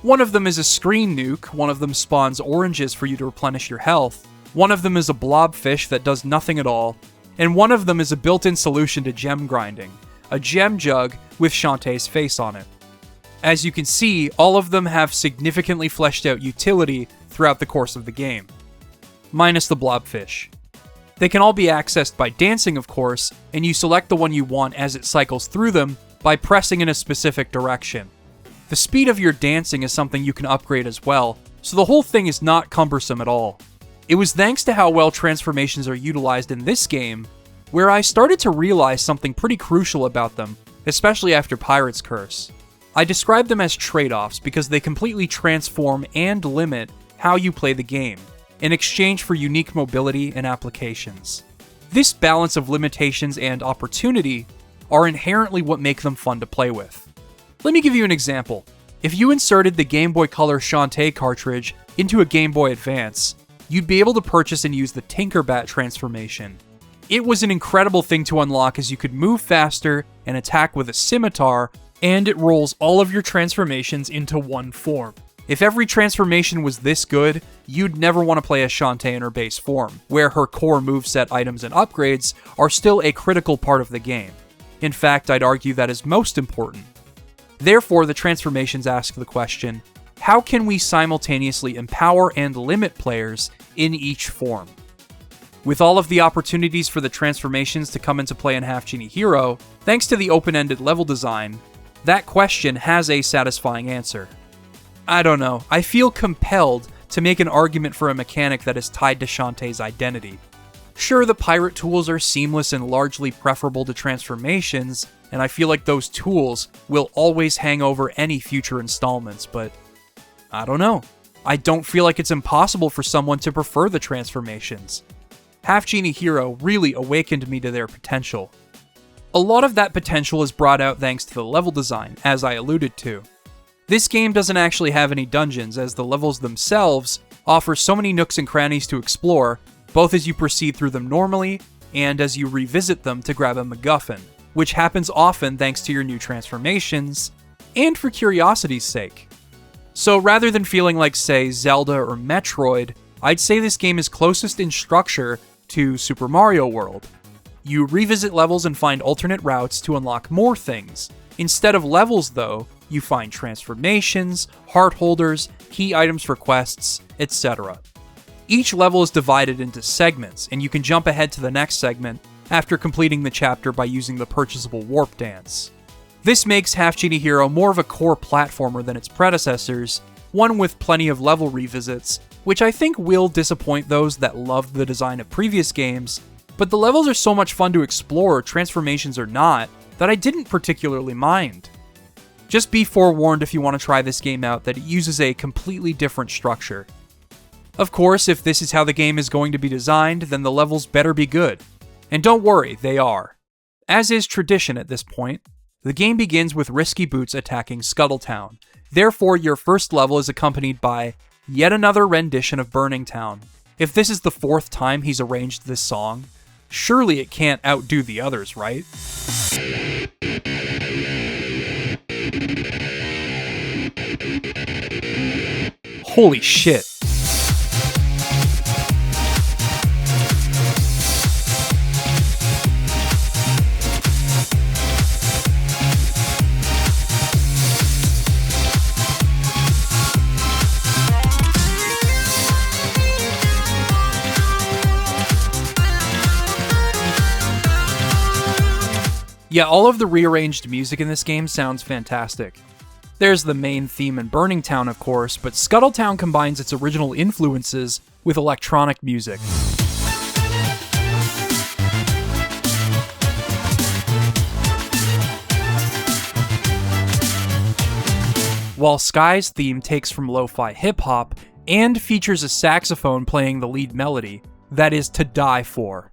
One of them is a screen nuke, one of them spawns oranges for you to replenish your health, one of them is a blobfish that does nothing at all, and one of them is a built-in solution to gem grinding, a gem jug with Shantae's face on it. As you can see, all of them have significantly fleshed out utility throughout the course of the game, minus the blobfish. They can all be accessed by dancing, of course, and you select the one you want as it cycles through them by pressing in a specific direction. The speed of your dancing is something you can upgrade as well, so the whole thing is not cumbersome at all. It was thanks to how well transformations are utilized in this game where I started to realize something pretty crucial about them, especially after Pirate's Curse. I describe them as trade-offs because they completely transform and limit how you play the game, in exchange for unique mobility and applications. This balance of limitations and opportunity are inherently what make them fun to play with. Let me give you an example. If you inserted the Game Boy Color Shantae cartridge into a Game Boy Advance, you'd be able to purchase and use the Tinkerbat transformation. It was an incredible thing to unlock as you could move faster and attack with a scimitar, and it rolls all of your transformations into one form. If every transformation was this good, you'd never want to play as Shantae in her base form, where her core moveset items and upgrades are still a critical part of the game. In fact, I'd argue that is most important. Therefore, the transformations ask the question, how can we simultaneously empower and limit players in each form? With all of the opportunities for the transformations to come into play in Half-Genie Hero, thanks to the open-ended level design, that question has a satisfying answer. I don't know, I feel compelled to make an argument for a mechanic that is tied to Shantae's identity. Sure, the pirate tools are seamless and largely preferable to transformations, and I feel like those tools will always hang over any future installments, but I don't know. I don't feel like it's impossible for someone to prefer the transformations. Half-Genie Hero really awakened me to their potential. A lot of that potential is brought out thanks to the level design, as I alluded to. This game doesn't actually have any dungeons, as the levels themselves offer so many nooks and crannies to explore, both as you proceed through them normally, and as you revisit them to grab a MacGuffin, which happens often thanks to your new transformations, and for curiosity's sake. So rather than feeling like, say, Zelda or Metroid, I'd say this game is closest in structure to Super Mario World. You revisit levels and find alternate routes to unlock more things. Instead of levels, though, you find transformations, heart holders, key items for quests, etc. Each level is divided into segments, and you can jump ahead to the next segment after completing the chapter by using the purchasable Warp Dance. This makes Half-Genie Hero more of a core platformer than its predecessors, one with plenty of level revisits, which I think will disappoint those that loved the design of previous games, but the levels are so much fun to explore, transformations or not, that I didn't particularly mind. Just be forewarned if you want to try this game out that it uses a completely different structure. Of course, if this is how the game is going to be designed, then the levels better be good. And don't worry, they are. As is tradition at this point, the game begins with Risky Boots attacking Scuttletown. Therefore, your first level is accompanied by yet another rendition of Burning Town. If this is the fourth time he's arranged this song, surely it can't outdo the others, right? Holy shit. Yeah, all of the rearranged music in this game sounds fantastic. There's the main theme in Burning Town, of course, but Scuttletown combines its original influences with electronic music. While Sky's theme takes from lo-fi hip-hop and features a saxophone playing the lead melody, that is to die for.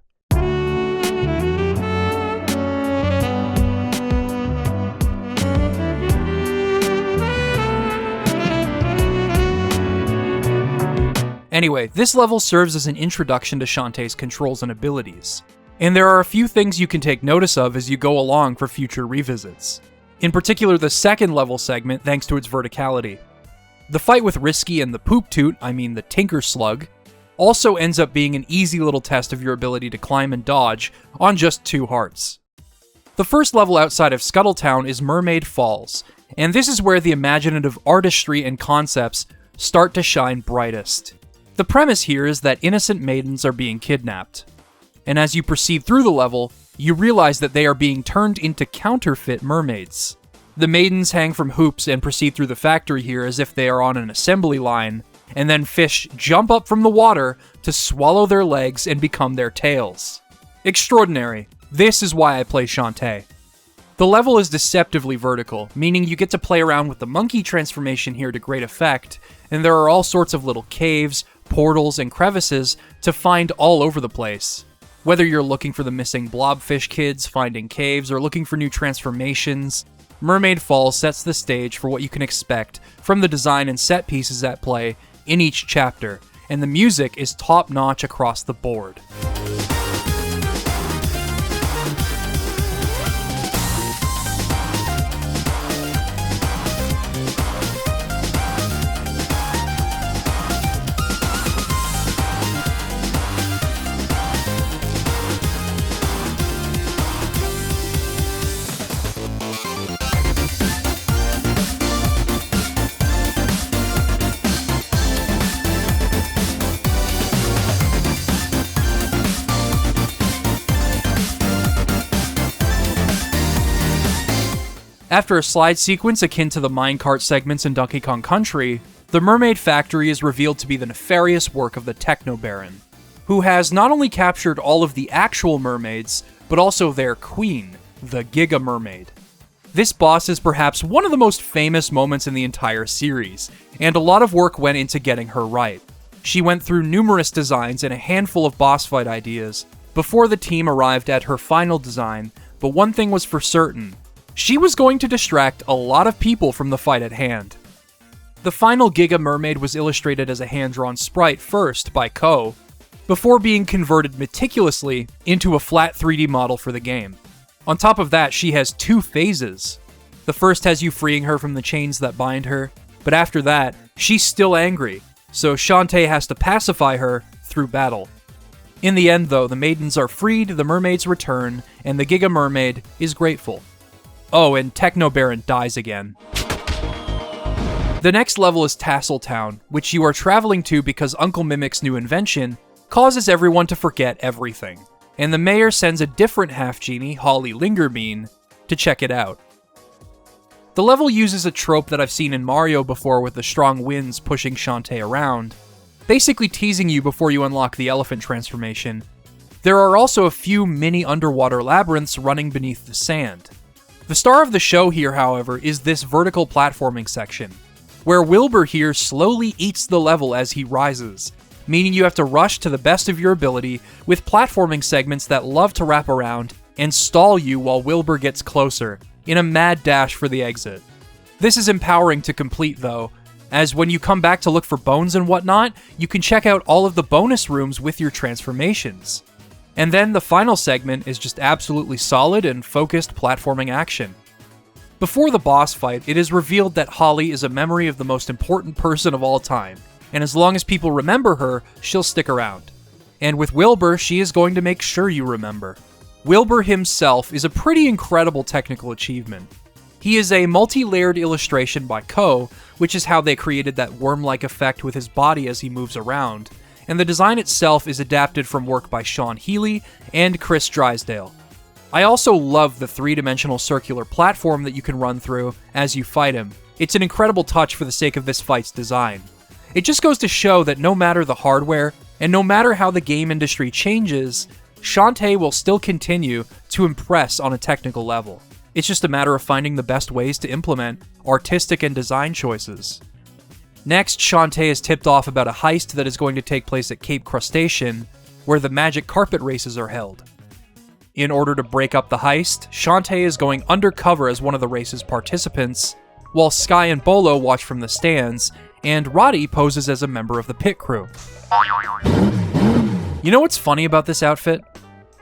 Anyway, this level serves as an introduction to Shantae's controls and abilities, and there are a few things you can take notice of as you go along for future revisits. In particular, the second level segment, thanks to its verticality. The fight with Risky and the Poop Toot, the Tinker Slug, also ends up being an easy little test of your ability to climb and dodge on just 2 hearts. The first level outside of Scuttletown is Mermaid Falls, and this is where the imaginative artistry and concepts start to shine brightest. The premise here is that innocent maidens are being kidnapped, and as you proceed through the level, you realize that they are being turned into counterfeit mermaids. The maidens hang from hoops and proceed through the factory here as if they are on an assembly line, and then fish jump up from the water to swallow their legs and become their tails. Extraordinary. This is why I play Shantae. The level is deceptively vertical, meaning you get to play around with the monkey transformation here to great effect, and there are all sorts of little caves, portals, and crevices to find all over the place. Whether you're looking for the missing blobfish kids, finding caves, or looking for new transformations, Mermaid Falls sets the stage for what you can expect from the design and set pieces at play in each chapter, and the music is top-notch across the board. After a slide sequence akin to the minecart segments in Donkey Kong Country, the Mermaid Factory is revealed to be the nefarious work of the Techno Baron, who has not only captured all of the actual mermaids, but also their queen, the Giga Mermaid. This boss is perhaps one of the most famous moments in the entire series, and a lot of work went into getting her right. She went through numerous designs and a handful of boss fight ideas before the team arrived at her final design, but one thing was for certain: she was going to distract a lot of people from the fight at hand. The final Giga Mermaid was illustrated as a hand-drawn sprite first by Ko, before being converted meticulously into a flat 3D model for the game. On top of that, she has 2 phases. The first has you freeing her from the chains that bind her, but after that, she's still angry, so Shantae has to pacify her through battle. In the end, though, the maidens are freed, the mermaids return, and the Giga Mermaid is grateful. Oh, and Techno Baron dies again. The next level is Tasseltown, which you are traveling to because Uncle Mimic's new invention causes everyone to forget everything, and the mayor sends a different Half-Genie, Holly Lingerbean, to check it out. The level uses a trope that I've seen in Mario before with the strong winds pushing Shantae around, basically teasing you before you unlock the elephant transformation. There are also a few mini underwater labyrinths running beneath the sand. The star of the show here, however, is this vertical platforming section, where Wilbur here slowly eats the level as he rises, meaning you have to rush to the best of your ability with platforming segments that love to wrap around and stall you while Wilbur gets closer, in a mad dash for the exit. This is empowering to complete, though, as when you come back to look for bones and whatnot, you can check out all of the bonus rooms with your transformations. And then the final segment is just absolutely solid and focused platforming action. Before the boss fight, it is revealed that Holly is a memory of the most important person of all time, and as long as people remember her, she'll stick around. And with Wilbur, she is going to make sure you remember. Wilbur himself is a pretty incredible technical achievement. He is a multi-layered illustration by Ko, which is how they created that worm-like effect with his body as he moves around, and the design itself is adapted from work by Sean Healy and Chris Drysdale. I also love the 3-dimensional circular platform that you can run through as you fight him. It's an incredible touch for the sake of this fight's design. It just goes to show that no matter the hardware, and no matter how the game industry changes, Shantae will still continue to impress on a technical level. It's just a matter of finding the best ways to implement artistic and design choices. Next, Shantae is tipped off about a heist that is going to take place at Cape Crustacean, where the magic carpet races are held. In order to break up the heist, Shantae is going undercover as one of the race's participants, while Sky and Bolo watch from the stands, and Roddy poses as a member of the pit crew. You know what's funny about this outfit?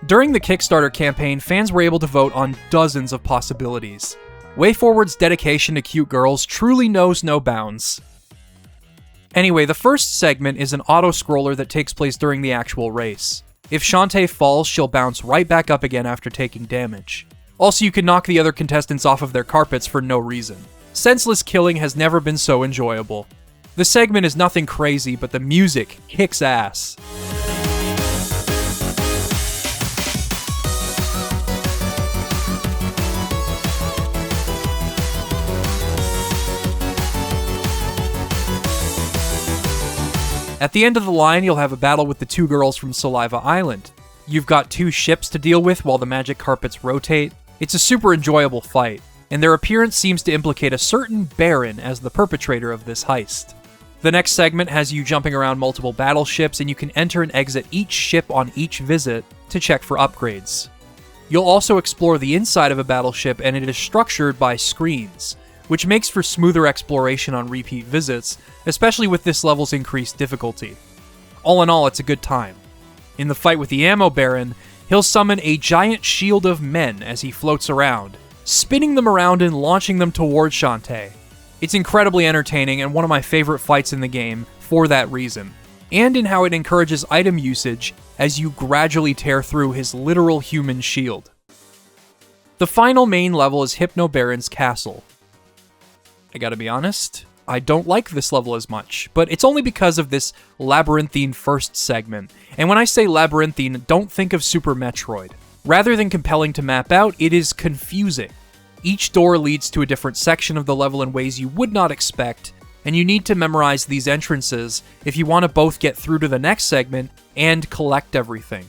During the Kickstarter campaign, fans were able to vote on dozens of possibilities. WayForward's dedication to cute girls truly knows no bounds. Anyway, the first segment is an auto-scroller that takes place during the actual race. If Shantae falls, she'll bounce right back up again after taking damage. Also, you can knock the other contestants off of their carpets for no reason. Senseless killing has never been so enjoyable. The segment is nothing crazy, but the music kicks ass. At the end of the line, you'll have a battle with the 2 girls from Saliva Island. You've got 2 ships to deal with while the magic carpets rotate. It's a super enjoyable fight, and their appearance seems to implicate a certain Baron as the perpetrator of this heist. The next segment has you jumping around multiple battleships, and you can enter and exit each ship on each visit to check for upgrades. You'll also explore the inside of a battleship, and it is structured by screens, which makes for smoother exploration on repeat visits, especially with this level's increased difficulty. All in all, it's a good time. In the fight with the Ammo Baron, he'll summon a giant shield of men as he floats around, spinning them around and launching them towards Shantae. It's incredibly entertaining and one of my favorite fights in the game for that reason, and in how it encourages item usage as you gradually tear through his literal human shield. The final main level is Hypno Baron's castle. I gotta be honest, I don't like this level as much, but it's only because of this labyrinthine first segment. And when I say labyrinthine, don't think of Super Metroid. Rather than compelling to map out, it is confusing. Each door leads to a different section of the level in ways you would not expect, and you need to memorize these entrances if you want to both get through to the next segment and collect everything.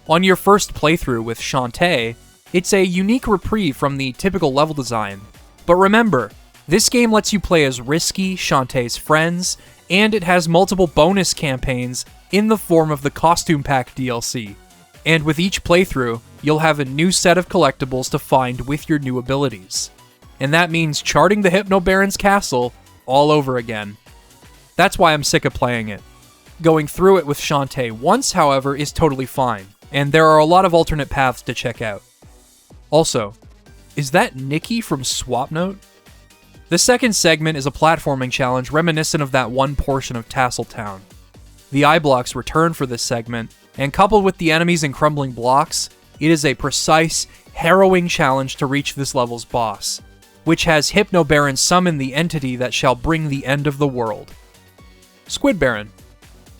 On your first playthrough with Shantae, it's a unique reprieve from the typical level design. But remember, this game lets you play as Risky, Shantae's friends, and it has multiple bonus campaigns in the form of the Costume Pack DLC. And with each playthrough, you'll have a new set of collectibles to find with your new abilities. And that means charting the Hypno Baron's castle all over again. That's why I'm sick of playing it. Going through it with Shantae once, however, is totally fine, and there are a lot of alternate paths to check out. Also, is that Nikki from Swapnote? The second segment is a platforming challenge reminiscent of that one portion of Tasseltown. The eye blocks return for this segment, and coupled with the enemies and crumbling blocks, it is a precise, harrowing challenge to reach this level's boss, which has Hypno Baron summon the entity that shall bring the end of the world. Squid Baron.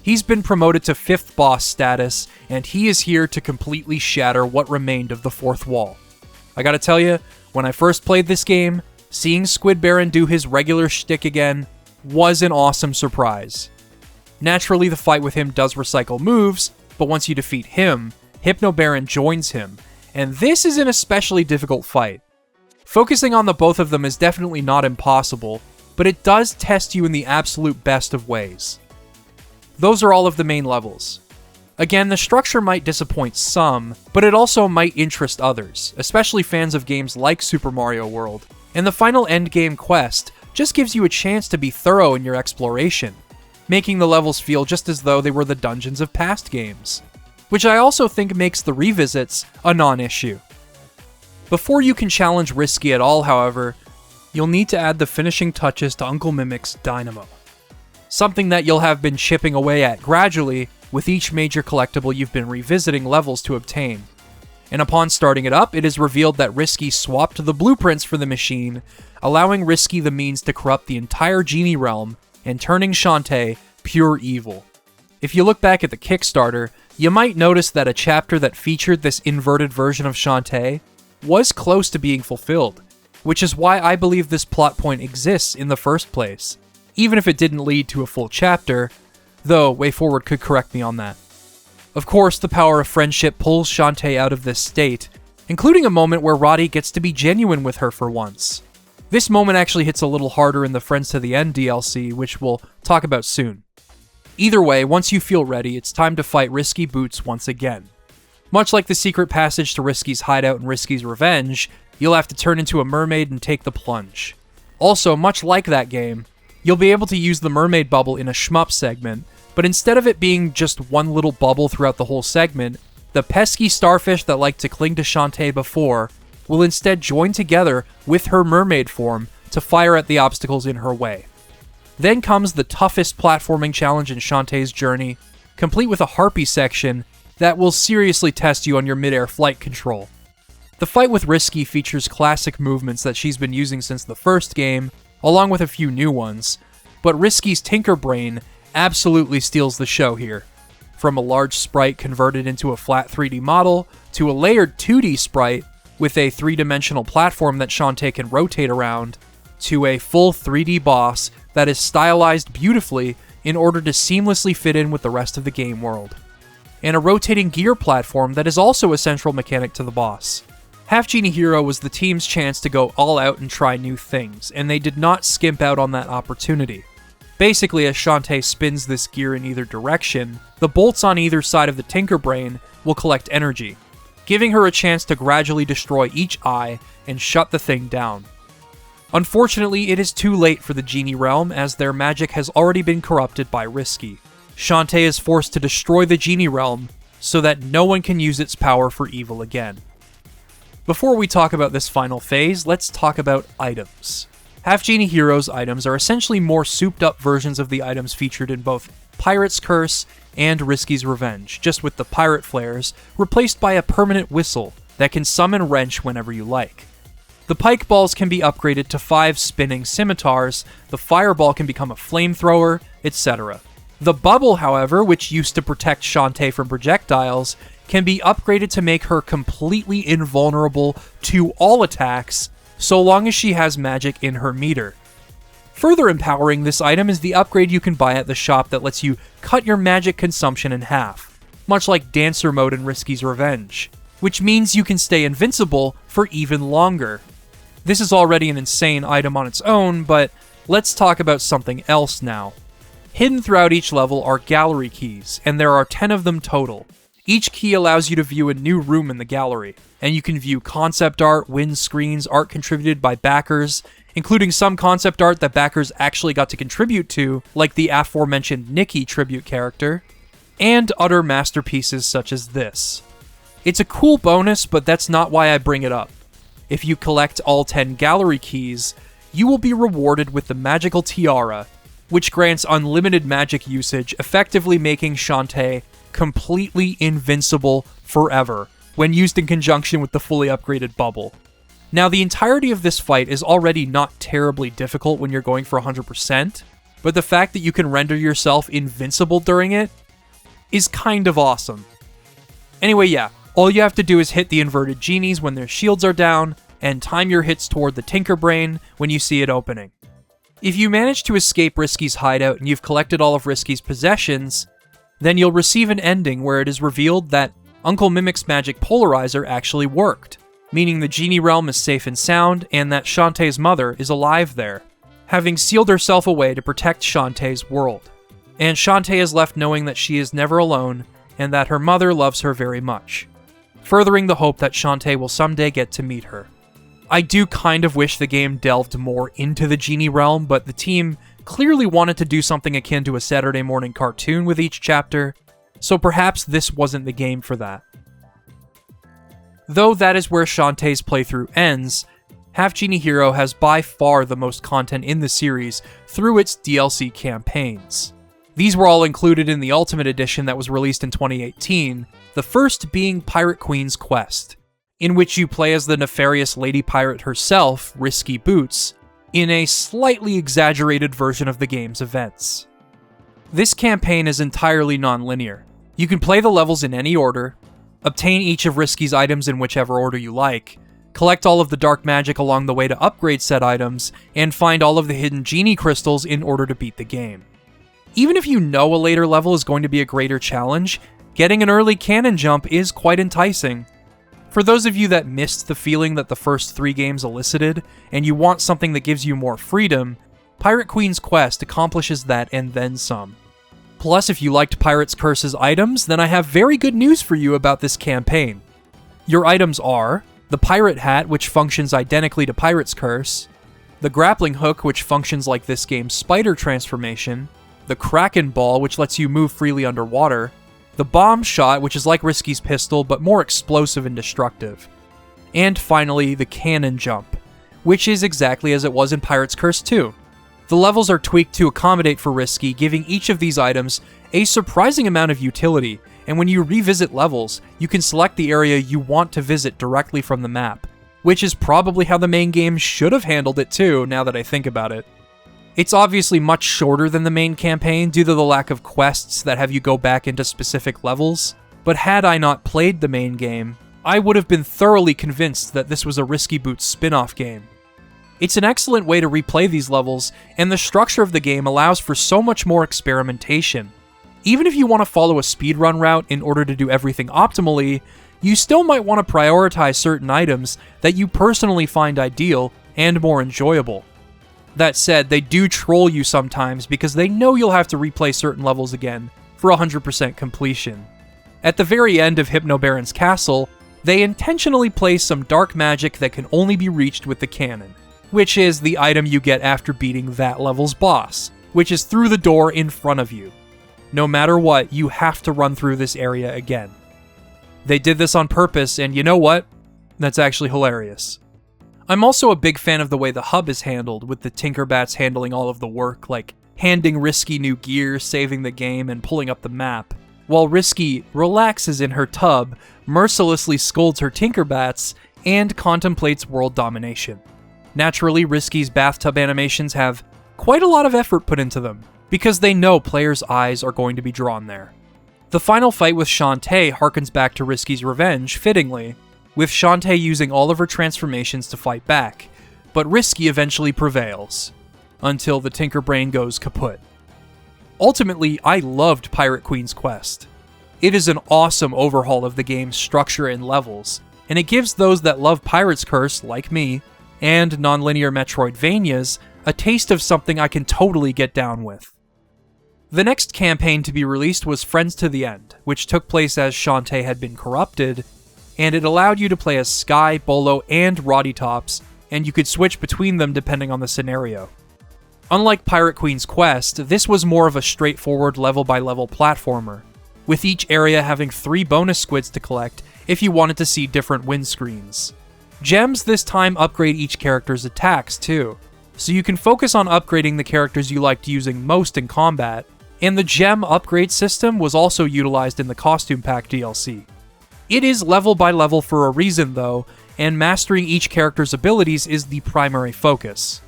He's been promoted to 5th boss status, and he is here to completely shatter what remained of the 4th wall. I gotta tell you, when I first played this game, seeing Squid Baron do his regular shtick again was an awesome surprise. Naturally, the fight with him does recycle moves, but once you defeat him, Hypno Baron joins him, and this is an especially difficult fight. Focusing on the both of them is definitely not impossible, but it does test you in the absolute best of ways. Those are all of the main levels. Again, the structure might disappoint some, but it also might interest others, especially fans of games like Super Mario World. And the final endgame quest just gives you a chance to be thorough in your exploration, making the levels feel just as though they were the dungeons of past games, which I also think makes the revisits a non-issue. Before you can challenge Risky at all, however, you'll need to add the finishing touches to Uncle Mimic's Dynamo, something that you'll have been chipping away at gradually with each major collectible you've been revisiting levels to obtain. And upon starting it up, it is revealed that Risky swapped the blueprints for the machine, allowing Risky the means to corrupt the entire Genie realm and turning Shantae pure evil. If you look back at the Kickstarter, You might notice that a chapter that featured this inverted version of Shantae was close to being fulfilled, which is why I believe this plot point exists in the first place, even if it didn't lead to a full chapter, though WayForward could correct me on that. Of course, the power of friendship pulls Shantae out of this state, including a moment where Roddy gets to be genuine with her for once. This moment actually hits a little harder in the Friends to the End DLC, which we'll talk about soon. Either way, once you feel ready, it's time to fight Risky Boots once again. Much like the secret passage to Risky's hideout and Risky's revenge, you'll have to turn into a mermaid and take the plunge. Also, much like that game, you'll be able to use the mermaid bubble in a shmup segment, but instead of it being just one little bubble throughout the whole segment, the pesky starfish that liked to cling to Shantae before will instead join together with her mermaid form to fire at the obstacles in her way. Then comes the toughest platforming challenge in Shantae's journey, complete with a harpy section that will seriously test you on your mid-air flight control. The fight with Risky features classic movements that she's been using since the first game, along with a few new ones, but Risky's Tinker Brain absolutely steals the show here. From a large sprite converted into a flat 3D model, to a layered 2D sprite with a 3-dimensional platform that Shantae can rotate around, to a full 3D boss that is stylized beautifully in order to seamlessly fit in with the rest of the game world. And a rotating gear platform that is also a central mechanic to the boss. Half-Genie Hero was the team's chance to go all out and try new things, and they did not skimp out on that opportunity. Basically, as Shantae spins this gear in either direction, the bolts on either side of the Tinker Brain will collect energy, giving her a chance to gradually destroy each eye and shut the thing down. Unfortunately, it is too late for the Genie Realm, as their magic has already been corrupted by Risky. Shantae is forced to destroy the Genie Realm so that no one can use its power for evil again. Before we talk about this final phase, let's talk about items. Half-Genie Hero's items are essentially more souped-up versions of the items featured in both Pirate's Curse and Risky's Revenge, just with the pirate flares replaced by a permanent whistle that can summon Wrench whenever you like. The pike balls can be upgraded to 5 spinning scimitars, the fireball can become a flamethrower, etc. The bubble, however, which used to protect Shantae from projectiles, can be upgraded to make her completely invulnerable to all attacks, so long as she has magic in her meter. Further empowering this item is the upgrade you can buy at the shop that lets you cut your magic consumption in half, much like Dancer mode in Risky's Revenge, which means you can stay invincible for even longer. This is already an insane item on its own, but let's talk about something else now. Hidden throughout each level are gallery keys, and there are 10 of them total. Each key allows you to view a new room in the gallery, and you can view concept art, win screens, art contributed by backers, including some concept art that backers actually got to contribute to, like the aforementioned Nikki tribute character, and utter masterpieces such as this. It's a cool bonus, but that's not why I bring it up. If you collect all 10 gallery keys, you will be rewarded with the Magical Tiara, which grants unlimited magic usage, effectively making Shantae completely invincible forever, when used in conjunction with the fully upgraded bubble. Now, the entirety of this fight is already not terribly difficult when you're going for 100%, but the fact that you can render yourself invincible during it is kind of awesome. Anyway, yeah, all you have to do is hit the inverted genies when their shields are down, and time your hits toward the Tinker Brain when you see it opening. If you manage to escape Risky's hideout and you've collected all of Risky's possessions, then you'll receive an ending where it is revealed that Uncle Mimic's magic polarizer actually worked, meaning the Genie Realm is safe and sound, and that Shantae's mother is alive there, having sealed herself away to protect Shantae's world. And Shantae is left knowing that she is never alone, and that her mother loves her very much, furthering the hope that Shantae will someday get to meet her. I do kind of wish the game delved more into the Genie Realm, but the team clearly wanted to do something akin to a Saturday morning cartoon with each chapter, so perhaps this wasn't the game for that. Though that is where Shantae's playthrough ends, Half-Genie Hero has by far the most content in the series through its DLC campaigns. These were all included in the Ultimate Edition that was released in 2018, the first being Pirate Queen's Quest, in which you play as the nefarious lady pirate herself, Risky Boots, in a slightly exaggerated version of the game's events. This campaign is entirely non-linear. You can play the levels in any order, obtain each of Risky's items in whichever order you like, collect all of the dark magic along the way to upgrade said items, and find all of the hidden genie crystals in order to beat the game. Even if you know a later level is going to be a greater challenge, getting an early cannon jump is quite enticing. For those of you that missed the feeling that the first 3 games elicited, and you want something that gives you more freedom, Pirate Queen's Quest accomplishes that and then some. Plus, if you liked Pirate's Curse's items, then I have very good news for you about this campaign. Your items are the Pirate Hat, which functions identically to Pirate's Curse, the Grappling Hook, which functions like this game's Spider transformation, the Kraken Ball, which lets you move freely underwater, the Bomb Shot, which is like Risky's pistol, but more explosive and destructive, and finally, the Cannon Jump, which is exactly as it was in Pirate's Curse 2. The levels are tweaked to accommodate for Risky, giving each of these items a surprising amount of utility, and when you revisit levels, you can select the area you want to visit directly from the map, which is probably how the main game should have handled it too, now that I think about it. It's obviously much shorter than the main campaign due to the lack of quests that have you go back into specific levels, but had I not played the main game, I would have been thoroughly convinced that this was a Risky Boots spin-off game. It's an excellent way to replay these levels, and the structure of the game allows for so much more experimentation. Even if you want to follow a speedrun route in order to do everything optimally, you still might want to prioritize certain items that you personally find ideal and more enjoyable. That said, they do troll you sometimes because they know you'll have to replay certain levels again for 100% completion. At the very end of Hypnobaron's castle, they intentionally place some dark magic that can only be reached with the cannon, which is the item you get after beating that level's boss, which is through the door in front of you. No matter what, you have to run through this area again. They did this on purpose, and you know what? That's actually hilarious. I'm also a big fan of the way the hub is handled, with the Tinkerbats handling all of the work, like handing Risky new gear, saving the game, and pulling up the map, while Risky relaxes in her tub, mercilessly scolds her Tinkerbats, and contemplates world domination. Naturally, Risky's bathtub animations have quite a lot of effort put into them, because they know players' eyes are going to be drawn there. The final fight with Shantae harkens back to Risky's revenge, fittingly, with Shantae using all of her transformations to fight back, but Risky eventually prevails, until the Tinkerbrain goes kaput. Ultimately, I loved Pirate Queen's Quest. It is an awesome overhaul of the game's structure and levels, and it gives those that love Pirate's Curse, like me, and non-linear Metroidvanias, a taste of something I can totally get down with. The next campaign to be released was Friends to the End, which took place as Shantae had been corrupted, and it allowed you to play as Sky, Bolo, and Roddy Tops, and you could switch between them depending on the scenario. Unlike Pirate Queen's Quest, this was more of a straightforward level-by-level platformer, with each area having 3 bonus squids to collect if you wanted to see different windscreens. Gems this time upgrade each character's attacks too, so you can focus on upgrading the characters you liked using most in combat, and the gem upgrade system was also utilized in the Costume Pack DLC. It is level by level for a reason though, and mastering each character's abilities is the primary focus.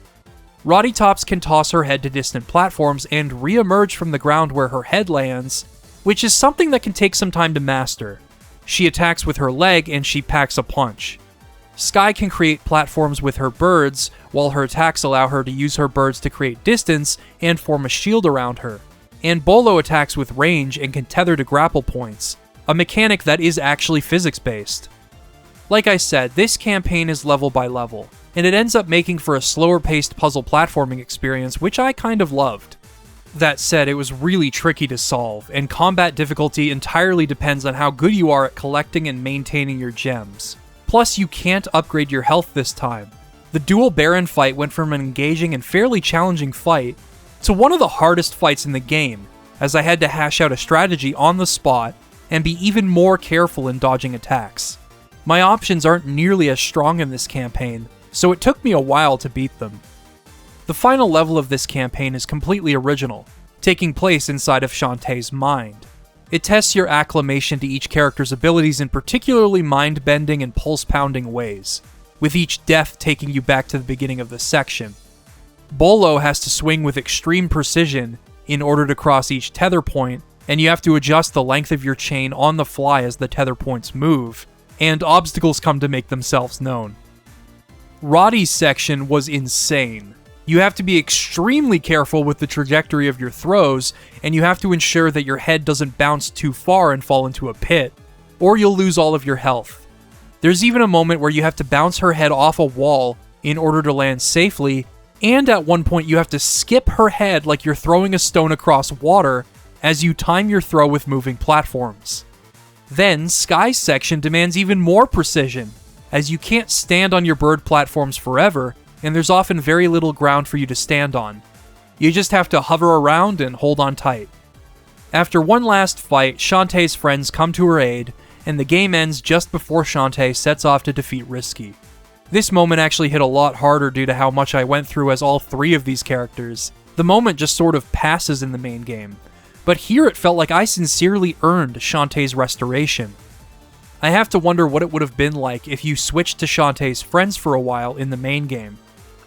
Roddy Tops can toss her head to distant platforms and re-emerge from the ground where her head lands, which is something that can take some time to master. She attacks with her leg and she packs a punch. Sky can create platforms with her birds, while her attacks allow her to use her birds to create distance and form a shield around her. And Bolo attacks with range and can tether to grapple points, a mechanic that is actually physics-based. Like I said, this campaign is level by level, and it ends up making for a slower-paced puzzle platforming experience, which I kind of loved. That said, it was really tricky to solve, and combat difficulty entirely depends on how good you are at collecting and maintaining your gems. Plus, you can't upgrade your health this time. The dual Baron fight went from an engaging and fairly challenging fight to one of the hardest fights in the game, as I had to hash out a strategy on the spot and be even more careful in dodging attacks. My options aren't nearly as strong in this campaign, so it took me a while to beat them. The final level of this campaign is completely original, taking place inside of Shantae's mind. It tests your acclimation to each character's abilities in particularly mind-bending and pulse-pounding ways, with each death taking you back to the beginning of the section. Bolo has to swing with extreme precision in order to cross each tether point, and you have to adjust the length of your chain on the fly as the tether points move, and obstacles come to make themselves known. Roddy's section was insane. You have to be extremely careful with the trajectory of your throws, and you have to ensure that your head doesn't bounce too far and fall into a pit, or you'll lose all of your health. There's even a moment where you have to bounce her head off a wall in order to land safely, and at one point you have to skip her head like you're throwing a stone across water as you time your throw with moving platforms. Then, Sky's section demands even more precision, as you can't stand on your bird platforms forever, and there's often very little ground for you to stand on. You just have to hover around and hold on tight. After one last fight, Shantae's friends come to her aid, and the game ends just before Shantae sets off to defeat Risky. This moment actually hit a lot harder due to how much I went through as all three of these characters. The moment just sort of passes in the main game, but here it felt like I sincerely earned Shantae's restoration. I have to wonder what it would have been like if you switched to Shantae's friends for a while in the main game.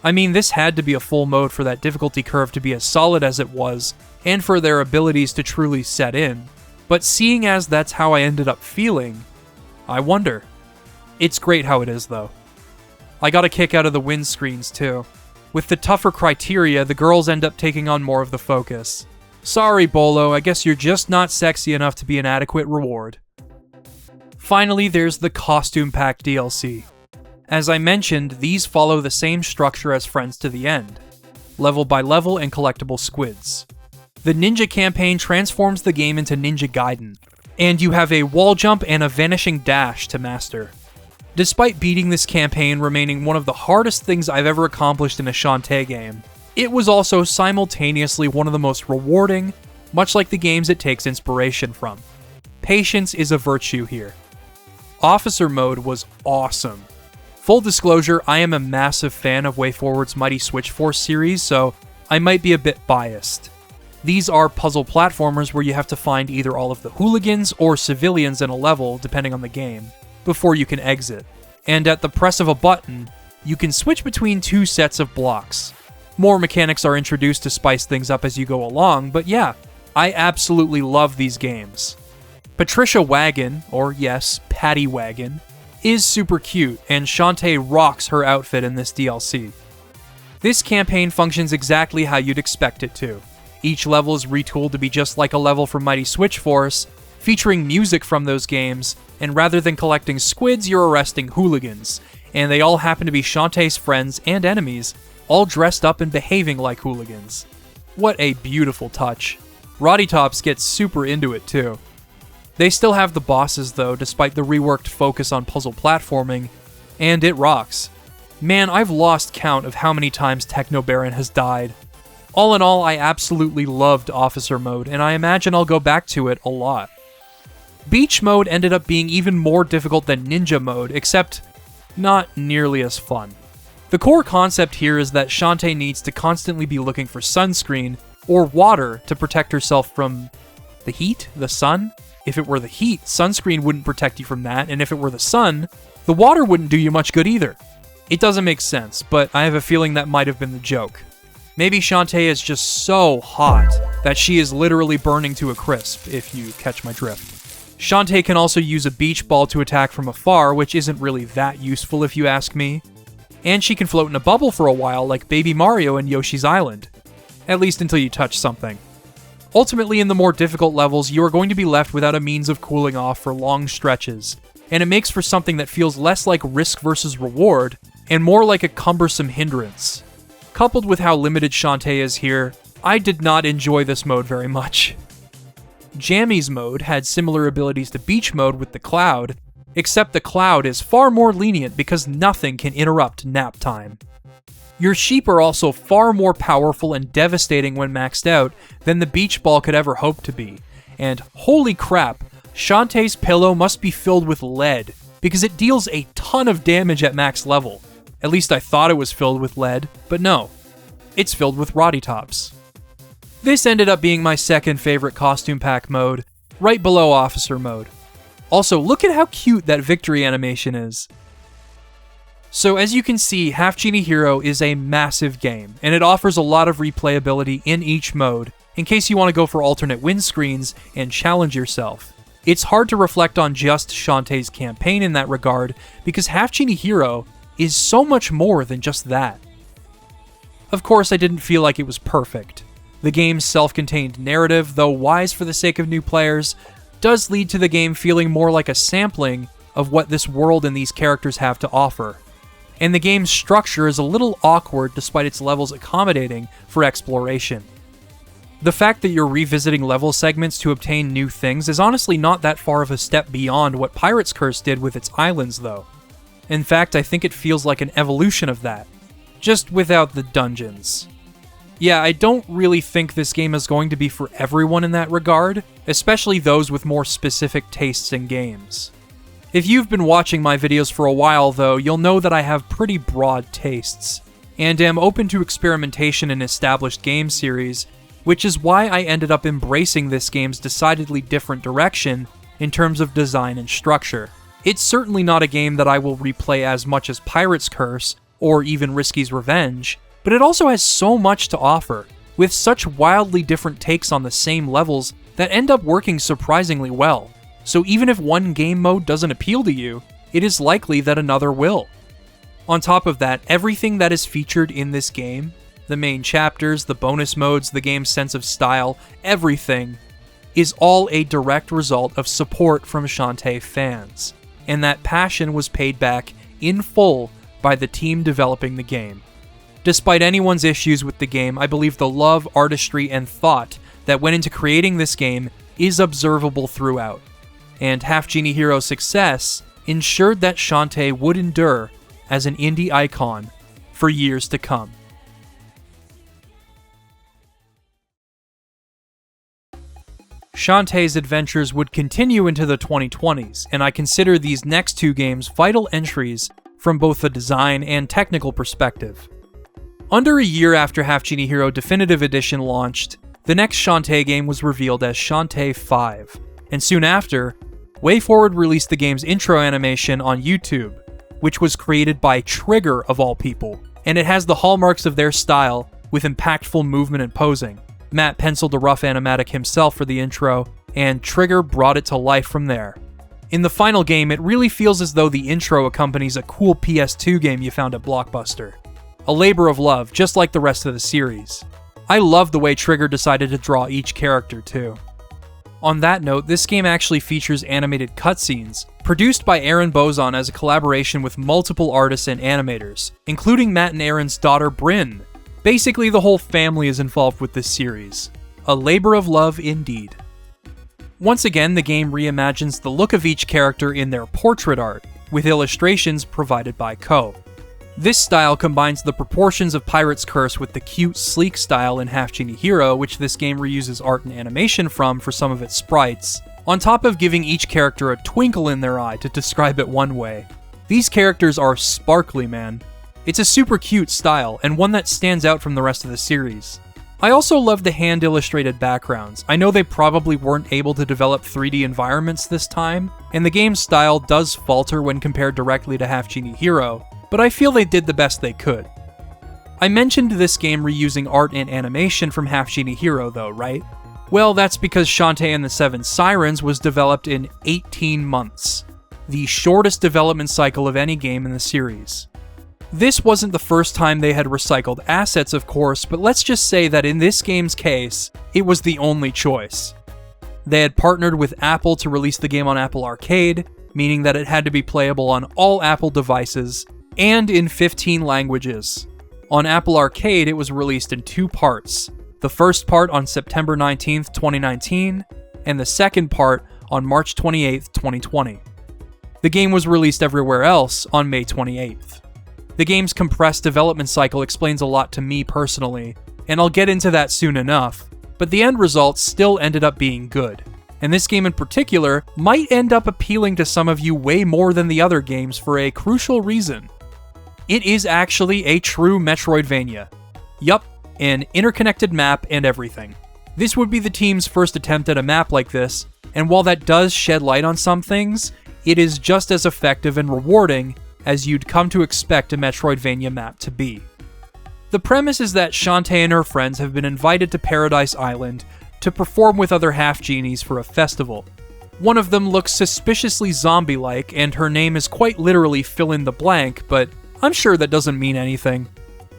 I mean, this had to be a full mode for that difficulty curve to be as solid as it was, and for their abilities to truly set in, but seeing as that's how I ended up feeling, I wonder. It's great how it is, though. I got a kick out of the win screens, too. With the tougher criteria, the girls end up taking on more of the focus. Sorry, Bolo, I guess you're just not sexy enough to be an adequate reward. Finally, there's the Costume Pack DLC. As I mentioned, these follow the same structure as Friends to the End, level by level and collectible squids. The Ninja campaign transforms the game into Ninja Gaiden, and you have a wall jump and a vanishing dash to master. Despite beating this campaign remaining one of the hardest things I've ever accomplished in a Shantae game, it was also simultaneously one of the most rewarding, much like the games it takes inspiration from. Patience is a virtue here. Officer mode was awesome. Full disclosure, I am a massive fan of WayForward's Mighty Switch Force series, so I might be a bit biased. These are puzzle platformers where you have to find either all of the hooligans or civilians in a level, depending on the game, before you can exit. And at the press of a button, you can switch between two sets of blocks. More mechanics are introduced to spice things up as you go along, but yeah, I absolutely love these games. Patricia Wagon, or yes, Patty Wagon, is super cute, and Shantae rocks her outfit in this DLC. This campaign functions exactly how you'd expect it to. Each level is retooled to be just like a level from Mighty Switch Force, featuring music from those games, and rather than collecting squids, you're arresting hooligans, and they all happen to be Shantae's friends and enemies, all dressed up and behaving like hooligans. What a beautiful touch. Roddy Tops gets super into it too. They still have the bosses though, despite the reworked focus on puzzle platforming, and it rocks. Man, I've lost count of how many times Techno Baron has died. All in all, I absolutely loved Officer mode, and I imagine I'll go back to it a lot. Beach mode ended up being even more difficult than Ninja mode, except not nearly as fun. The core concept here is that Shantae needs to constantly be looking for sunscreen or water to protect herself from the heat, the sun. If it were the heat, sunscreen wouldn't protect you from that, and if it were the sun, the water wouldn't do you much good either. It doesn't make sense, but I have a feeling that might have been the joke. Maybe Shantae is just so hot that she is literally burning to a crisp, if you catch my drift. Shantae can also use a beach ball to attack from afar, which isn't really that useful if you ask me. And she can float in a bubble for a while like Baby Mario in Yoshi's Island. At least until you touch something. Ultimately, in the more difficult levels, you are going to be left without a means of cooling off for long stretches, and it makes for something that feels less like risk versus reward, and more like a cumbersome hindrance. Coupled with how limited Shantae is here, I did not enjoy this mode very much. Jammy's mode had similar abilities to Beach mode with the Cloud, except the Cloud is far more lenient because nothing can interrupt nap time. Your sheep are also far more powerful and devastating when maxed out than the beach ball could ever hope to be, and holy crap, Shantae's pillow must be filled with lead, because it deals a ton of damage at max level. At least I thought it was filled with lead, but no, it's filled with Roddy Tops. This ended up being my second favorite costume pack mode, right below Officer mode. Also, look at how cute that victory animation is. So as you can see, Half-Genie Hero is a massive game, and it offers a lot of replayability in each mode, in case you want to go for alternate win screens and challenge yourself. It's hard to reflect on just Shantae's campaign in that regard, because Half-Genie Hero is so much more than just that. Of course, I didn't feel like it was perfect. The game's self-contained narrative, though wise for the sake of new players, does lead to the game feeling more like a sampling of what this world and these characters have to offer. And the game's structure is a little awkward despite its levels accommodating for exploration. The fact that you're revisiting level segments to obtain new things is honestly not that far of a step beyond what Pirate's Curse did with its islands, though. In fact, I think it feels like an evolution of that, just without the dungeons. Yeah, I don't really think this game is going to be for everyone in that regard, especially those with more specific tastes in games. If you've been watching my videos for a while, though, you'll know that I have pretty broad tastes, and am open to experimentation in established game series, which is why I ended up embracing this game's decidedly different direction in terms of design and structure. It's certainly not a game that I will replay as much as Pirate's Curse, or even Risky's Revenge, but it also has so much to offer, with such wildly different takes on the same levels that end up working surprisingly well. So even if one game mode doesn't appeal to you, it is likely that another will. On top of that, everything that is featured in this game, the main chapters, the bonus modes, the game's sense of style, everything, is all a direct result of support from Shantae fans, and that passion was paid back in full by the team developing the game. Despite anyone's issues with the game, I believe the love, artistry, and thought that went into creating this game is observable throughout, and Half-Genie Hero's success ensured that Shantae would endure as an indie icon for years to come. Shantae's adventures would continue into the 2020s, and I consider these next two games vital entries from both a design and technical perspective. Under a year after Half-Genie Hero Definitive Edition launched, the next Shantae game was revealed as Shantae 5, and soon after, WayForward released the game's intro animation on YouTube, which was created by Trigger of all people, and it has the hallmarks of their style with impactful movement and posing. Matt penciled a rough animatic himself for the intro, and Trigger brought it to life from there. In the final game, it really feels as though the intro accompanies a cool PS2 game you found at Blockbuster. A labor of love, just like the rest of the series. I love the way Trigger decided to draw each character, too. On that note, this game actually features animated cutscenes, produced by Aaron Bozon as a collaboration with multiple artists and animators, including Matt and Aaron's daughter Bryn. Basically, the whole family is involved with this series. A labor of love indeed. Once again, the game reimagines the look of each character in their portrait art, with illustrations provided by Ko. This style combines the proportions of Pirate's Curse with the cute, sleek style in Half-Genie Hero, which this game reuses art and animation from for some of its sprites, on top of giving each character a twinkle in their eye to describe it one way. These characters are sparkly, man. It's a super cute style, and one that stands out from the rest of the series. I also love the hand-illustrated backgrounds. I know they probably weren't able to develop 3D environments this time, and the game's style does falter when compared directly to Half-Genie Hero, but I feel they did the best they could. I mentioned this game reusing art and animation from Half-Genie Hero though, right? Well, that's because Shantae and the 7 Sirens was developed in 18 months, the shortest development cycle of any game in the series. This wasn't the first time they had recycled assets, of course, but let's just say that in this game's case, it was the only choice. They had partnered with Apple to release the game on Apple Arcade, meaning that it had to be playable on all Apple devices, and in 15 languages. On Apple Arcade, it was released in 2 parts. The first part on September 19th, 2019, and the second part on March 28th, 2020. The game was released everywhere else on May 28th. The game's compressed development cycle explains a lot to me personally, and I'll get into that soon enough, but the end result still ended up being good. And this game in particular might end up appealing to some of you way more than the other games for a crucial reason. It is actually a true Metroidvania. Yup, an interconnected map and everything. This would be the team's first attempt at a map like this, and while that does shed light on some things, it is just as effective and rewarding as you'd come to expect a Metroidvania map to be. The premise is that Shantae and her friends have been invited to Paradise Island to perform with other half-genies for a festival. One of them looks suspiciously zombie-like, and her name is quite literally fill in the blank, but I'm sure that doesn't mean anything.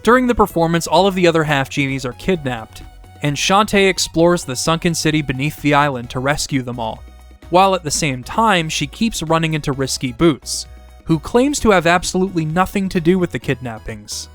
During the performance, all of the other half-genies are kidnapped, and Shantae explores the sunken city beneath the island to rescue them all, while at the same time she keeps running into Risky Boots, who claims to have absolutely nothing to do with the kidnappings.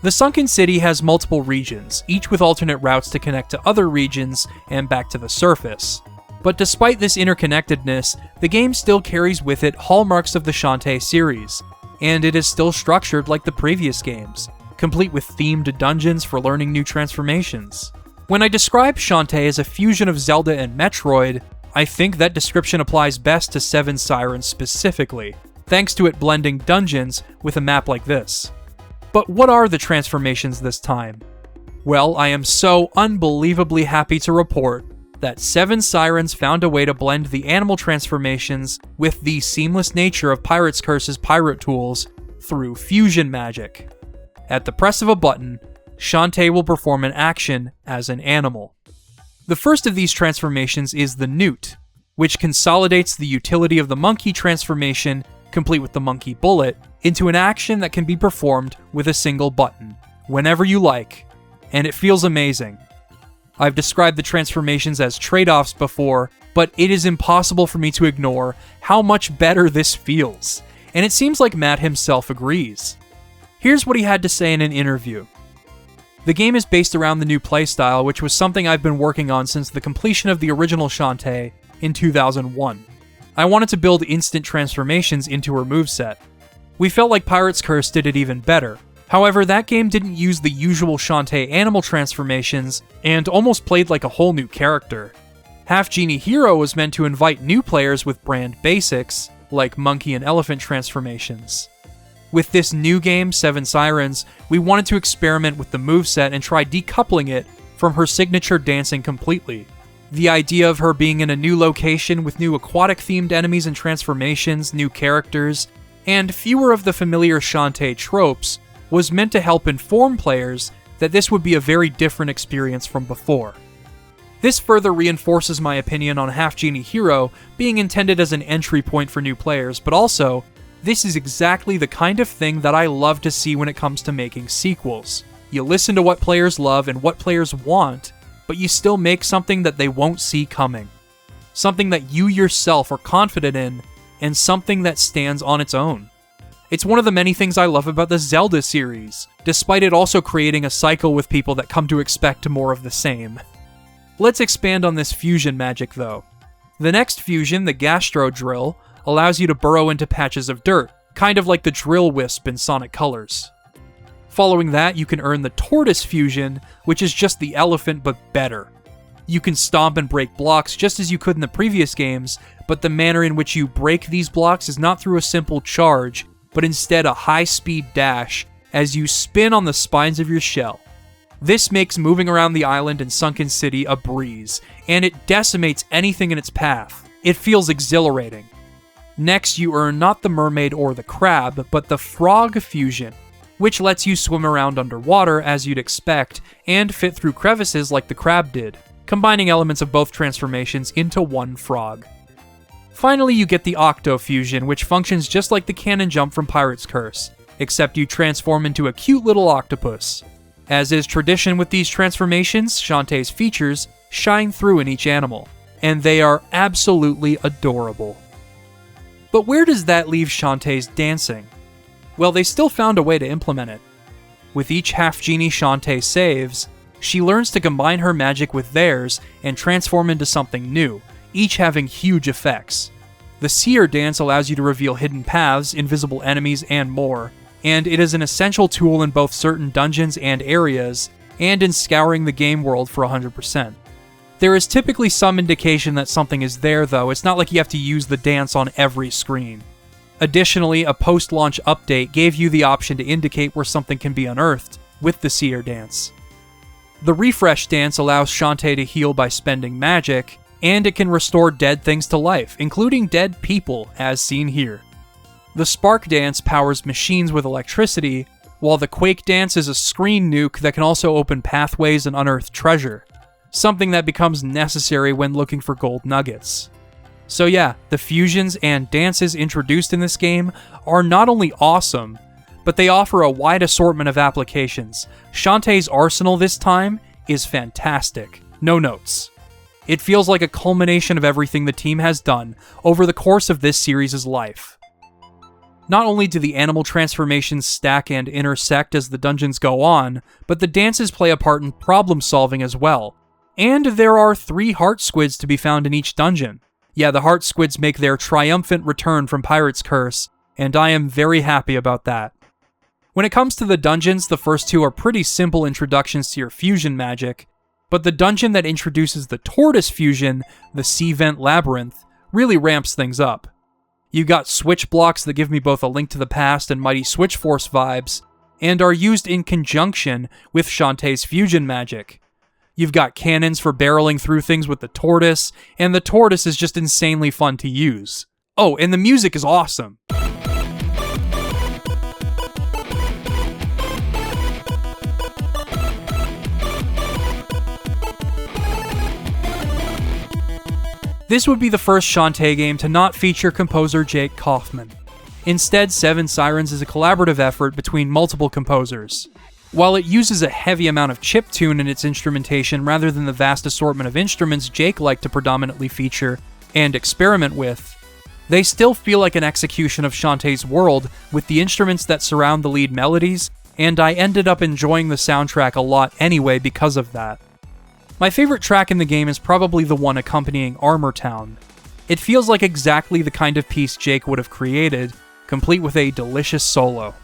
The sunken city has multiple regions, each with alternate routes to connect to other regions and back to the surface. But despite this interconnectedness, the game still carries with it hallmarks of the Shantae series, and it is still structured like the previous games, complete with themed dungeons for learning new transformations. When I describe Shantae as a fusion of Zelda and Metroid, I think that description applies best to Seven Sirens specifically, thanks to it blending dungeons with a map like this. But what are the transformations this time? Well, I am so unbelievably happy to report that Seven Sirens found a way to blend the animal transformations with the seamless nature of Pirate's Curse's pirate tools through fusion magic. At the press of a button, Shantae will perform an action as an animal. The first of these transformations is the Newt, which consolidates the utility of the monkey transformation, complete with the monkey bullet, into an action that can be performed with a single button, whenever you like, and it feels amazing. I've described the transformations as trade-offs before, but it is impossible for me to ignore how much better this feels, and it seems like Matt himself agrees. Here's what he had to say in an interview. The game is based around the new playstyle, which was something I've been working on since the completion of the original Shantae in 2001. I wanted to build instant transformations into her moveset. We felt like Pirate's Curse did it even better. However, that game didn't use the usual Shantae animal transformations, and almost played like a whole new character. Half-Genie Hero was meant to invite new players with brand basics, like monkey and elephant transformations. With this new game, Seven Sirens, we wanted to experiment with the moveset and try decoupling it from her signature dancing completely. The idea of her being in a new location with new aquatic-themed enemies and transformations, new characters, and fewer of the familiar Shantae tropes was meant to help inform players that this would be a very different experience from before. This further reinforces my opinion on Half-Genie Hero being intended as an entry point for new players, but also, this is exactly the kind of thing that I love to see when it comes to making sequels. You listen to what players love and what players want, but you still make something that they won't see coming. Something that you yourself are confident in, and something that stands on its own. It's one of the many things I love about the Zelda series, despite it also creating a cycle with people that come to expect more of the same. Let's expand on this fusion magic though. The next fusion, the Gastro Drill, allows you to burrow into patches of dirt, kind of like the Drill Wisp in Sonic Colors. Following that, you can earn the Tortoise Fusion, which is just the elephant but better. You can stomp and break blocks just as you could in the previous games, but the manner in which you break these blocks is not through a simple charge, but instead a high-speed dash as you spin on the spines of your shell. This makes moving around the island and sunken city a breeze, and it decimates anything in its path. It feels exhilarating. Next, you earn not the mermaid or the crab, but the frog fusion, which lets you swim around underwater as you'd expect, and fit through crevices like the crab did, combining elements of both transformations into one frog. Finally, you get the Octo Fusion, which functions just like the cannon jump from Pirate's Curse, except you transform into a cute little octopus. As is tradition with these transformations, Shantae's features shine through in each animal, and they are absolutely adorable. But where does that leave Shantae's dancing? Well, they still found a way to implement it. With each Half-Genie Shantae saves, she learns to combine her magic with theirs and transform into something new, each having huge effects. The Seer Dance allows you to reveal hidden paths, invisible enemies, and more, and it is an essential tool in both certain dungeons and areas, and in scouring the game world for 100%. There is typically some indication that something is there though, it's not like you have to use the dance on every screen. Additionally, a post-launch update gave you the option to indicate where something can be unearthed with the Seer Dance. The Refresh Dance allows Shantae to heal by spending magic, and it can restore dead things to life, including dead people, as seen here. The Spark Dance powers machines with electricity, while the Quake Dance is a screen nuke that can also open pathways and unearth treasure, something that becomes necessary when looking for gold nuggets. So yeah, the fusions and dances introduced in this game are not only awesome, but they offer a wide assortment of applications. Shantae's arsenal this time is fantastic. No notes. It feels like a culmination of everything the team has done over the course of this series' life. Not only do the animal transformations stack and intersect as the dungeons go on, but the dances play a part in problem solving as well. And there are 3 heart squids to be found in each dungeon. Yeah, the heart squids make their triumphant return from Pirate's Curse, and I am very happy about that. When it comes to the dungeons, the first 2 are pretty simple introductions to your fusion magic, but the dungeon that introduces the Tortoise fusion, the Sea Vent Labyrinth, really ramps things up. You got switch blocks that give me both a Link to the Past and Mighty Switch Force vibes, and are used in conjunction with Shantae's fusion magic. You've got cannons for barreling through things with the Tortoise, and the Tortoise is just insanely fun to use. Oh, and the music is awesome. This would be the first Shantae game to not feature composer Jake Kaufman. Instead, Seven Sirens is a collaborative effort between multiple composers. While it uses a heavy amount of chiptune in its instrumentation rather than the vast assortment of instruments Jake liked to predominantly feature and experiment with, they still feel like an execution of Shantae's world with the instruments that surround the lead melodies, and I ended up enjoying the soundtrack a lot anyway because of that. My favorite track in the game is probably the one accompanying Armor Town. It feels like exactly the kind of piece Jake would have created, complete with a delicious solo.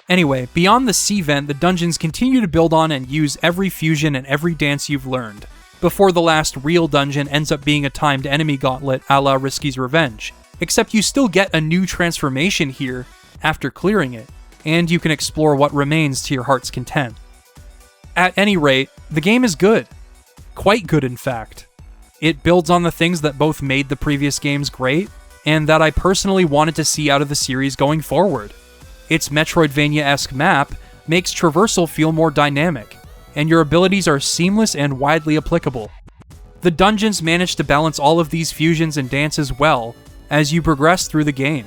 Anyway, beyond the Sea Vent, the dungeons continue to build on and use every fusion and every dance you've learned, before the last real dungeon ends up being a timed enemy gauntlet a la Risky's Revenge, except you still get a new transformation here after clearing it, and you can explore what remains to your heart's content. At any rate, the game is good. Quite good, in fact. It builds on the things that both made the previous games great, and that I personally wanted to see out of the series going forward. Its Metroidvania-esque map makes traversal feel more dynamic, and your abilities are seamless and widely applicable. The dungeons manage to balance all of these fusions and dances well as you progress through the game,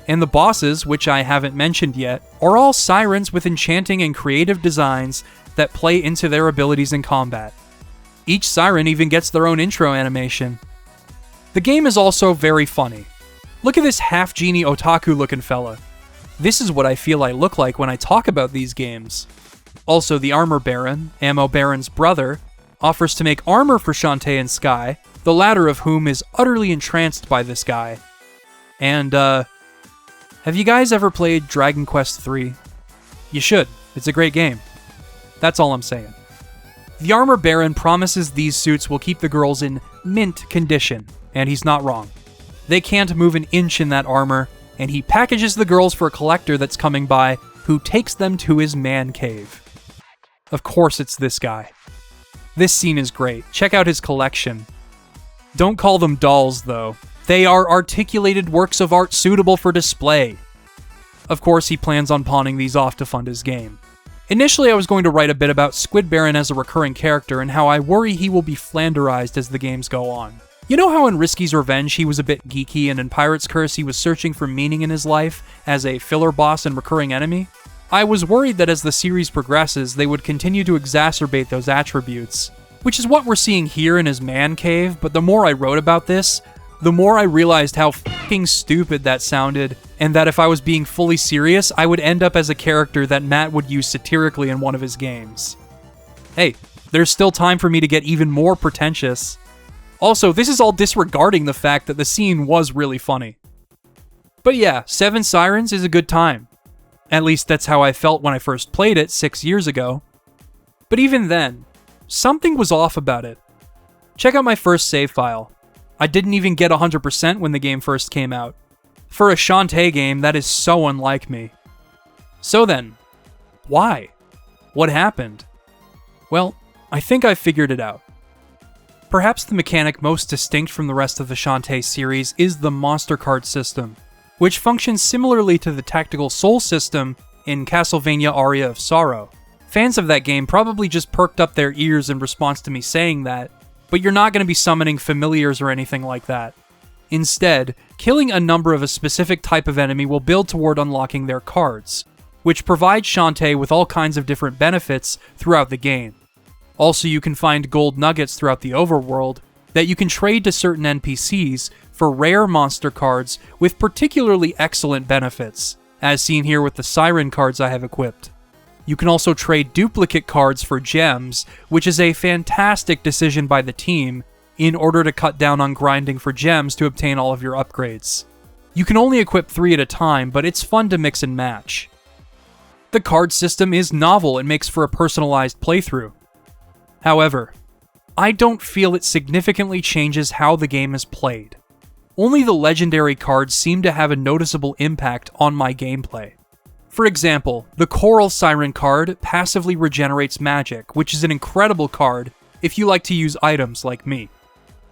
and the bosses, which I haven't mentioned yet, are all sirens with enchanting and creative designs that play into their abilities in combat. Each siren even gets their own intro animation. The game is also very funny. Look at this Half-Genie otaku-looking fella. This is what I feel I look like when I talk about these games. Also, the Armor Baron, Ammo Baron's brother, offers to make armor for Shantae and Sky, the latter of whom is utterly entranced by this guy. And, have you guys ever played Dragon Quest III? You should. It's a great game. That's all I'm saying. The Armor Baron promises these suits will keep the girls in mint condition, and he's not wrong. They can't move an inch in that armor, and he packages the girls for a collector that's coming by, who takes them to his man cave. Of course it's this guy. This scene is great. Check out his collection. Don't call them dolls, though. They are articulated works of art suitable for display. Of course, he plans on pawning these off to fund his game. Initially, I was going to write a bit about Squid Baron as a recurring character and how I worry he will be flanderized as the games go on. You know how in Risky's Revenge he was a bit geeky, and in Pirate's Curse he was searching for meaning in his life as a filler boss and recurring enemy? I was worried that as the series progresses, they would continue to exacerbate those attributes, which is what we're seeing here in his man cave, but the more I wrote about this, the more I realized how fucking stupid that sounded, and that if I was being fully serious, I would end up as a character that Matt would use satirically in one of his games. Hey, there's still time for me to get even more pretentious. Also, this is all disregarding the fact that the scene was really funny. But yeah, Seven Sirens is a good time. At least that's how I felt when I first played it 6 years ago. But even then, something was off about it. Check out my first save file. I didn't even get 100% when the game first came out. For a Shantae game, that is so unlike me. So then, why? What happened? Well, I think I figured it out. Perhaps the mechanic most distinct from the rest of the Shantae series is the monster card system, which functions similarly to the tactical soul system in Castlevania Aria of Sorrow. Fans of that game probably just perked up their ears in response to me saying that, but you're not going to be summoning familiars or anything like that. Instead, killing a number of a specific type of enemy will build toward unlocking their cards, which provides Shantae with all kinds of different benefits throughout the game. Also, you can find gold nuggets throughout the overworld that you can trade to certain NPCs for rare monster cards with particularly excellent benefits, as seen here with the Siren cards I have equipped. You can also trade duplicate cards for gems, which is a fantastic decision by the team in order to cut down on grinding for gems to obtain all of your upgrades. You can only equip 3 at a time, but it's fun to mix and match. The card system is novel and makes for a personalized playthrough. However, I don't feel it significantly changes how the game is played. Only the legendary cards seem to have a noticeable impact on my gameplay. For example, the Coral Siren card passively regenerates magic, which is an incredible card if you like to use items like me.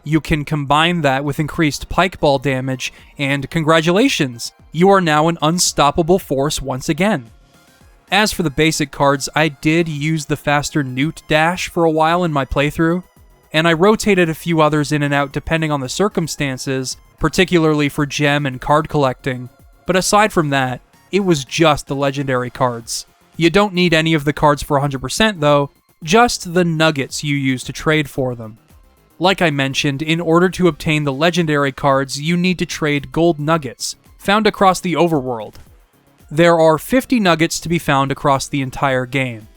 You can combine that with increased pikeball damage, and congratulations, you are now an unstoppable force once again. As for the basic cards, I did use the faster Newt dash for a while in my playthrough, and I rotated a few others in and out depending on the circumstances, particularly for gem and card collecting, but aside from that, it was just the legendary cards. You don't need any of the cards for 100% though, just the nuggets you use to trade for them. Like I mentioned, in order to obtain the legendary cards, you need to trade gold nuggets, found across the overworld. There are 50 nuggets to be found across the entire game.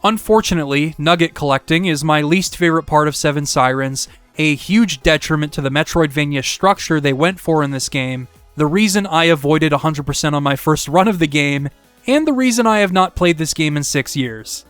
Unfortunately, nugget collecting is my least favorite part of Seven Sirens, a huge detriment to the Metroidvania structure they went for in this game, the reason I avoided 100% on my first run of the game, and the reason I have not played this game in 6 years.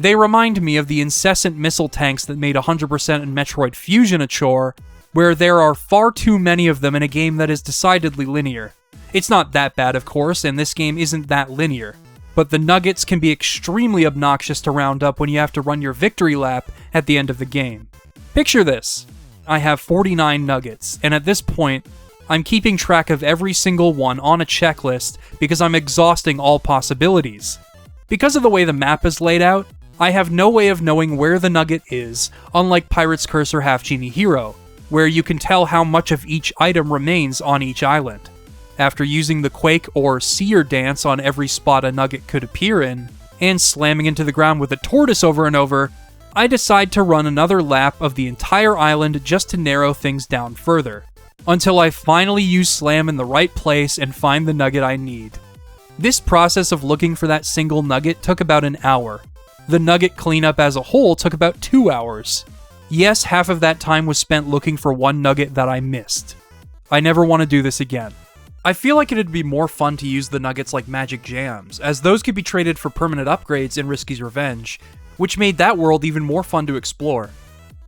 They remind me of the incessant missile tanks that made 100% in Metroid Fusion a chore, where there are far too many of them in a game that is decidedly linear. It's not that bad, of course, and this game isn't that linear, but the nuggets can be extremely obnoxious to round up when you have to run your victory lap at the end of the game. Picture this. I have 49 nuggets, and at this point, I'm keeping track of every single one on a checklist because I'm exhausting all possibilities. Because of the way the map is laid out, I have no way of knowing where the nugget is, unlike Pirate's Curse or Half-Genie Hero, where you can tell how much of each item remains on each island. After using the Quake or Seer dance on every spot a nugget could appear in, and slamming into the ground with a tortoise over and over, I decide to run another lap of the entire island just to narrow things down further, until I finally use Slam in the right place and find the nugget I need. This process of looking for that single nugget took about an hour. The nugget cleanup as a whole took about 2 hours. Yes, half of that time was spent looking for one nugget that I missed. I never want to do this again. I feel like it'd be more fun to use the nuggets like magic jams, as those could be traded for permanent upgrades in Risky's Revenge, which made that world even more fun to explore.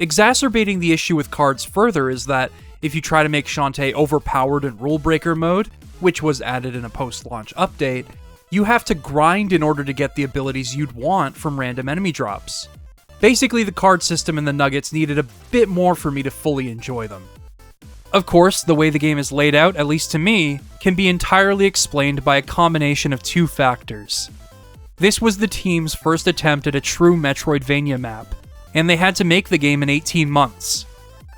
Exacerbating the issue with cards further is that if you try to make Shantae overpowered in Rule Breaker mode, which was added in a post-launch update, you have to grind in order to get the abilities you'd want from random enemy drops. Basically, the card system and the nuggets needed a bit more for me to fully enjoy them. Of course, the way the game is laid out, at least to me, can be entirely explained by a combination of 2 factors. This was the team's first attempt at a true Metroidvania map, and they had to make the game in 18 months.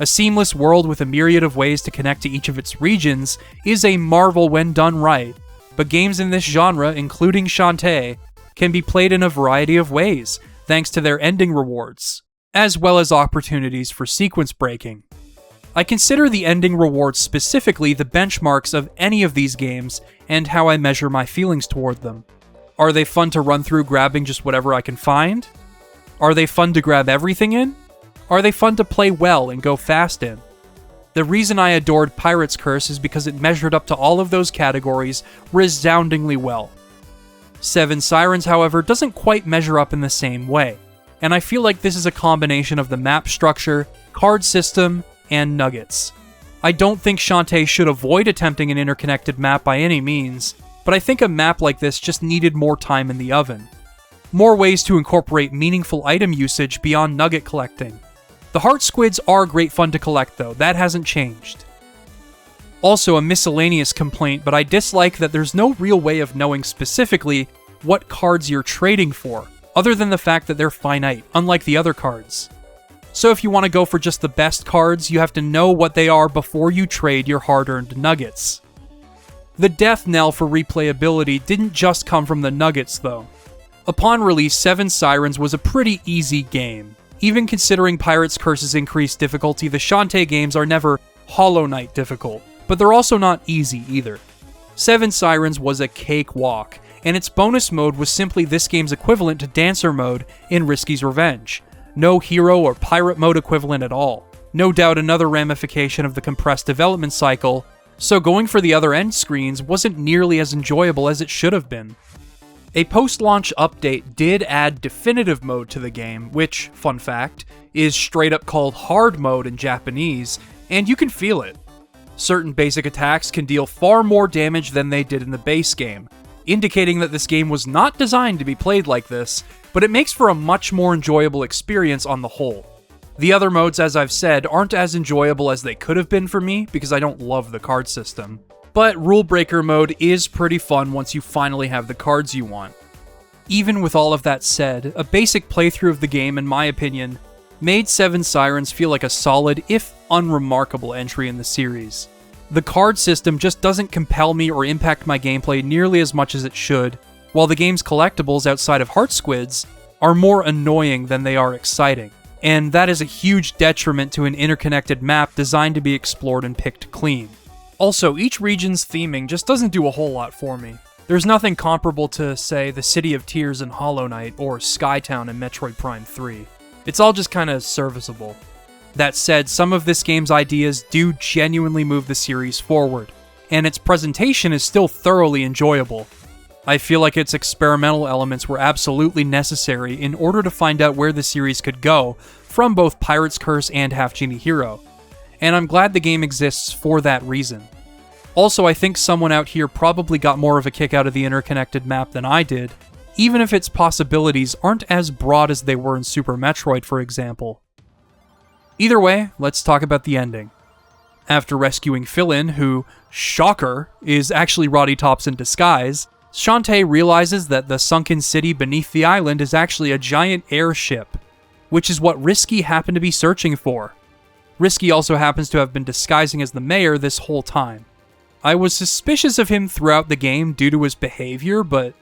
A seamless world with a myriad of ways to connect to each of its regions is a marvel when done right, but games in this genre, including Shantae, can be played in a variety of ways, thanks to their ending rewards, as well as opportunities for sequence breaking. I consider the ending rewards specifically the benchmarks of any of these games and how I measure my feelings toward them. Are they fun to run through grabbing just whatever I can find? Are they fun to grab everything in? Are they fun to play well and go fast in? The reason I adored Pirate's Curse is because it measured up to all of those categories resoundingly well. Seven Sirens, however, doesn't quite measure up in the same way, and I feel like this is a combination of the map structure, card system, and nuggets. I don't think Shantae should avoid attempting an interconnected map by any means, but I think a map like this just needed more time in the oven. More ways to incorporate meaningful item usage beyond nugget collecting. The heart squids are great fun to collect though, that hasn't changed. Also a miscellaneous complaint, but I dislike that there's no real way of knowing specifically what cards you're trading for, other than the fact that they're finite, unlike the other cards. So if you want to go for just the best cards, you have to know what they are before you trade your hard-earned nuggets. The death knell for replayability didn't just come from the nuggets though. Upon release, 7 Sirens was a pretty easy game. Even considering Pirate's Curse's increased difficulty, the Shantae games are never Hollow Knight difficult, but they're also not easy either. 7 Sirens was a cakewalk, and its bonus mode was simply this game's equivalent to Dancer mode in Risky's Revenge. No hero or pirate mode equivalent at all. No doubt another ramification of the compressed development cycle, so going for the other end screens wasn't nearly as enjoyable as it should have been. A post-launch update did add definitive mode to the game, which, fun fact, is straight up called hard mode in Japanese, and you can feel it. Certain basic attacks can deal far more damage than they did in the base game, indicating that this game was not designed to be played like this, but it makes for a much more enjoyable experience on the whole. The other modes, as I've said, aren't as enjoyable as they could have been for me because I don't love the card system. But Rule Breaker mode is pretty fun once you finally have the cards you want. Even with all of that said, a basic playthrough of the game, in my opinion, made 7 Sirens feel like a solid, if unremarkable, entry in the series. The card system just doesn't compel me or impact my gameplay nearly as much as it should, while the game's collectibles outside of Heart Squids are more annoying than they are exciting. And that is a huge detriment to an interconnected map designed to be explored and picked clean. Also, each region's theming just doesn't do a whole lot for me. There's nothing comparable to, say, the City of Tears in Hollow Knight or Skytown in Metroid Prime 3. It's all just kinda serviceable. That said, some of this game's ideas do genuinely move the series forward, and its presentation is still thoroughly enjoyable. I feel like its experimental elements were absolutely necessary in order to find out where the series could go from both Pirate's Curse and Half-Genie Hero, and I'm glad the game exists for that reason. Also, I think someone out here probably got more of a kick out of the interconnected map than I did, even if its possibilities aren't as broad as they were in Super Metroid, for example. Either way, let's talk about the ending. After rescuing Fill-In, who, shocker, is actually Roddy Tops in disguise, Shantae realizes that the sunken city beneath the island is actually a giant airship, which is what Risky happened to be searching for. Risky also happens to have been disguising as the mayor this whole time. I was suspicious of him throughout the game due to his behavior, but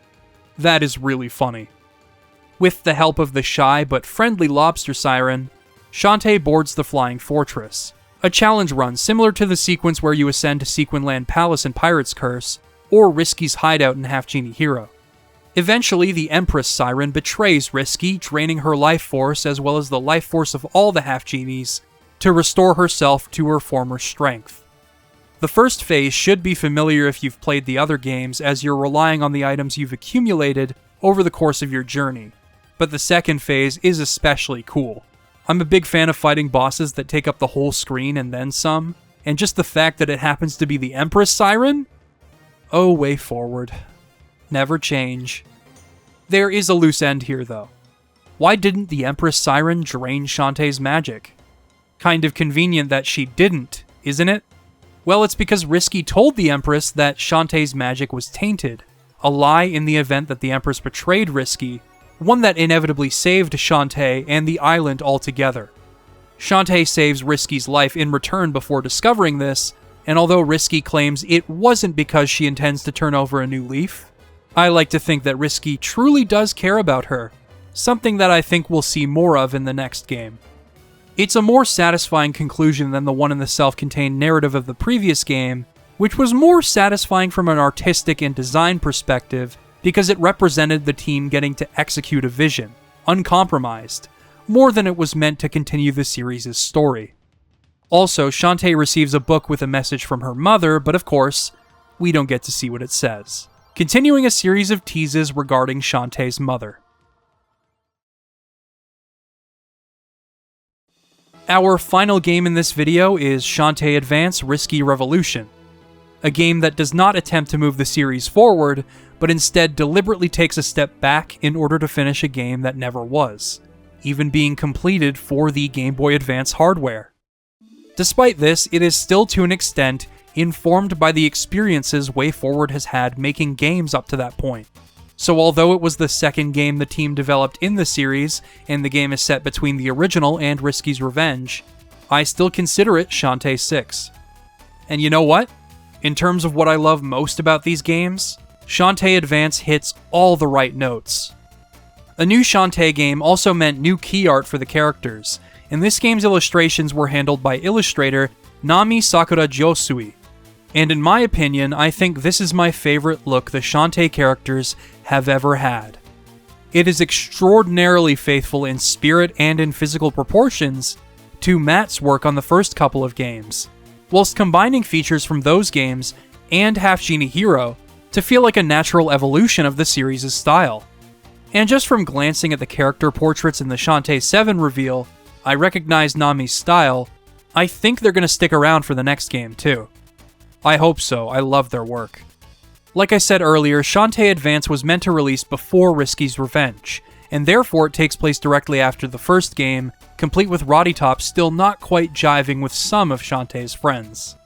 that is really funny. With the help of the shy but friendly lobster siren, Shantae boards the Flying Fortress, a challenge run similar to the sequence where you ascend to Sequinland Palace in Pirate's Curse, or Risky's hideout in Half-Genie Hero. Eventually, the Empress Siren betrays Risky, draining her life force as well as the life force of all the Half-Genies to restore herself to her former strength. The first phase should be familiar if you've played the other games, as you're relying on the items you've accumulated over the course of your journey, but the second phase is especially cool. I'm a big fan of fighting bosses that take up the whole screen and then some, and just the fact that it happens to be the Empress Siren? Oh, way forward. Never change. There is a loose end here, though. Why didn't the Empress Siren drain Shantae's magic? Kind of convenient that she didn't, isn't it? Well, it's because Risky told the Empress that Shantae's magic was tainted, a lie in the event that the Empress betrayed Risky, one that inevitably saved Shantae and the island altogether. Shantae saves Risky's life in return before discovering this, and although Risky claims it wasn't because she intends to turn over a new leaf, I like to think that Risky truly does care about her, something that I think we'll see more of in the next game. It's a more satisfying conclusion than the one in the self-contained narrative of the previous game, which was more satisfying from an artistic and design perspective because it represented the team getting to execute a vision, uncompromised, more than it was meant to continue the series' story. Also, Shantae receives a book with a message from her mother, but of course, we don't get to see what it says. Continuing a series of teases regarding Shantae's mother. Our final game in this video is Shantae Advance Risky Revolution, a game that does not attempt to move the series forward, but instead deliberately takes a step back in order to finish a game that never was, even being completed for the Game Boy Advance hardware. Despite this, it is still to an extent informed by the experiences WayForward has had making games up to that point. So although it was the second game the team developed in the series, and the game is set between the original and Risky's Revenge, I still consider it Shantae 6. And you know what? In terms of what I love most about these games, Shantae Advance hits all the right notes. A new Shantae game also meant new key art for the characters, and this game's illustrations were handled by illustrator Nami Sakura Josui. And in my opinion, I think this is my favorite look the Shantae characters have ever had. It is extraordinarily faithful in spirit and in physical proportions to Matt's work on the first couple of games, whilst combining features from those games and Half-Genie Hero to feel like a natural evolution of the series' style. And just from glancing at the character portraits in the Shantae 7 reveal, I recognize Nami's style. I think they're going to stick around for the next game too. I hope so, I love their work. Like I said earlier, Shantae Advance was meant to release before Risky's Revenge, and therefore it takes place directly after the first game, complete with Roddy Top still not quite jiving with some of Shantae's friends.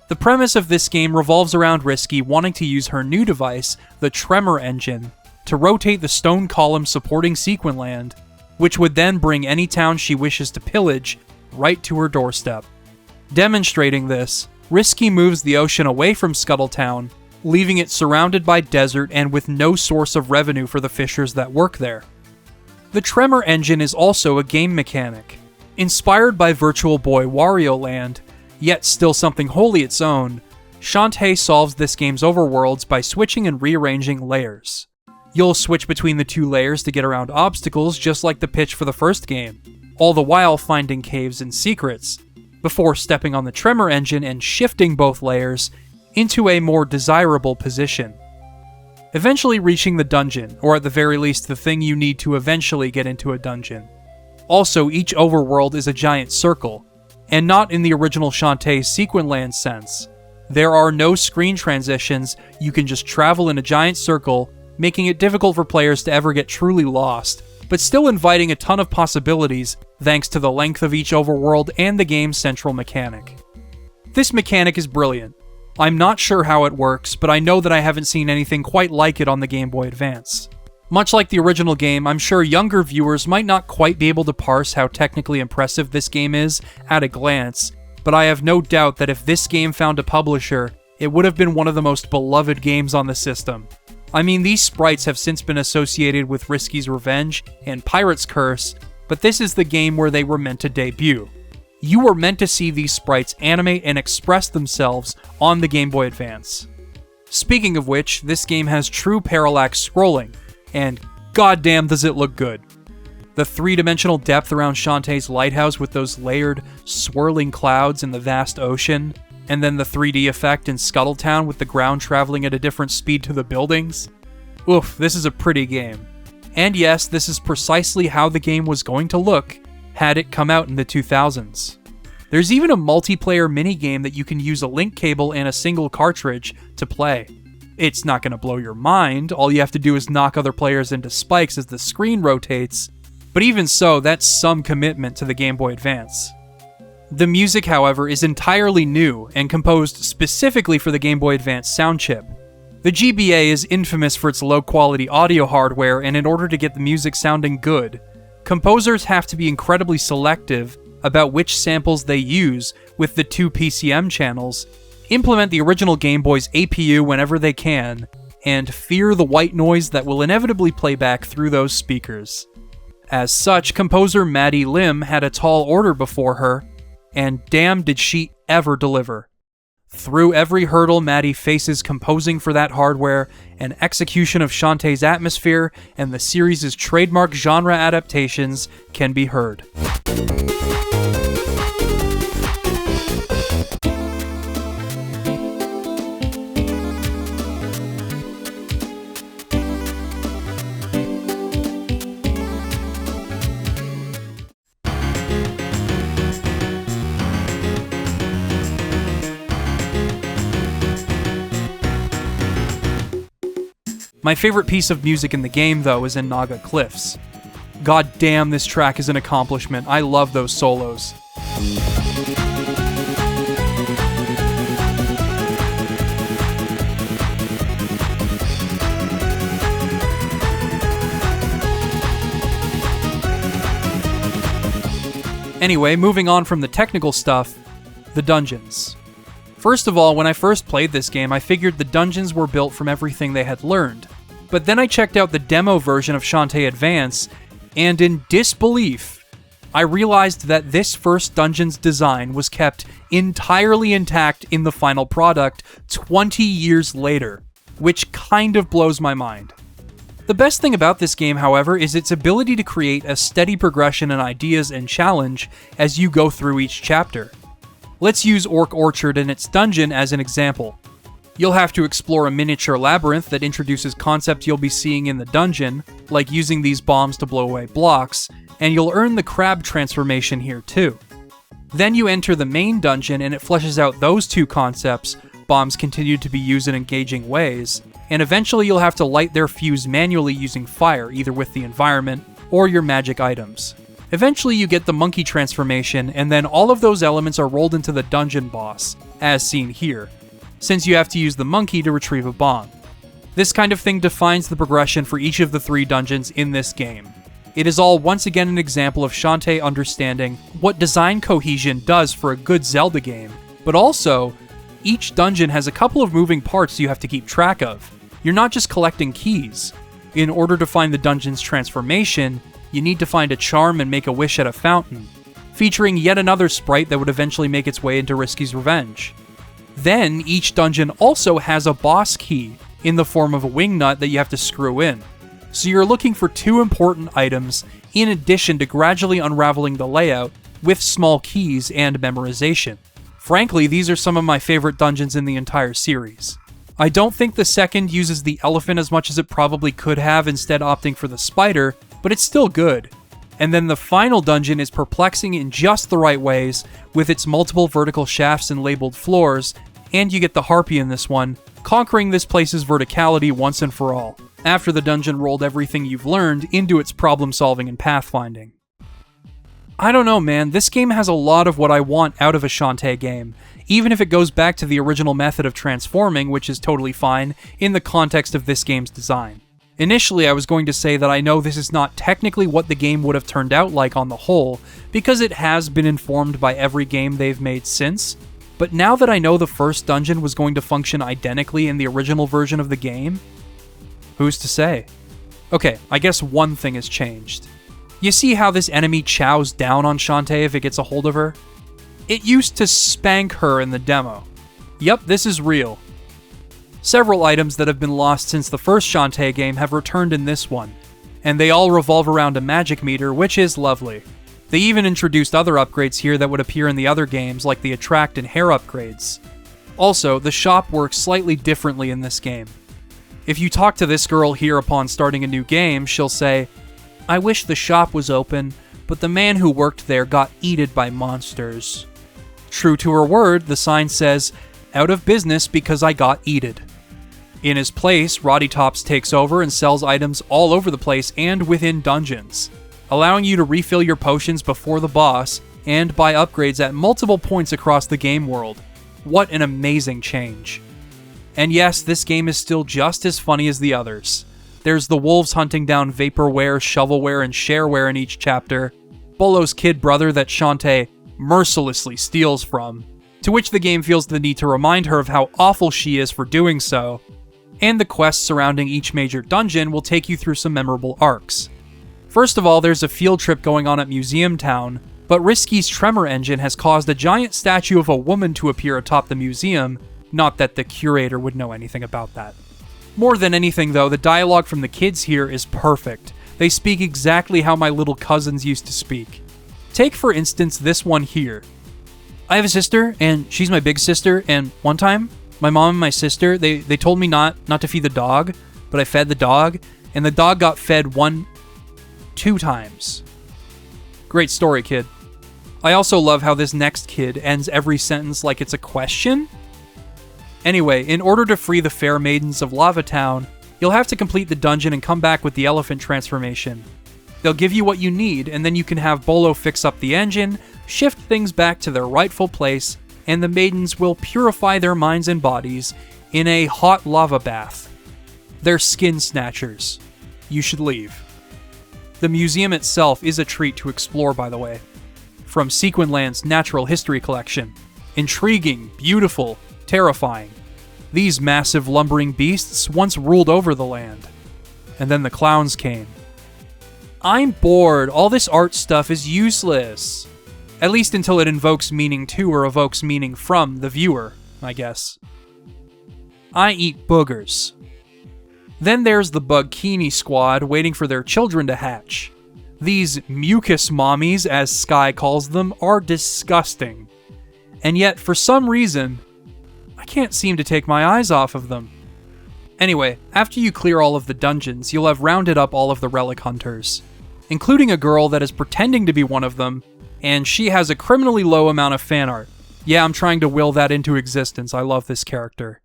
The premise of this game revolves around Risky wanting to use her new device, the Tremor Engine, to rotate the stone column supporting Sequin Land, which would then bring any town she wishes to pillage right to her doorstep. Demonstrating this, Risky moves the ocean away from Scuttletown, leaving it surrounded by desert and with no source of revenue for the fishers that work there. The Tremor Engine is also a game mechanic. Inspired by Virtual Boy Wario Land, yet still something wholly its own, Shantae solves this game's overworlds by switching and rearranging layers. You'll switch between the two layers to get around obstacles just like the pitch for the first game, all the while finding caves and secrets, before stepping on the Tremor Engine and shifting both layers into a more desirable position. Eventually reaching the dungeon, or at the very least the thing you need to eventually get into a dungeon. Also, each overworld is a giant circle, and not in the original Shantae Sequin Land sense. There are no screen transitions, you can just travel in a giant circle, making it difficult for players to ever get truly lost, but still inviting a ton of possibilities thanks to the length of each overworld and the game's central mechanic. This mechanic is brilliant. I'm not sure how it works, but I know that I haven't seen anything quite like it on the Game Boy Advance. Much like the original game, I'm sure younger viewers might not quite be able to parse how technically impressive this game is at a glance, but I have no doubt that if this game found a publisher, it would have been one of the most beloved games on the system. I mean, these sprites have since been associated with Risky's Revenge and Pirate's Curse, but this is the game where they were meant to debut. You were meant to see these sprites animate and express themselves on the Game Boy Advance. Speaking of which, this game has true parallax scrolling, and goddamn does it look good. The three-dimensional depth around Shantae's lighthouse with those layered, swirling clouds in the vast ocean, and then the 3D effect in Scuttletown with the ground traveling at a different speed to the buildings. Oof, this is a pretty game. And yes, this is precisely how the game was going to look had it come out in the 2000s. There's even a multiplayer minigame that you can use a link cable and a single cartridge to play. It's not going to blow your mind, all you have to do is knock other players into spikes as the screen rotates, but even so, that's some commitment to the Game Boy Advance. The music, however, is entirely new and composed specifically for the Game Boy Advance sound chip. The GBA is infamous for its low-quality audio hardware, and in order to get the music sounding good, composers have to be incredibly selective about which samples they use with the two PCM channels, implement the original Game Boy's APU whenever they can, and fear the white noise that will inevitably play back through those speakers. As such, composer Maddie Lim had a tall order before her, and damn did she ever deliver. Through every hurdle Maddie faces composing for that hardware, an execution of Shantae's atmosphere and the series' trademark genre adaptations can be heard. My favorite piece of music in the game, though, is in Naga Cliffs. God damn, this track is an accomplishment. I love those solos. Anyway, moving on from the technical stuff, the dungeons. First of all, when I first played this game, I figured the dungeons were built from everything they had learned. But then I checked out the demo version of Shantae Advance, and in disbelief, I realized that this first dungeon's design was kept entirely intact in the final product 20 years later, which kind of blows my mind. The best thing about this game, however, is its ability to create a steady progression in ideas and challenge as you go through each chapter. Let's use Orc Orchard and its dungeon as an example. You'll have to explore a miniature labyrinth that introduces concepts you'll be seeing in the dungeon, like using these bombs to blow away blocks, and you'll earn the crab transformation here too. Then you enter the main dungeon and it fleshes out those two concepts. Bombs continue to be used in engaging ways, and eventually you'll have to light their fuse manually using fire, either with the environment or your magic items. Eventually you get the monkey transformation, and then all of those elements are rolled into the dungeon boss, as seen here, since you have to use the monkey to retrieve a bomb. This kind of thing defines the progression for each of the 3 dungeons in this game. It is all once again an example of Shantae understanding what design cohesion does for a good Zelda game, but also, each dungeon has a couple of moving parts you have to keep track of. You're not just collecting keys. In order to find the dungeon's transformation, you need to find a charm and make a wish at a fountain, featuring yet another sprite that would eventually make its way into Risky's Revenge. Then, each dungeon also has a boss key, in the form of a wing nut that you have to screw in. So you're looking for 2 important items, in addition to gradually unraveling the layout with small keys and memorization. Frankly, these are some of my favorite dungeons in the entire series. I don't think the second uses the elephant as much as it probably could have, instead opting for the spider, but it's still good. And then the final dungeon is perplexing in just the right ways, with its multiple vertical shafts and labeled floors, and you get the harpy in this one, conquering this place's verticality once and for all, after the dungeon rolled everything you've learned into its problem solving and pathfinding. I don't know, man, this game has a lot of what I want out of a Shantae game, even if it goes back to the original method of transforming, which is totally fine in the context of this game's design. Initially, I was going to say that I know this is not technically what the game would have turned out like on the whole, because it has been informed by every game they've made since, but now that I know the first dungeon was going to function identically in the original version of the game, who's to say? Okay, I guess one thing has changed. You see how this enemy chows down on Shantae if it gets a hold of her? It used to spank her in the demo. Yep, this is real. Several items that have been lost since the first Shantae game have returned in this one, and they all revolve around a magic meter, which is lovely. They even introduced other upgrades here that would appear in the other games, like the attract and hair upgrades. Also, the shop works slightly differently in this game. If you talk to this girl here upon starting a new game, she'll say, "I wish the shop was open, but the man who worked there got eaten by monsters." True to her word, the sign says, "Out of business because I got eaten." In his place, Roddy Tops takes over and sells items all over the place and within dungeons, allowing you to refill your potions before the boss and buy upgrades at multiple points across the game world. What an amazing change. And yes, this game is still just as funny as the others. There's the wolves hunting down vaporware, shovelware, and shareware in each chapter, Bolo's kid brother that Shantae mercilessly steals from, to which the game feels the need to remind her of how awful she is for doing so, and the quests surrounding each major dungeon will take you through some memorable arcs. First of all, there's a field trip going on at Museum Town, but Risky's Tremor engine has caused a giant statue of a woman to appear atop the museum, not that the curator would know anything about that. More than anything though, the dialogue from the kids here is perfect. They speak exactly how my little cousins used to speak. Take for instance this one here. "I have a sister, and she's my big sister, and one time, my mom and my sister, they told me not to feed the dog, but I fed the dog, and the dog got fed 2 times. Great story, kid." I also love how this next kid ends every sentence like it's a question. Anyway, in order to free the fair maidens of Lava Town, You'll have to complete the dungeon and come back with the elephant transformation. They'll give you what you need, and then you can have Bolo fix up the engine, shift things back to their rightful place, and the maidens will purify their minds and bodies in a hot lava bath. They're skin snatchers. You should leave. The museum itself is a treat to explore, by the way. From Sequinland's natural history collection. Intriguing, beautiful, terrifying. These massive lumbering beasts once ruled over the land. And then the clowns came. I'm bored. All this art stuff is useless. At least until it invokes meaning to or evokes meaning from the viewer, I guess. I eat boogers. Then there's the Bug-Kini squad waiting for their children to hatch. These mucus mommies, as Sky calls them, are disgusting. And yet, for some reason, I can't seem to take my eyes off of them. Anyway, after you clear all of the dungeons, you'll have rounded up all of the relic hunters, including a girl that is pretending to be one of them, and she has a criminally low amount of fan art. Yeah, I'm trying to will that into existence. I love this character.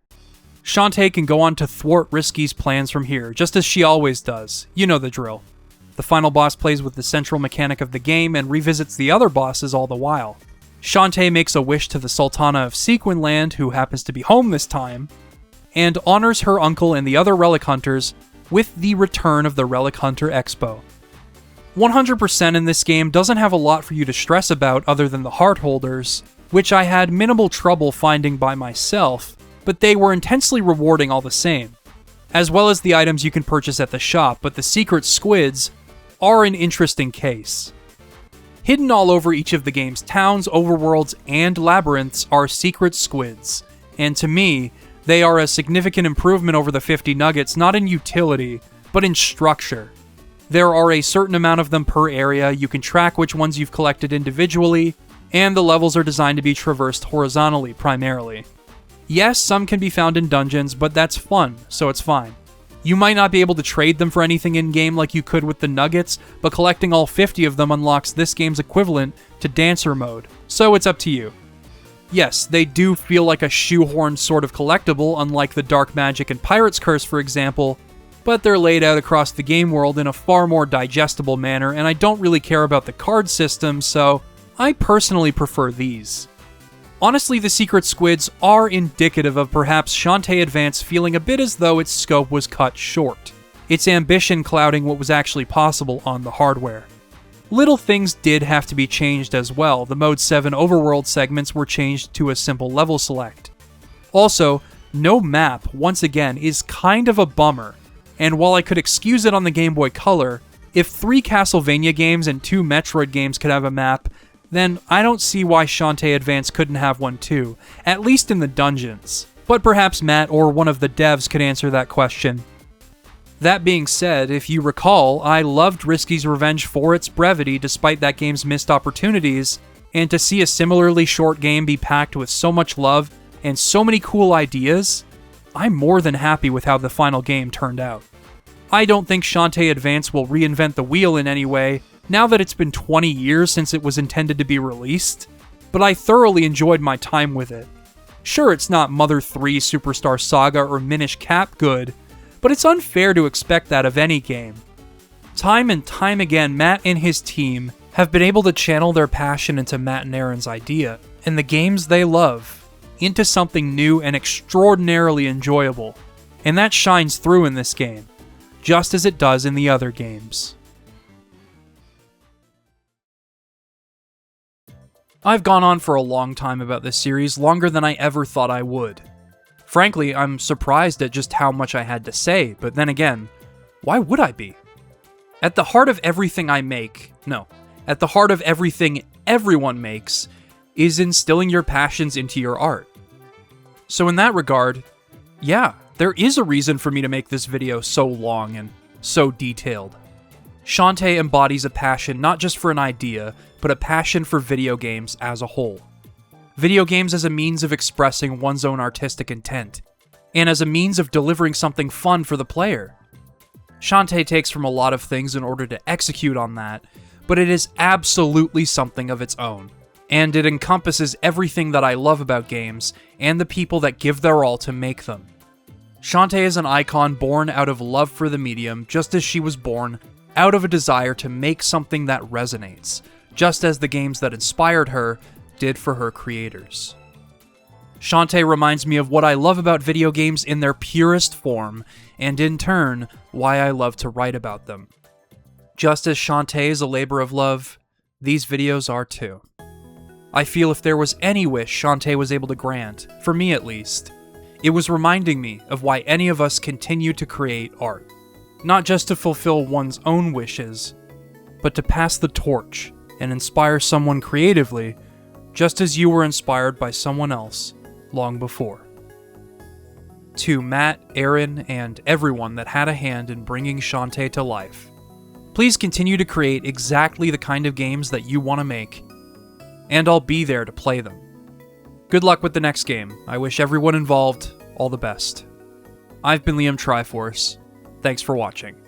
Shantae can go on to thwart Risky's plans from here, just as she always does. You know the drill. The final boss plays with the central mechanic of the game and revisits the other bosses all the while. Shantae makes a wish to the Sultana of Sequinland, who happens to be home this time, and honors her uncle and the other relic hunters with the return of the Relic Hunter Expo. 100% in this game doesn't have a lot for you to stress about other than the heart holders, which I had minimal trouble finding by myself, but they were intensely rewarding all the same, as well as the items you can purchase at the shop, but the secret squids are an interesting case. Hidden all over each of the game's towns, overworlds, and labyrinths are secret squids, and to me, they are a significant improvement over the 50 nuggets, not in utility, but in structure. There are a certain amount of them per area, you can track which ones you've collected individually, and the levels are designed to be traversed horizontally primarily. Yes, some can be found in dungeons, but that's fun, so it's fine. You might not be able to trade them for anything in-game like you could with the nuggets, but collecting all 50 of them unlocks this game's equivalent to Dancer Mode, so it's up to you. Yes, they do feel like a shoehorned sort of collectible, unlike the Dark Magic and Pirate's Curse, for example, but they're laid out across the game world in a far more digestible manner, and I don't really care about the card system, so I personally prefer these. Honestly, the secret squids are indicative of perhaps Shantae Advance feeling a bit as though its scope was cut short, its ambition clouding what was actually possible on the hardware. Little things did have to be changed as well. The Mode 7 overworld segments were changed to a simple level select. Also, no map, once again, is kind of a bummer, and while I could excuse it on the Game Boy Color, if 3 Castlevania games and 2 Metroid games could have a map, then I don't see why Shantae Advance couldn't have one too, at least in the dungeons. But perhaps Matt or one of the devs could answer that question. That being said, if you recall, I loved Risky's Revenge for its brevity despite that game's missed opportunities, and to see a similarly short game be packed with so much love and so many cool ideas, I'm more than happy with how the final game turned out. I don't think Shantae Advance will reinvent the wheel in any way, now that it's been 20 years since it was intended to be released, but I thoroughly enjoyed my time with it. Sure, it's not Mother 3, Superstar Saga, or Minish Cap good, but it's unfair to expect that of any game. Time and time again, Matt and his team have been able to channel their passion into Matt and Aaron's idea, and the games they love, into something new and extraordinarily enjoyable, and that shines through in this game, just as it does in the other games. I've gone on for a long time about this series, longer than I ever thought I would. Frankly, I'm surprised at just how much I had to say, but then again, why would I be? At the heart of everything I make, at the heart of everything everyone makes, is instilling your passions into your art. So in that regard, yeah, there is a reason for me to make this video so long and so detailed. Shantae embodies a passion not just for an idea, but a passion for video games as a whole. Video games as a means of expressing one's own artistic intent, and as a means of delivering something fun for the player. Shantae takes from a lot of things in order to execute on that, but it is absolutely something of its own, and it encompasses everything that I love about games and the people that give their all to make them. Shantae is an icon born out of love for the medium, just as she was born out of a desire to make something that resonates, just as the games that inspired her did for her creators. Shantae reminds me of what I love about video games in their purest form, and in turn, why I love to write about them. Just as Shantae is a labor of love, these videos are too. I feel if there was any wish Shantae was able to grant, for me at least, it was reminding me of why any of us continue to create art. Not just to fulfill one's own wishes, but to pass the torch and inspire someone creatively, just as you were inspired by someone else long before. To Matt, Aaron, and everyone that had a hand in bringing Shantae to life, please continue to create exactly the kind of games that you want to make, and I'll be there to play them. Good luck with the next game. I wish everyone involved all the best. I've been Liam Triforce. Thanks for watching.